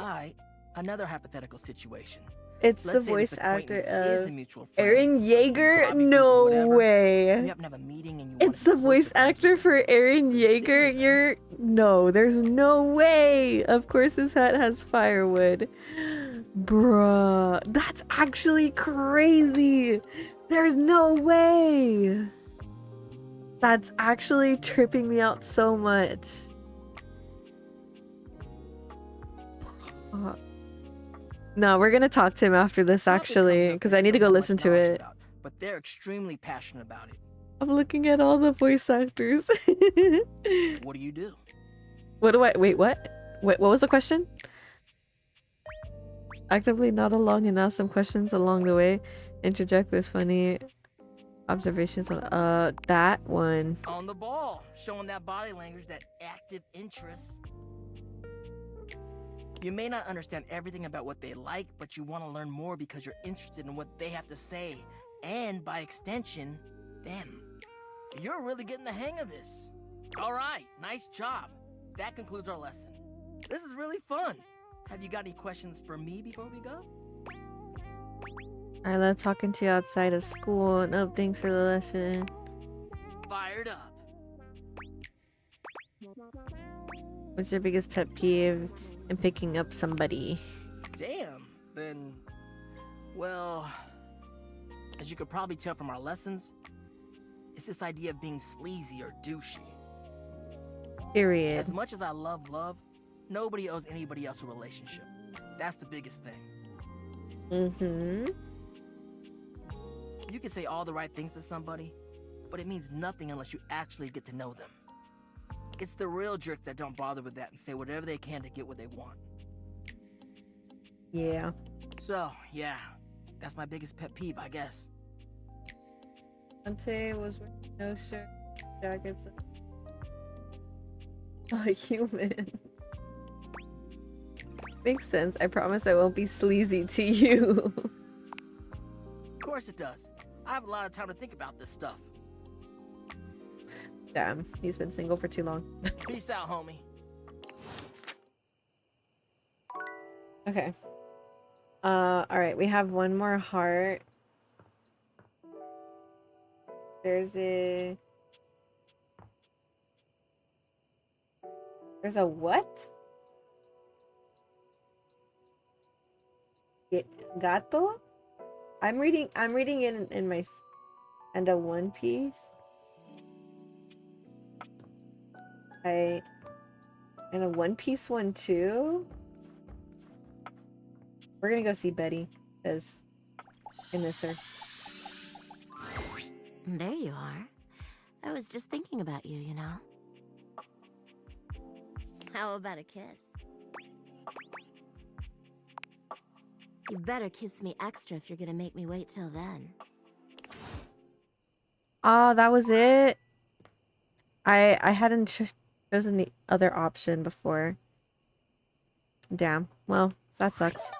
Alright, another hypothetical situation. It's Let's the say this voice actor acquaintance is a of mutual friend. Eren Yeager? Probably No whatever. way. You happen to have a meeting and you It's the voice actor for Eren Yeager. You're no, there's no way. Of course his hat has firewood. Bruh, that's actually crazy. There's no way. That's actually tripping me out so much. No, we're gonna talk to him after this actually, because I need to go listen to it. But they're extremely passionate about it. I'm looking at all the voice actors. What do you do? What do I wait, what? Wait, what was the question? Actively nod along and ask some questions along the way. Interject with funny observations on that one. On the ball, showing that body language, that active interest. You may not understand everything about what they like, but you want to learn more because you're interested in what they have to say, and by extension, them. You're really getting the hang of this. All right, nice job. That concludes our lesson. This is really fun. Have you got any questions for me before we go? I love talking to you outside of school. No, thanks for the lesson. Fired up. What's your biggest pet peeve in picking up somebody? Damn, then, well, as you could probably tell from our lessons, it's this idea of being sleazy or douchey. Period. As much as I love love, nobody owes anybody else a relationship. That's the biggest thing. Mm-hmm. You can say all the right things to somebody, but it means nothing unless you actually get to know them. It's the real jerks that don't bother with that and say whatever they can to get what they want. Yeah. So, yeah, that's my biggest pet peeve, I guess. Dante was wearing no shirt, jackets. A human. Makes sense. I promise I won't be sleazy to you. Of course it does. I have a lot of time to think about this stuff. Damn, he's been single for too long. Peace out, homie. Okay. Alright, we have one more heart. There's a what? Gato? I'm reading it in my and a One Piece. And a One Piece one too. We're gonna go see Betty, because I miss her. There you are. I was just thinking about you, you know. How about a kiss? You better kiss me extra if you're gonna make me wait till then. Oh, that was it? I hadn't chosen the other option before. Damn. Well, that sucks.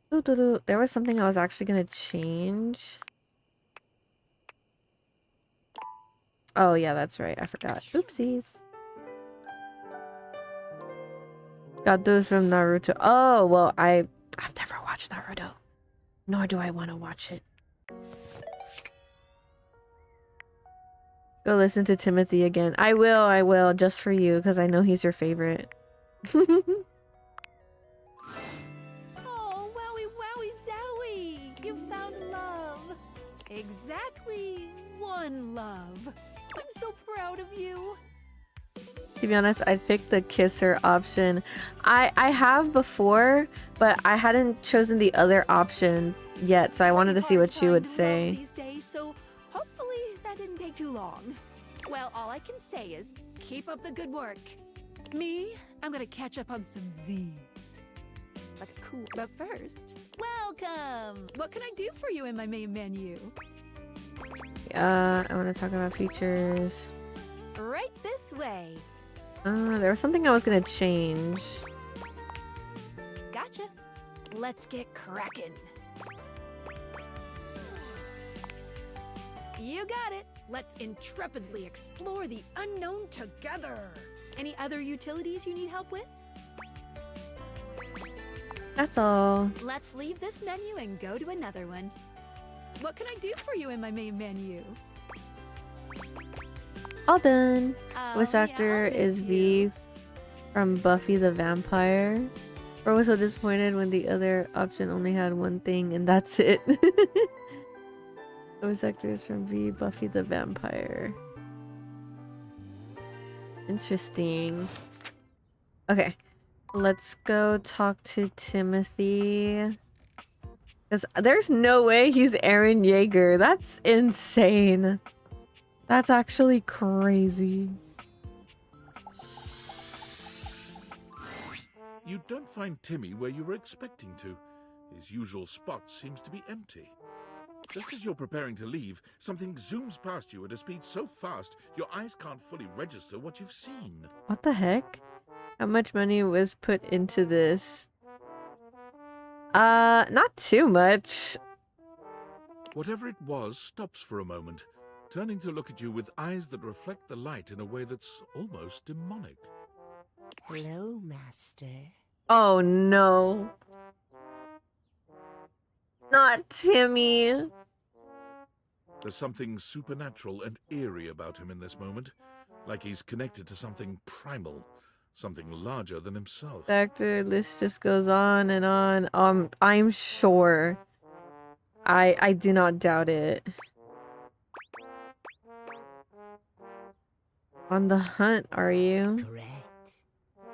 There was something I was actually gonna change. Oh yeah, that's right. I forgot. Oopsies. Got those from Naruto. Oh, well, I've never watched Naruto. Nor do I want to watch it. Go listen to Timothy again. I will, just for you, because I know he's your favorite. Oh, wowie, wowie, zowie! You found love. Exactly one love. I'm so proud of you. To be honest, I'd pick the kiss her option. I have before, but I hadn't chosen the other option yet, so I wanted to see what she would say. These days, so hopefully that didn't take too long. Well, all I can say is keep up the good work. Me, I'm gonna catch up on some Z's. Like a cool. But first, welcome. What can I do for you in my main menu? I want to talk about features. Right this way. There was something I was gonna change. Gotcha. Let's get cracking. You got it. Let's intrepidly explore the unknown together. Any other utilities you need help with? That's all. Let's leave this menu and go to another one. What can I do for you in my main menu? All done. Oh, Voice yeah, actor I'll is miss V from Buffy the Vampire. Or was so disappointed when the other option only had one thing and that's it. Voice actor is from V, Buffy the Vampire. Interesting. Okay. Let's go talk to Timothy. Because there's no way he's Eren Yeager. That's insane. That's actually crazy. You don't find Timmy where you were expecting to. His usual spot seems to be empty. Just as you're preparing to leave, something zooms past you at a speed so fast, your eyes can't fully register what you've seen. What the heck? How much money was put into this? Not too much. Whatever it was stops for a moment, turning to look at you with eyes that reflect the light in a way that's almost demonic. Hello, Master. Oh no. Not Timmy. There's something supernatural and eerie about him in this moment, like he's connected to something primal, something larger than himself. The actor list just goes on and on. I'm sure. I do not doubt it. On the hunt, are you? Correct.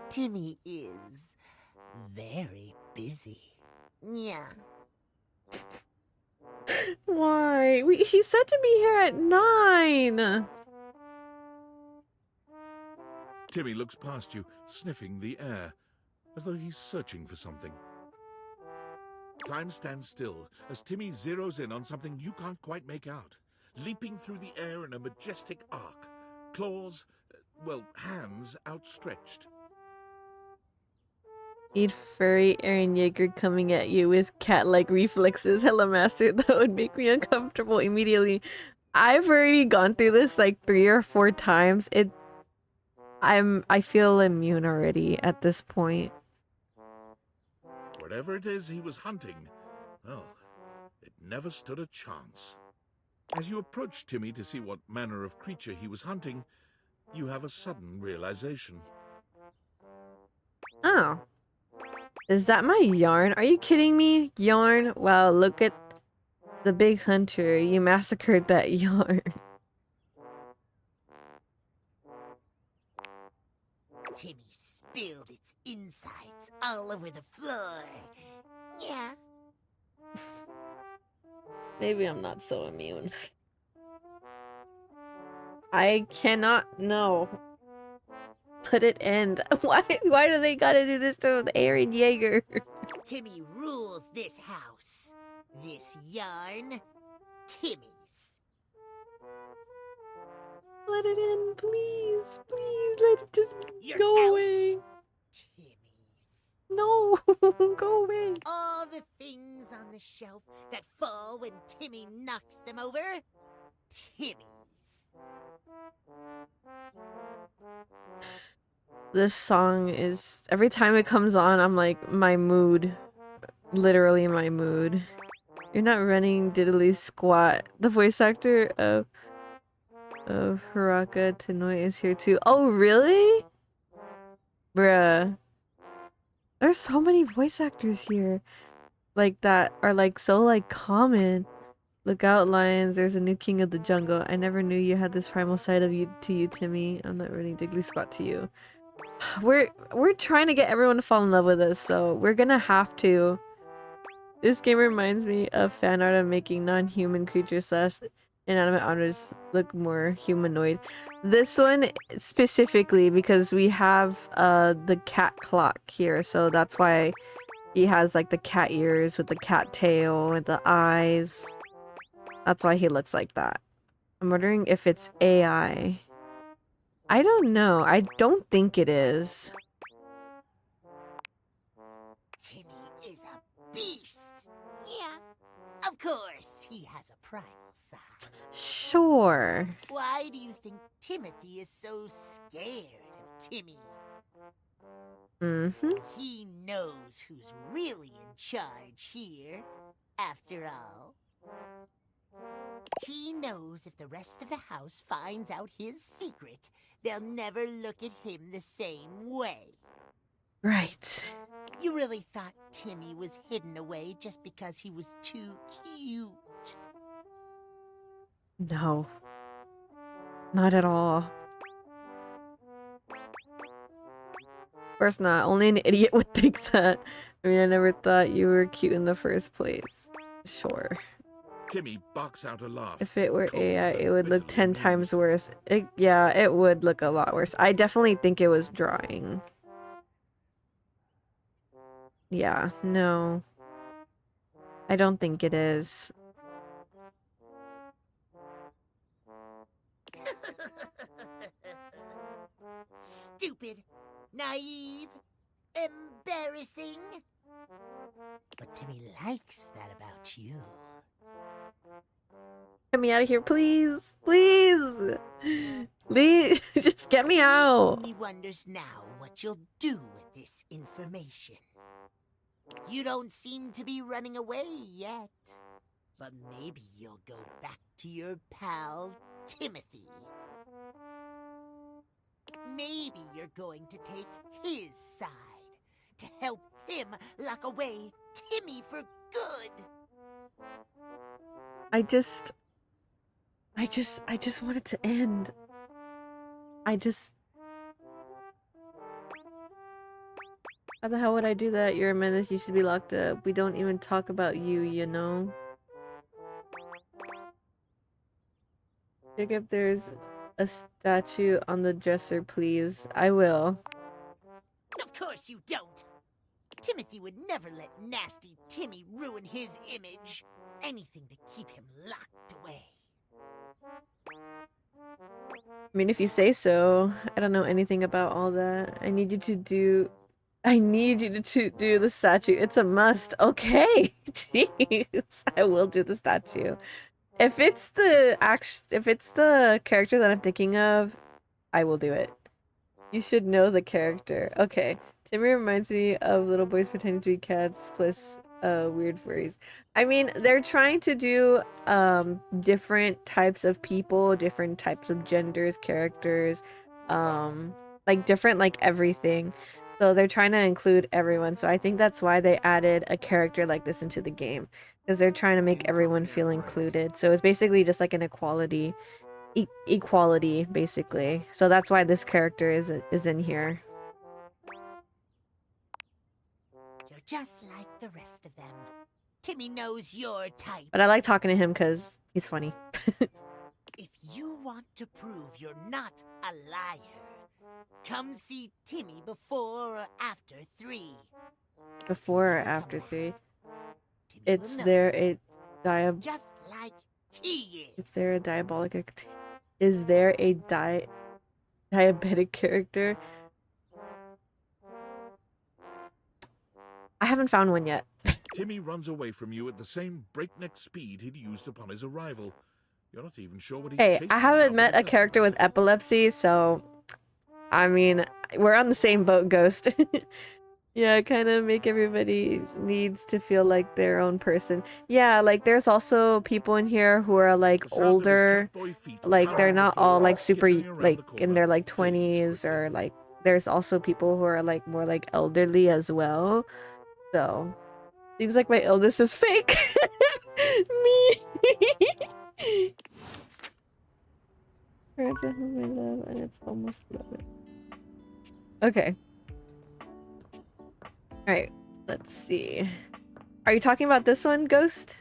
Timmy is very busy. Yeah. Why? He said to be here at 9. Timmy looks past you, sniffing the air, as though he's searching for something. Time stands still as Timmy zeroes in on something you can't quite make out, leaping through the air in a majestic arc, claws, well, hands outstretched. Need furry Eren Yeager coming at you with cat-like reflexes. Hello, Master. That would make me uncomfortable immediately. I've already gone through this like 3 or 4 times. I feel immune already at this point. Whatever it is he was hunting, well, it never stood a chance. As you approach Timmy to see what manner of creature he was hunting, you have a sudden realization. Oh. Is that my Yarn? Are you kidding me? Yarn? Wow, look at the big hunter. You massacred that Yarn. Timmy spilled its insides all over the floor. Yeah. Maybe I'm not so immune. I cannot know. Put it end. Why do they gotta do this to Eren Yeager? Timmy rules this house. This yarn, Timmy's. Let it in, please. Please, let it just Your go couch, away. Timmy's. No, go away. All the things on the shelf that fall when Timmy knocks them over, Timmy's. This song is, every time it comes on, I'm like, my mood. Literally my mood. You're not running diddly squat. The voice actor of of Haraka Tenoi is here too. Oh, really? Bruh. There's so many voice actors here. Like that are like so like common. Look out, lions. There's a new king of the jungle. I never knew you had this primal side of you Timmy. I'm not really diggly squat to you. We're trying to get everyone to fall in love with us, so we're gonna have to. This game reminds me of fan art of making non-human creatures / inanimate objects look more humanoid. This one specifically because we have the cat clock here, so that's why he has like the cat ears with the cat tail and the eyes. That's why he looks like that. I'm wondering if it's AI. I don't know. I don't think it is. Timmy is a beast. Yeah, of course, he has a primal side. Sure. Why do you think Timothy is so scared of Timmy? Mm-hmm. He knows who's really in charge here, after all. He knows if the rest of the house finds out his secret, they'll never look at him the same way. Right. You really thought Timmy was hidden away just because he was too cute? No. Not at all. Of course not. Only an idiot would think that. I mean, I never thought you were cute in the first place. Sure. Timmy barks out a laugh. If it were AI, it would look 10 times worse. Yeah, it would look a lot worse. I definitely think it was drawing. Yeah, no. I don't think it is. Stupid, naive, embarrassing. But Timmy likes that about you. Get me out of here, please! Please! Please! Just get me out! He wonders now what you'll do with this information. You don't seem to be running away yet. But maybe you'll go back to your pal, Timothy. Maybe you're going to take his side to help him lock away Timmy for good. I just want it to end. How the hell would I do that? You're a menace, you should be locked up. We don't even talk about you, you know? Check if there's a statue on the dresser, please. I will. Of course you don't. Timothy would never let nasty Timmy ruin his image. Anything to keep him locked away. I mean, if you say so. I don't know anything about all that. I need you to do the statue. It's a must. Okay. Jeez. I will do the statue. If it's the character that I'm thinking of, I will do it. You should know the character. Okay. Timmy reminds me of little boys pretending to be cats plus weird furries. I mean, they're trying to do different types of people, different types of genders, characters, like different like everything. So they're trying to include everyone. So I think that's why they added a character like this into the game, because they're trying to make everyone feel included. So it's basically just like an equality basically. So that's why this character is in here. You're just like the rest of them. Timmy knows your type. But I like talking to him because he's funny. If you want to prove you're not a liar, come see Timmy before or after 3. Before or after 3? It's know. there a Just like he is. Is there a diabolic Is there a diabetic character? I haven't found one yet. Timmy runs away from you at the same breakneck speed he'd used upon his arrival. You're not even sure what he's Hey, chasing I haven't now, met a character with epilepsy, so I mean, we're on the same boat, Ghost. Yeah, kind of make everybody needs to feel like their own person. Yeah, like there's also people in here who are like older, like they're not all like super like in their like 20s, or like there's also people who are like more like elderly as well. So seems like my illness is fake. Me. Forever whom I love, and it's almost 11. Okay. Alright, let's see. Are you talking about this one, Ghost?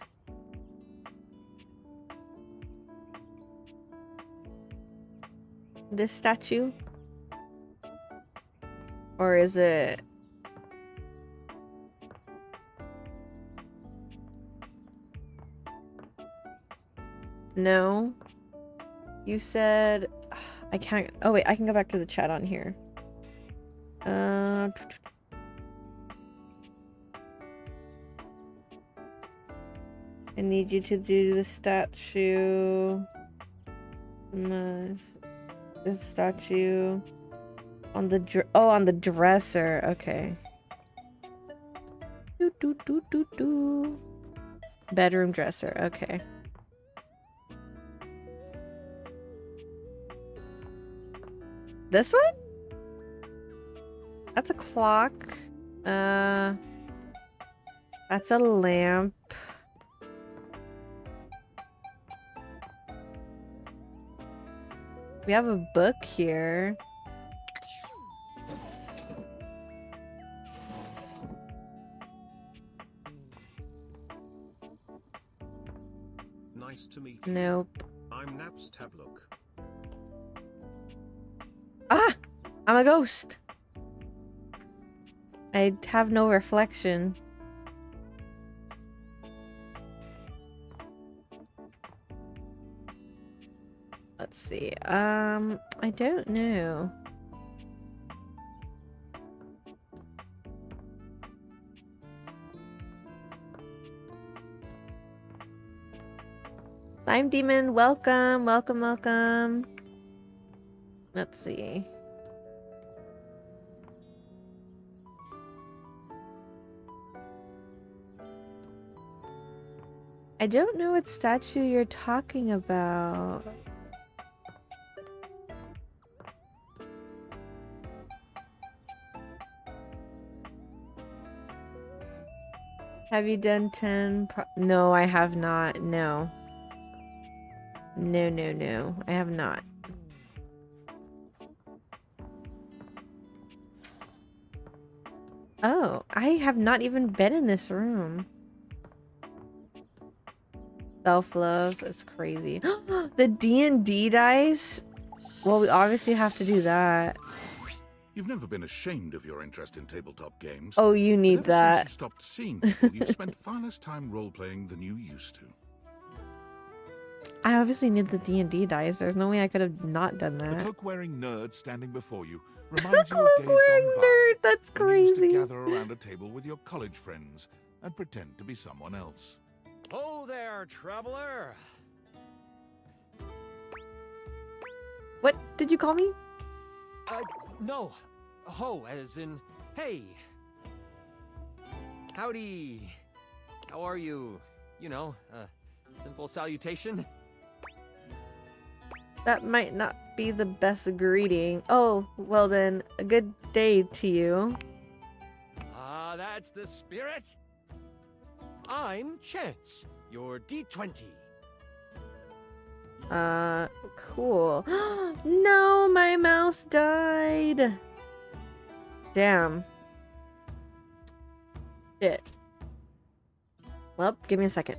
This statue? Or is it... No? You said... I can't... Oh wait, I can go back to the chat on here. I need you to do the statue. The statue on the on the dresser. Okay. Bedroom dresser. Okay. This one? That's a clock. That's a lamp. We have a book here. Nice to meet you. Nope. I'm Naps Tablook. Ah! I'm a ghost. I have no reflection. Let's see. I don't know. Slime Demon, welcome, welcome, welcome. Let's see. I don't know what statue you're talking about. Have you done 10? No, I have not. No. No, no, no. I have not. Oh, I have not even been in this room. Self-love is crazy. The D&D dice? Well, we obviously have to do that. You've never been ashamed of your interest in tabletop games. Oh, you need But ever that. Since you stopped seeing people, you've spent far less time role-playing than you used to. I obviously need the D&D dice. There's no way I could have not done The that. cloak-wearing nerd standing before you reminds you of days Cloak-wearing gone by. nerd, that's when you used to crazy. gather around a table with your college friends and pretend to be someone else. Oh there, traveler. What did you call me? No. Ho, as in, hey. Howdy. How are you? You know, simple salutation. That might not be the best greeting. Oh, well then, a good day to you. Ah, that's the spirit. I'm Chance, your D20. Cool. No, my mouse died. Damn. Shit. Well, give me a second.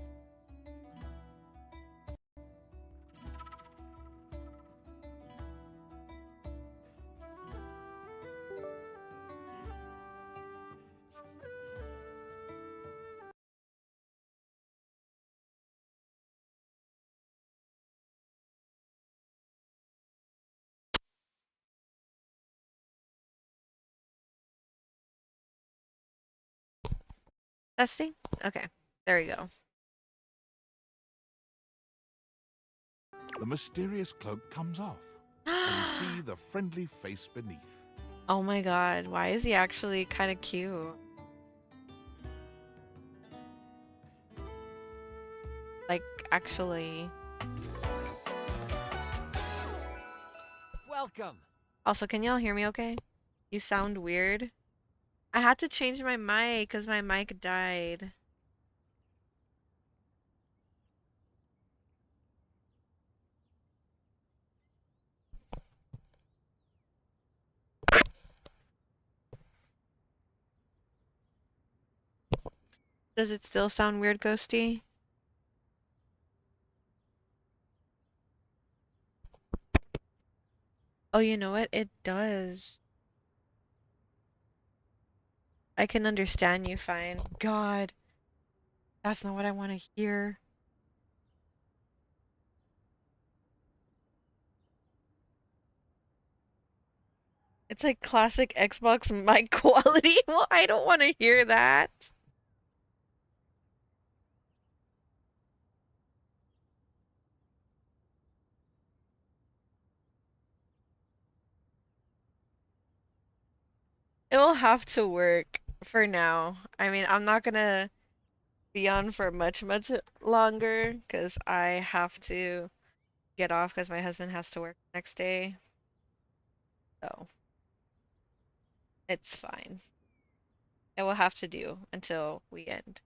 Testing? Okay, there we go. The mysterious cloak comes off, and you see the friendly face beneath. Oh my god, why is he actually kind of cute? Like, actually. Welcome. Also, can y'all hear me okay? You sound weird. I had to change my mic because my mic died. Does it still sound weird, Ghosty? Oh, you know what? It does. I can understand you fine. God, that's not what I want to hear. It's like classic Xbox mic quality. Well, I don't want to hear that. It will have to work for now. I mean, I'm not gonna be on for much longer because I have to get off because my husband has to work next day. So it's fine. It will have to do until we end.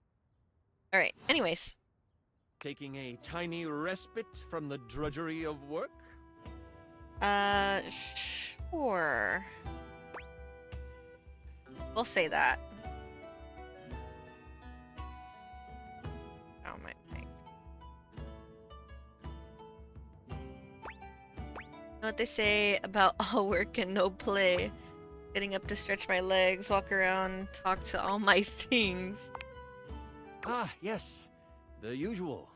All right. Anyways, Taking a tiny respite from the drudgery of work? sure. We'll say that. Oh my. Know what they say about all work and no play. Getting up to stretch my legs, walk around, talk to all my things. Ah, yes. The usual.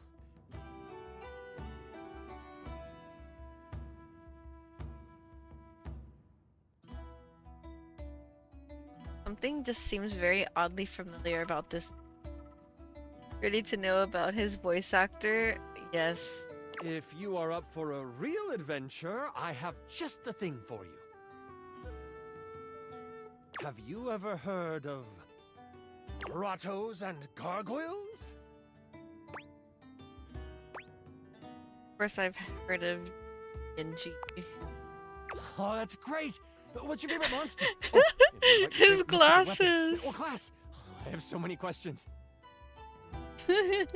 Something just seems very oddly familiar about this. Ready to know about his voice actor? Yes. If you are up for a real adventure, I have just the thing for you. Have you ever heard of grottos and gargoyles? Of course I've heard of Genji. Oh, that's great! What's your favorite monster? His glasses! Oh, class! I have so many questions. I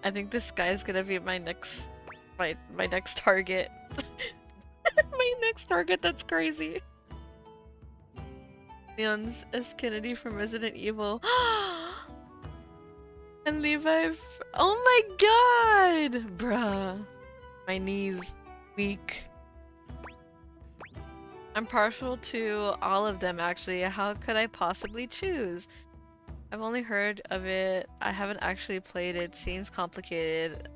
think this guy's gonna be my next target. My next target, that's crazy. Leon S. Kennedy from Resident Evil. And Levi oh my god! Bruh. My knees weak. I'm partial to all of them actually. How could I possibly choose? I've only heard of it. I haven't actually played it. Seems complicated.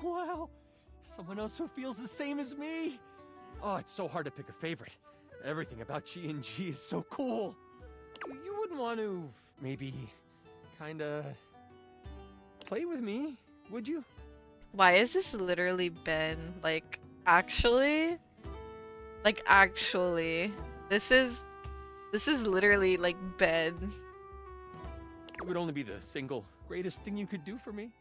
Wow! Someone else who feels the same as me! Oh, it's so hard to pick a favorite. Everything about G&G is so cool. You wouldn't want to, maybe, kinda play with me, would you? Why is this literally Ben? Like, actually? Like, actually. This is literally, like, Ben. It would only be the single greatest thing you could do for me.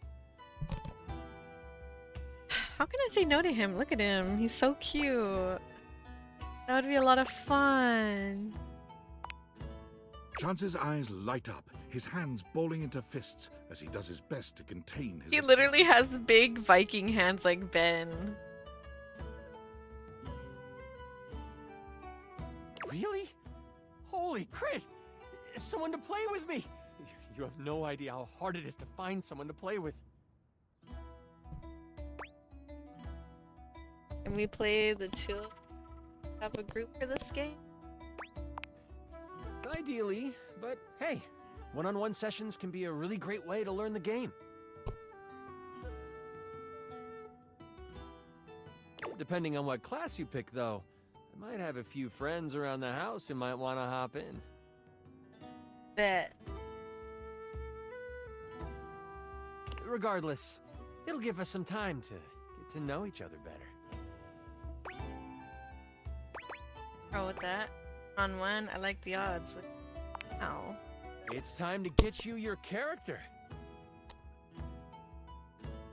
How can I say no to him? Look at him. He's so cute. That would be a lot of fun. Chance's eyes light up, his hands balling into fists as he does his best to contain his He literally has big Viking hands like Ben. Really? Holy crit! Someone to play with me! You have no idea how hard it is to find someone to play with. Can we play the two? Have a group for this game? Ideally, but hey, one-on-one sessions can be a really great way to learn the game. Depending on what class you pick, though, I might have a few friends around the house who might want to hop in. Bet. Regardless, it'll give us some time to get to know each other better. Roll with that. On one, I like the odds. Ow. It's time to get you your character.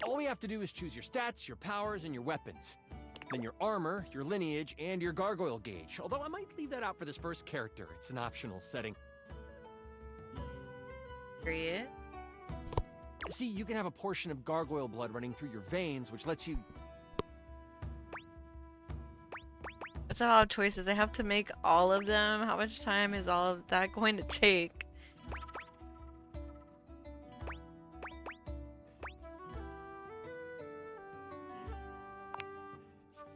All we have to do is choose your stats, your powers, and your weapons. Then your armor, your lineage, and your gargoyle gauge. Although I might leave that out for this first character. It's an optional setting. Period. See, you can have a portion of gargoyle blood running through your veins, which lets you... That's a lot of choices. I have to make all of them. How much time is all of that going to take?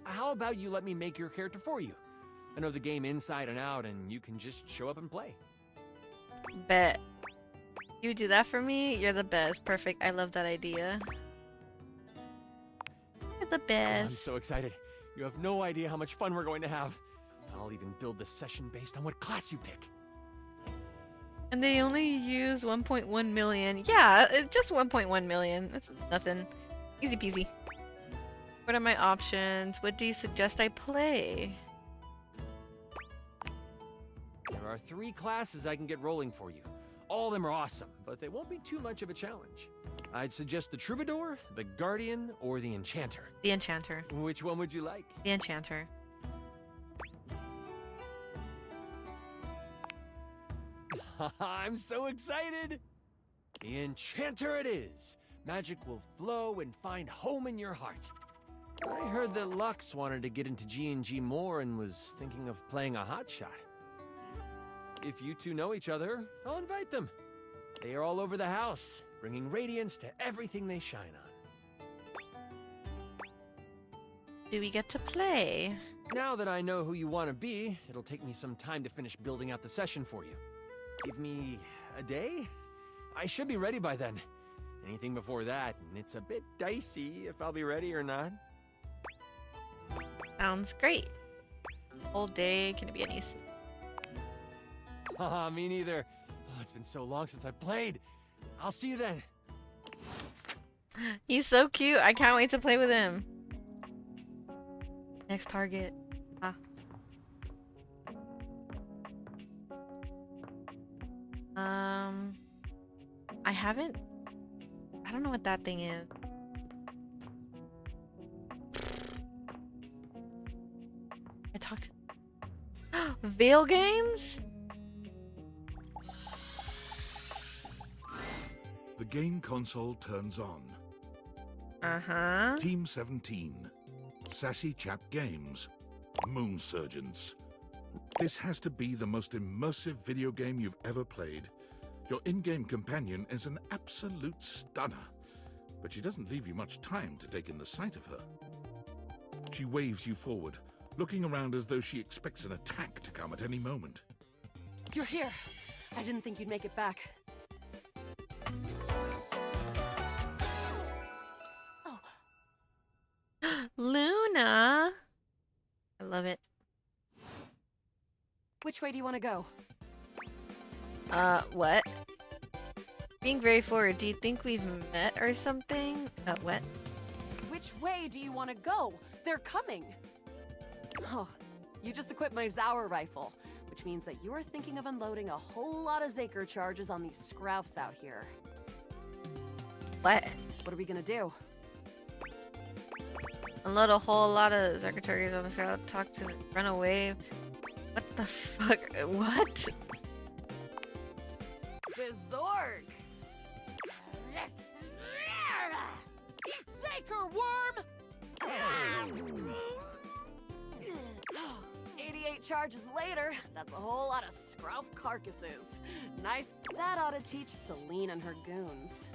How about you let me make your character for you? I know the game inside and out, and you can just show up and play. Bet. You do that for me? You're the best. Perfect. I love that idea. You're the best. I'm so excited. You have no idea how much fun we're going to have. I'll even build the session based on what class you pick. And they only use 1.1 million. Yeah, it's just 1.1 million. That's nothing. Easy peasy. What are my options? What do you suggest I play? There are 3 classes I can get rolling for you. All of them are awesome, but they won't be too much of a challenge. I'd suggest the Troubadour, the Guardian, or the Enchanter. The Enchanter. Which one would you like? The Enchanter. I'm so excited! The Enchanter it is! Magic will flow and find home in your heart. I heard that Lux wanted to get into G&G more and was thinking of playing a hotshot. If you two know each other, I'll invite them. They are all over the house, bringing radiance to everything they shine on. Do we get to play? Now that I know who you want to be, it'll take me some time to finish building out the session for you. Give me a day? I should be ready by then. Anything before that, and it's a bit dicey if I'll be ready or not. Sounds great. Whole day, can it be any sooner? Haha, me neither. Oh, it's been so long since I've played. I'll see you then. He's so cute. I can't wait to play with him. Next target. I don't know what that thing is. I talked to Veil Games? The game console turns on. Uh-huh. Team 17. Sassy Chap Games. Moon Surgeons. This has to be the most immersive video game you've ever played. Your in-game companion is an absolute stunner, but she doesn't leave you much time to take in the sight of her. She waves you forward, looking around as though she expects an attack to come at any moment. You're here. I didn't think you'd make it back. Luna! I love it. Which way do you want to go? What? Being very forward, do you think we've met or something? What? Which way do you want to go? They're coming! Oh, you just equipped my Zauer rifle, which means that you're thinking of unloading a whole lot of Zaker charges on these scroufs out here. What? What are we gonna do? Unload a whole lot of secretaries on the crowd, talk to them, run away. What the fuck? What? Berserk! Eat Zaker, worm! 88 charges later, that's a whole lot of scrouf carcasses. Nice. That ought to teach Celine and her goons.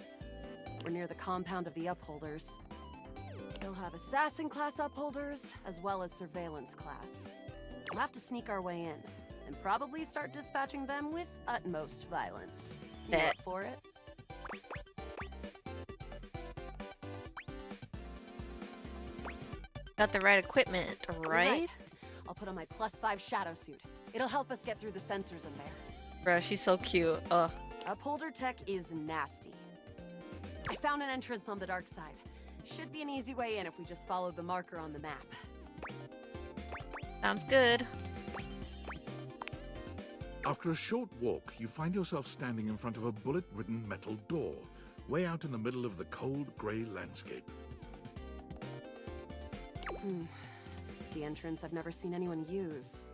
We're near the compound of the Upholders. They'll have assassin class Upholders, as well as surveillance class. We'll have to sneak our way in, and probably start dispatching them with utmost violence. You up for it? Got the right equipment, right? I'll put on my +5 shadow suit. It'll help us get through the sensors in there. Bruh, she's so cute. Ugh. Upholder tech is nasty. I found an entrance on the dark side. Should be an easy way in if we just follow the marker on the map. Sounds good. After a short walk, you find yourself standing in front of a bullet-ridden metal door, way out in the middle of the cold, grey landscape. This is the entrance I've never seen anyone use.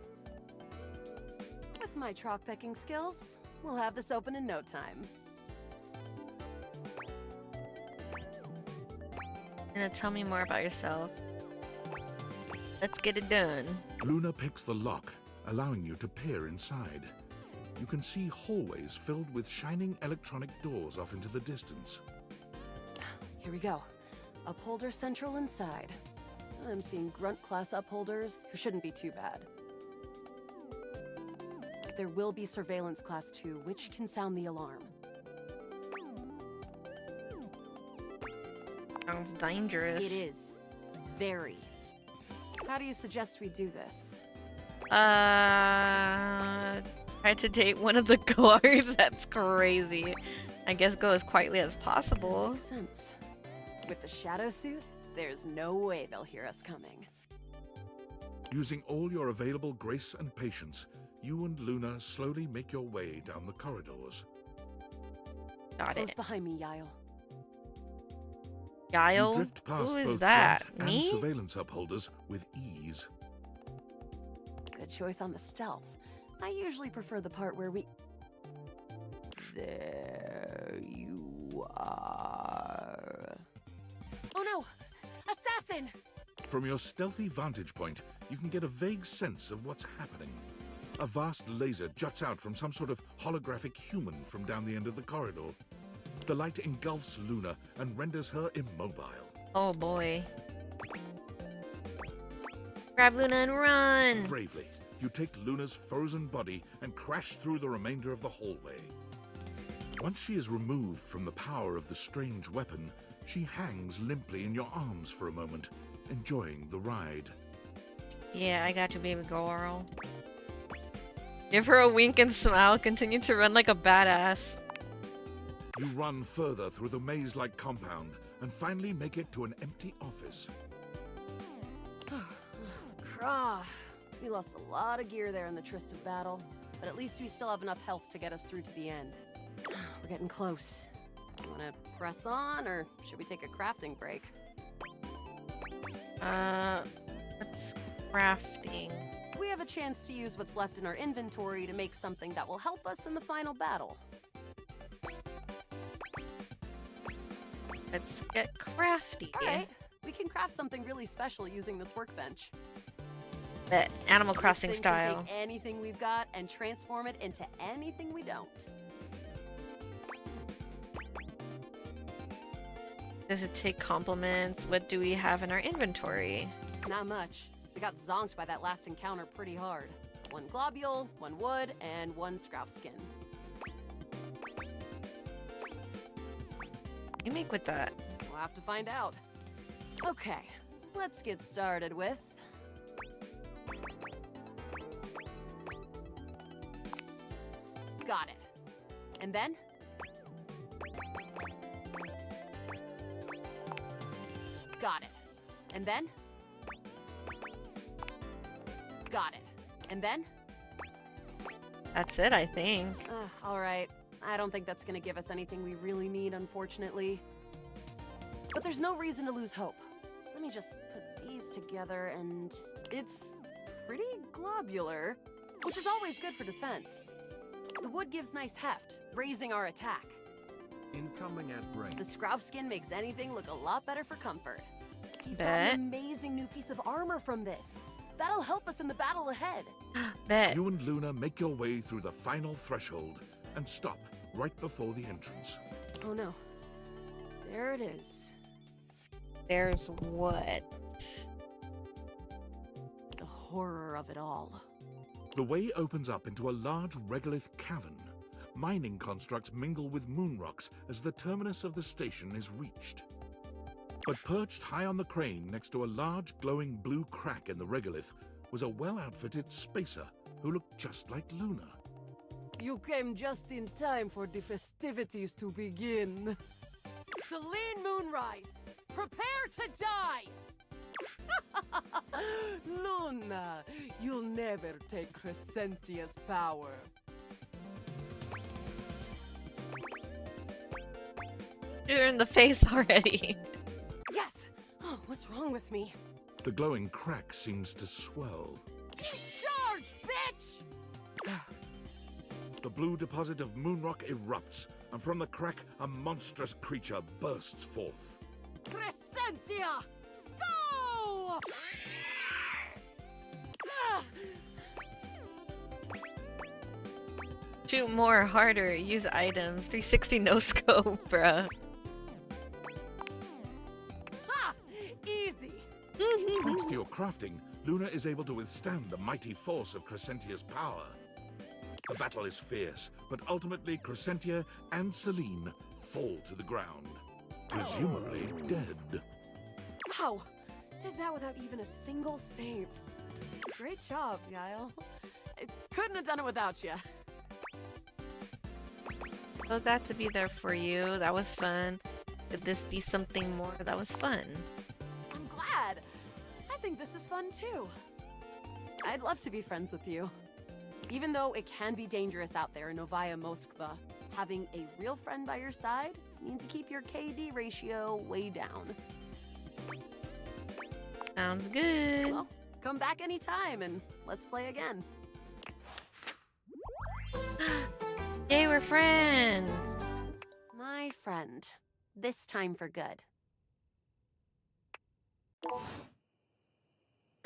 With my chalk picking skills, we'll have this open in no time. Tell me more about yourself. Let's get it done. Luna picks the lock, allowing you to peer inside. You can see hallways filled with shining electronic doors off into the distance. Here we go. Upholder Central inside. I'm seeing grunt class upholders who shouldn't be too bad. There will be surveillance class 2, which can sound the alarm. Sounds dangerous. It is. Very. How do you suggest we do this? Try to date one of the guards. That's crazy. I guess go as quietly as possible. Makes sense. With the shadow suit, there's no way they'll hear us coming. Using all your available grace and patience, you and Luna slowly make your way down the corridors. Got Close it. behind me, Yael. Yael? You drift past Who is both that? grunt Me? and surveillance upholders with ease. Good choice on the stealth. I usually prefer the part where we... There you are. Oh no! Assassin! From your stealthy vantage point, you can get a vague sense of what's happening. A vast laser juts out from some sort of holographic human from down the end of the corridor. The light engulfs Luna and renders her immobile. Oh boy. Grab Luna and run! Bravely, you take Luna's frozen body and crash through the remainder of the hallway. Once she is removed from the power of the strange weapon, she hangs limply in your arms for a moment, enjoying the ride. Yeah, I got you, baby girl. Give her a wink and smile. Continue to run like a badass. You run further through the maze-like compound and finally make it to an empty office. Krah. We lost a lot of gear there in the Tryst battle, but at least we still have enough health to get us through to the end. We're getting close. You wanna press on, or should we take a crafting break? What's crafting? We have a chance to use what's left in our inventory to make something that will help us in the final battle. Let's get crafty. Alright, we can craft something really special using this workbench. Bet. Animal Crossing This thing can style. take anything we've got and transform it into anything we don't. Does it take compliments? What do we have in our inventory? Not much. We got zonked by that last encounter pretty hard. 1 globule, 1 wood, and 1 scrap skin. What do you make with that? We'll have to find out. Okay, let's get started with... Got it. And then? Got it. And then? Got it. And then? That's it, I think. Alright. I don't think that's gonna give us anything we really need, unfortunately. But there's no reason to lose hope. Let me just put these together and... It's pretty globular, which is always good for defense. The wood gives nice heft, raising our attack. Incoming at brain. The Scrouf skin makes anything look a lot better for comfort. You've got Bet. an amazing new piece of armor from this. That'll help us in the battle ahead. Bet. You and Luna make your way through the final threshold and stop right before the entrance. Oh no. There it is. There's what? The horror of it all. The way opens up into a large regolith cavern. Mining constructs mingle with moon rocks as the terminus of the station is reached. But perched high on the crane next to a large glowing blue crack in the regolith was a well-outfitted spacer who looked just like Luna. You came just in time for the festivities to begin. Celine Moonrise, prepare to die! Luna, you'll never take Crescentia's power. You're in the face already. Yes! Oh, what's wrong with me? The glowing crack seems to swell. Charge, bitch! The blue deposit of moonrock erupts, and from the crack, a monstrous creature bursts forth. Crescentia! Go! Ah! Shoot more, harder, use items. 360 no scope, bruh. Ha! Easy! Thanks to your crafting, Luna is able to withstand the mighty force of Crescentia's power. The battle is fierce, but ultimately Crescentia and Celine fall to the ground, presumably dead. Wow! Did that without even a single save. Great job, Guile. I couldn't have done it without you. So glad to be there for you. That was fun. Could this be something more? That was fun. I'm glad. I think this is fun too. I'd love to be friends with you. Even though it can be dangerous out there in Novaya Moskva, having a real friend by your side means you keep your KD ratio way down. Sounds good. Well, come back anytime and let's play again. Yay, we're friends! My friend. This time for good.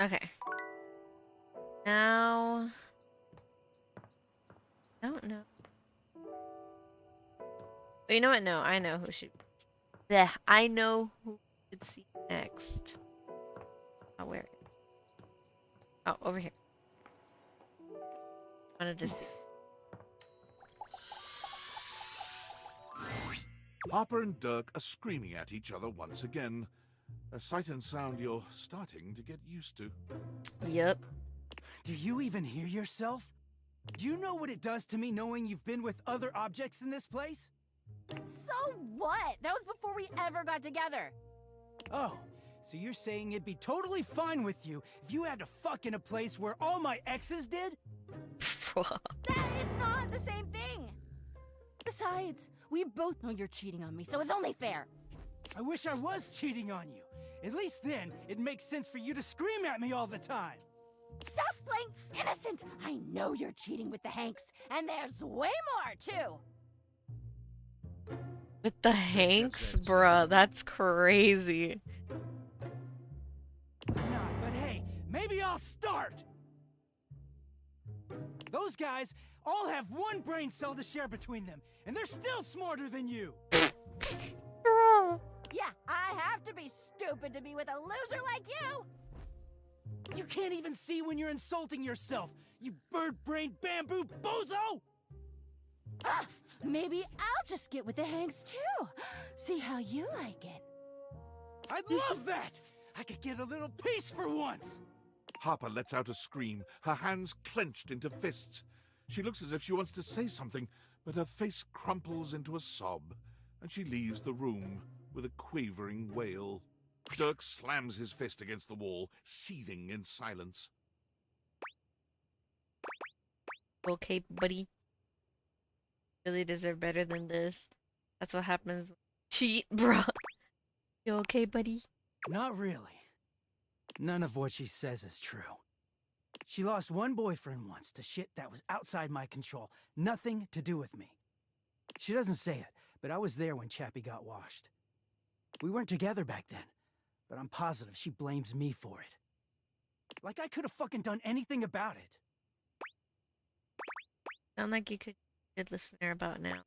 Okay. Now... I don't know. But you know what? No, I know who should... Blech, I know who should see next. Oh, where? Oh, over here. Wanted to see. Harper and Dirk are screaming at each other once again. A sight and sound you're starting to get used to. Yep. Do you even hear yourself? Do you know what it does to me knowing you've been with other objects in this place? So what? That was before we ever got together. Oh, so you're saying it'd be totally fine with you if you had to fuck in a place where all my exes did? That is not the same thing. Besides, we both know you're cheating on me, so it's only fair. I wish I was cheating on you. At least then, it makes sense for you to scream at me all the time. Stop playing innocent! I know you're cheating with the Hanks, and there's way more, too! With the Hanks? Bruh, that's crazy. Not, but hey, maybe I'll start! Those guys all have one brain cell to share between them, and they're still smarter than you! Yeah, I have to be stupid to be with a loser like you! You can't even see when you're insulting yourself, you bird-brained bamboo bozo! Ah, maybe I'll just get with the Hanks too. See how you like it. I'd love that! I could get a little peace for once! Harper lets out a scream, her hands clenched into fists. She looks as if she wants to say something, but her face crumples into a sob, and she leaves the room with a quavering wail. Dirk slams his fist against the wall, seething in silence. Okay, buddy. Really deserve better than this. That's what happens when you cheat, bruh. You okay, buddy? Not really. None of what she says is true. She lost one boyfriend once to shit that was outside my control. Nothing to do with me. She doesn't say it, but I was there when Chappie got washed. We weren't together back then, but I'm positive she blames me for it. Like I could have fucking done anything about it. Sound like you could be a good listener about now.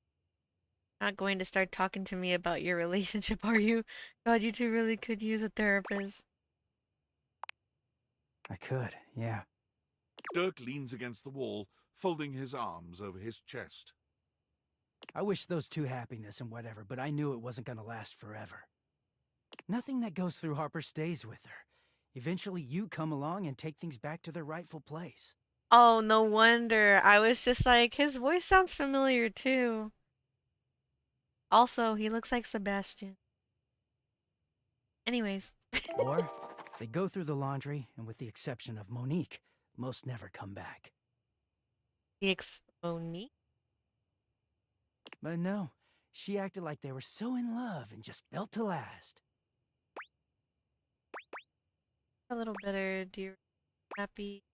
Not going to start talking to me about your relationship, are you? God, you two really could use a therapist. I could, yeah. Dirk leans against the wall, folding his arms over his chest. I wish those two happiness and whatever, but I knew it wasn't gonna last forever. Nothing that goes through Harper stays with her. Eventually you come along and take things back to their rightful place. Oh, no wonder. I was just like, his voice sounds familiar too. Also, he looks like Sebastian. Anyways. Or they go through the laundry, and with the exception of Monique, most never come back. The Monique? But no, She acted like they were so in love and just built to last. A little bitter. Do you happy?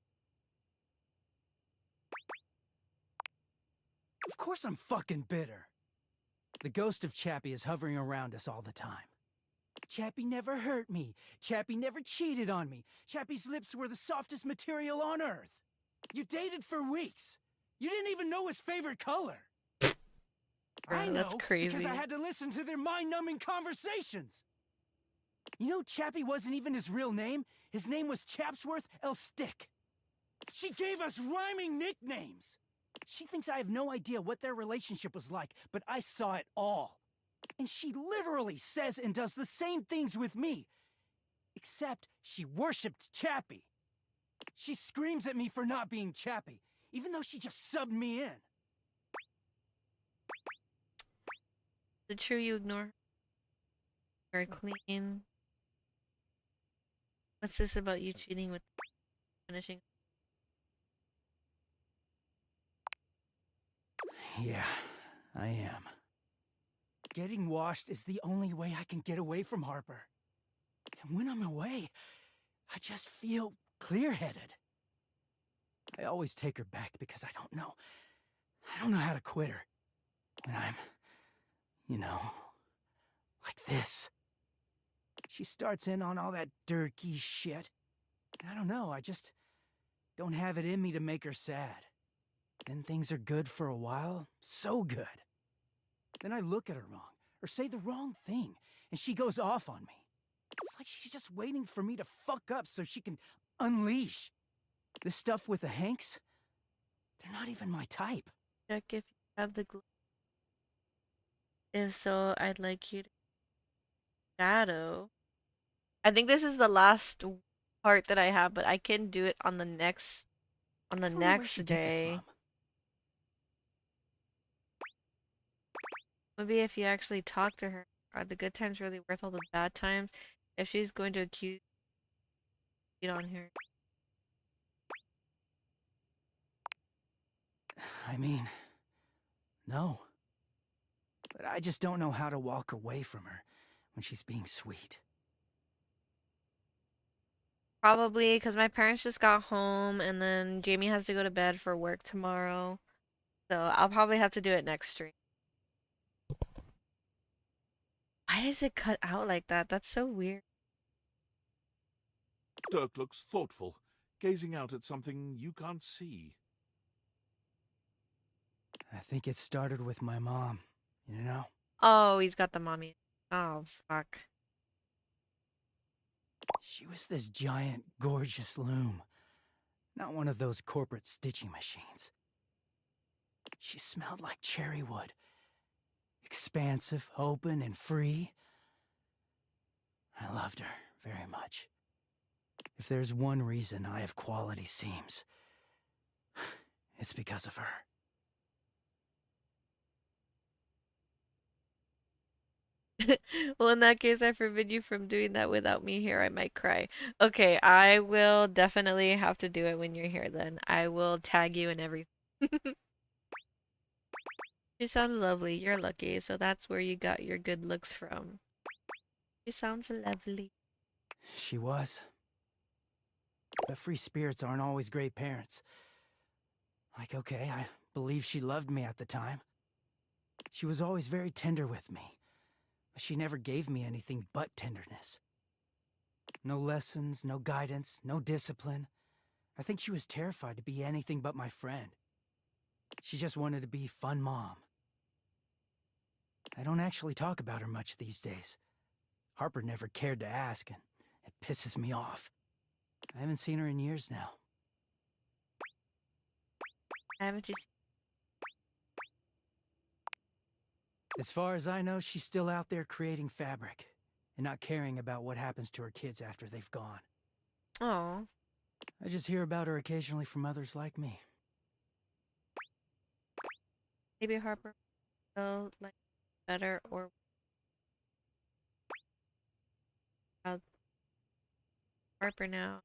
Of course I'm fucking bitter. The ghost of Chappie is hovering around us all the time. Chappie never hurt me. Chappie never cheated on me. Chappie's lips were the softest material on earth. You dated for weeks. You didn't even know his favorite color. I know, that's crazy. because I had to listen to their mind-numbing conversations. You know, Chappie wasn't even his real name. His name was Chapsworth L. Stick. She gave us rhyming nicknames. She thinks I have no idea what their relationship was like, but I saw it all. And she literally says and does the same things with me. Except she worshipped Chappie. She screams at me for not being Chappie, even though she just subbed me in. The true you ignore. Very clean. What's this about you cheating with finishing? Yeah, I am. Getting washed is the only way I can get away from Harper. And when I'm away, I just feel clear-headed. I always take her back because I don't know how to quit her. When I'm, you know, like this. She starts in on all that dirty shit. I don't know, I just don't have it in me to make her sad. Then things are good for a while, so good. Then I look at her wrong, or say the wrong thing, and she goes off on me. It's like she's just waiting for me to fuck up so she can unleash. This stuff with the Hanks, they're not even my type. Check if you have the glue. If so, I'd like you to shadow. I think this is the last part that I have, but I can do it on the next day. Maybe if you actually talk to her, are the good times really worth all the bad times? If she's going to accuse you on her. I mean, no. But I just don't know how to walk away from her when she's being sweet. Probably because my parents just got home and then Jamie has to go to bed for work tomorrow. So I'll probably have to do it next stream. Why does it cut out like that? That's so weird. Dirk looks thoughtful, gazing out at something you can't see. I think it started with my mom, you know? Oh, he's got the mommy. Oh, fuck. She was this giant, gorgeous loom. Not one of those corporate stitching machines. She smelled like cherry wood. Expansive, open, and free. I loved her very much. If there's one reason I have quality seams, it's because of her. Well, in that case, I forbid you from doing that without me here. I might cry. Okay, I will definitely have to do it when you're here then. I will tag you and everything. She sounds lovely. You're lucky. So that's where you got your good looks from. She sounds lovely. She was. But free spirits aren't always great parents. Like, okay, I believe she loved me at the time. She was always very tender with me. But she never gave me anything but tenderness. No lessons, no guidance, no discipline. I think she was terrified to be anything but my friend. She just wanted to be fun mom. I don't actually talk about her much these days. Harper never cared to ask, and it pisses me off. I haven't seen her in years now. Haven't you? As far as I know, she's still out there creating fabric and not caring about what happens to her kids after they've gone. Oh. I just hear about her occasionally from others like me. Maybe Harper will like better or Harper now.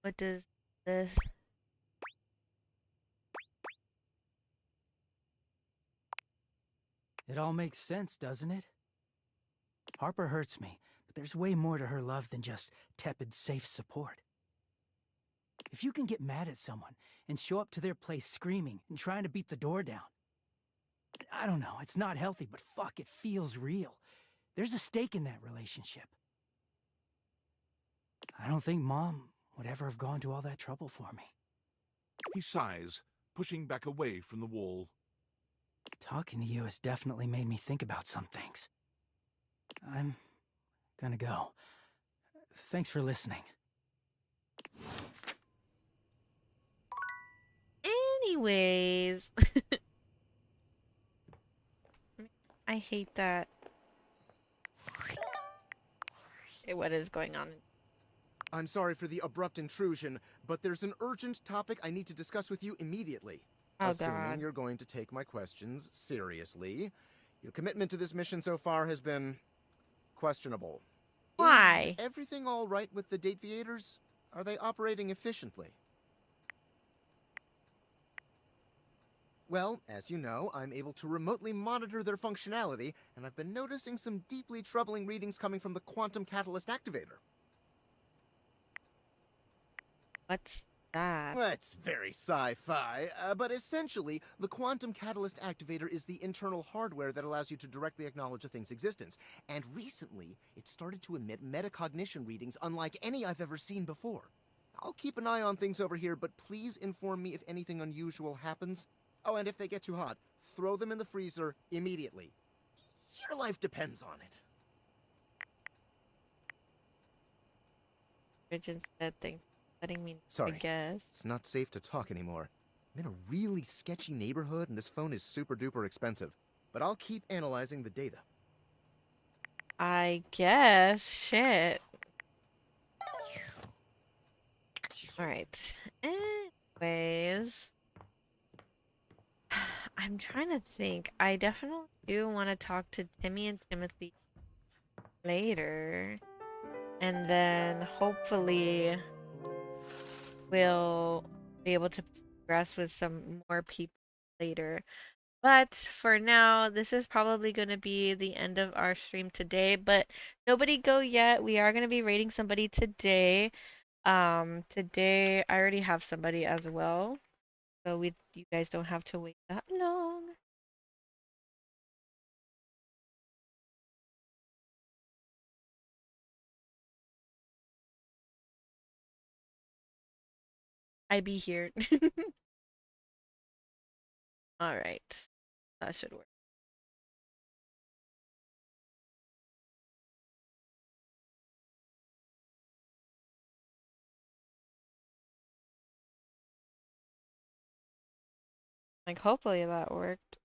What does this? It all makes sense, doesn't it? Harper hurts me, but there's way more to her love than just tepid, safe support. If you can get mad at someone and show up to their place screaming and trying to beat the door down, I don't know, it's not healthy, but fuck, it feels real. There's a stake in that relationship. I don't think Mom would ever have gone to all that trouble for me. He sighs, pushing back away from the wall. Talking to you has definitely made me think about some things. I'm gonna go. Thanks for listening. Anyways. I hate that. Okay, what is going on? I'm sorry for the abrupt intrusion, but there's an urgent topic I need to discuss with you immediately. Oh, Assuming God. you're going to take my questions seriously. Your commitment to this mission so far has been questionable. Why? Is everything all right with the Dateviators? Are they operating efficiently? Well, as you know, I'm able to remotely monitor their functionality, and I've been noticing some deeply troubling readings coming from the Quantum Catalyst Activator. What's that? That's very sci-fi, but essentially, the Quantum Catalyst Activator is the internal hardware that allows you to directly acknowledge a thing's existence. And recently, it started to emit metacognition readings unlike any I've ever seen before. I'll keep an eye on things over here, but please inform me if anything unusual happens. Oh, and if they get too hot, throw them in the freezer immediately. Your life depends on it. Bridget said things letting me Sorry, I guess. it's not safe to talk anymore. I'm in a really sketchy neighborhood, and this phone is super duper expensive. But I'll keep analyzing the data. I guess. Shit. Alright. Anyways. I'm trying to think. I definitely do want to talk to Timmy and Timothy later. And then hopefully we'll be able to progress with some more people later. But for now, this is probably going to be the end of our stream today. But nobody go yet. We are going to be rating somebody today. Today I already have somebody as well. So you guys don't have to wait that long. I be here. All right. That should work. Like, hopefully that worked.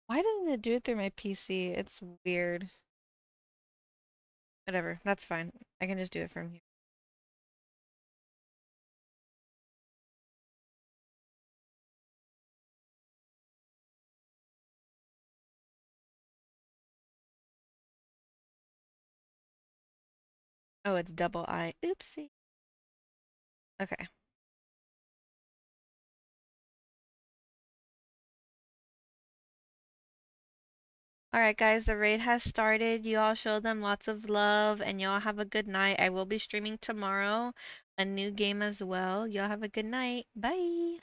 Why doesn't it do it through my PC? It's weird. Whatever, that's fine. I can just do it from here. Oh, it's double I. Oopsie. Okay. Alright guys, the raid has started. You all show them lots of love and y'all have a good night. I will be streaming tomorrow a new game as well. Y'all have a good night. Bye.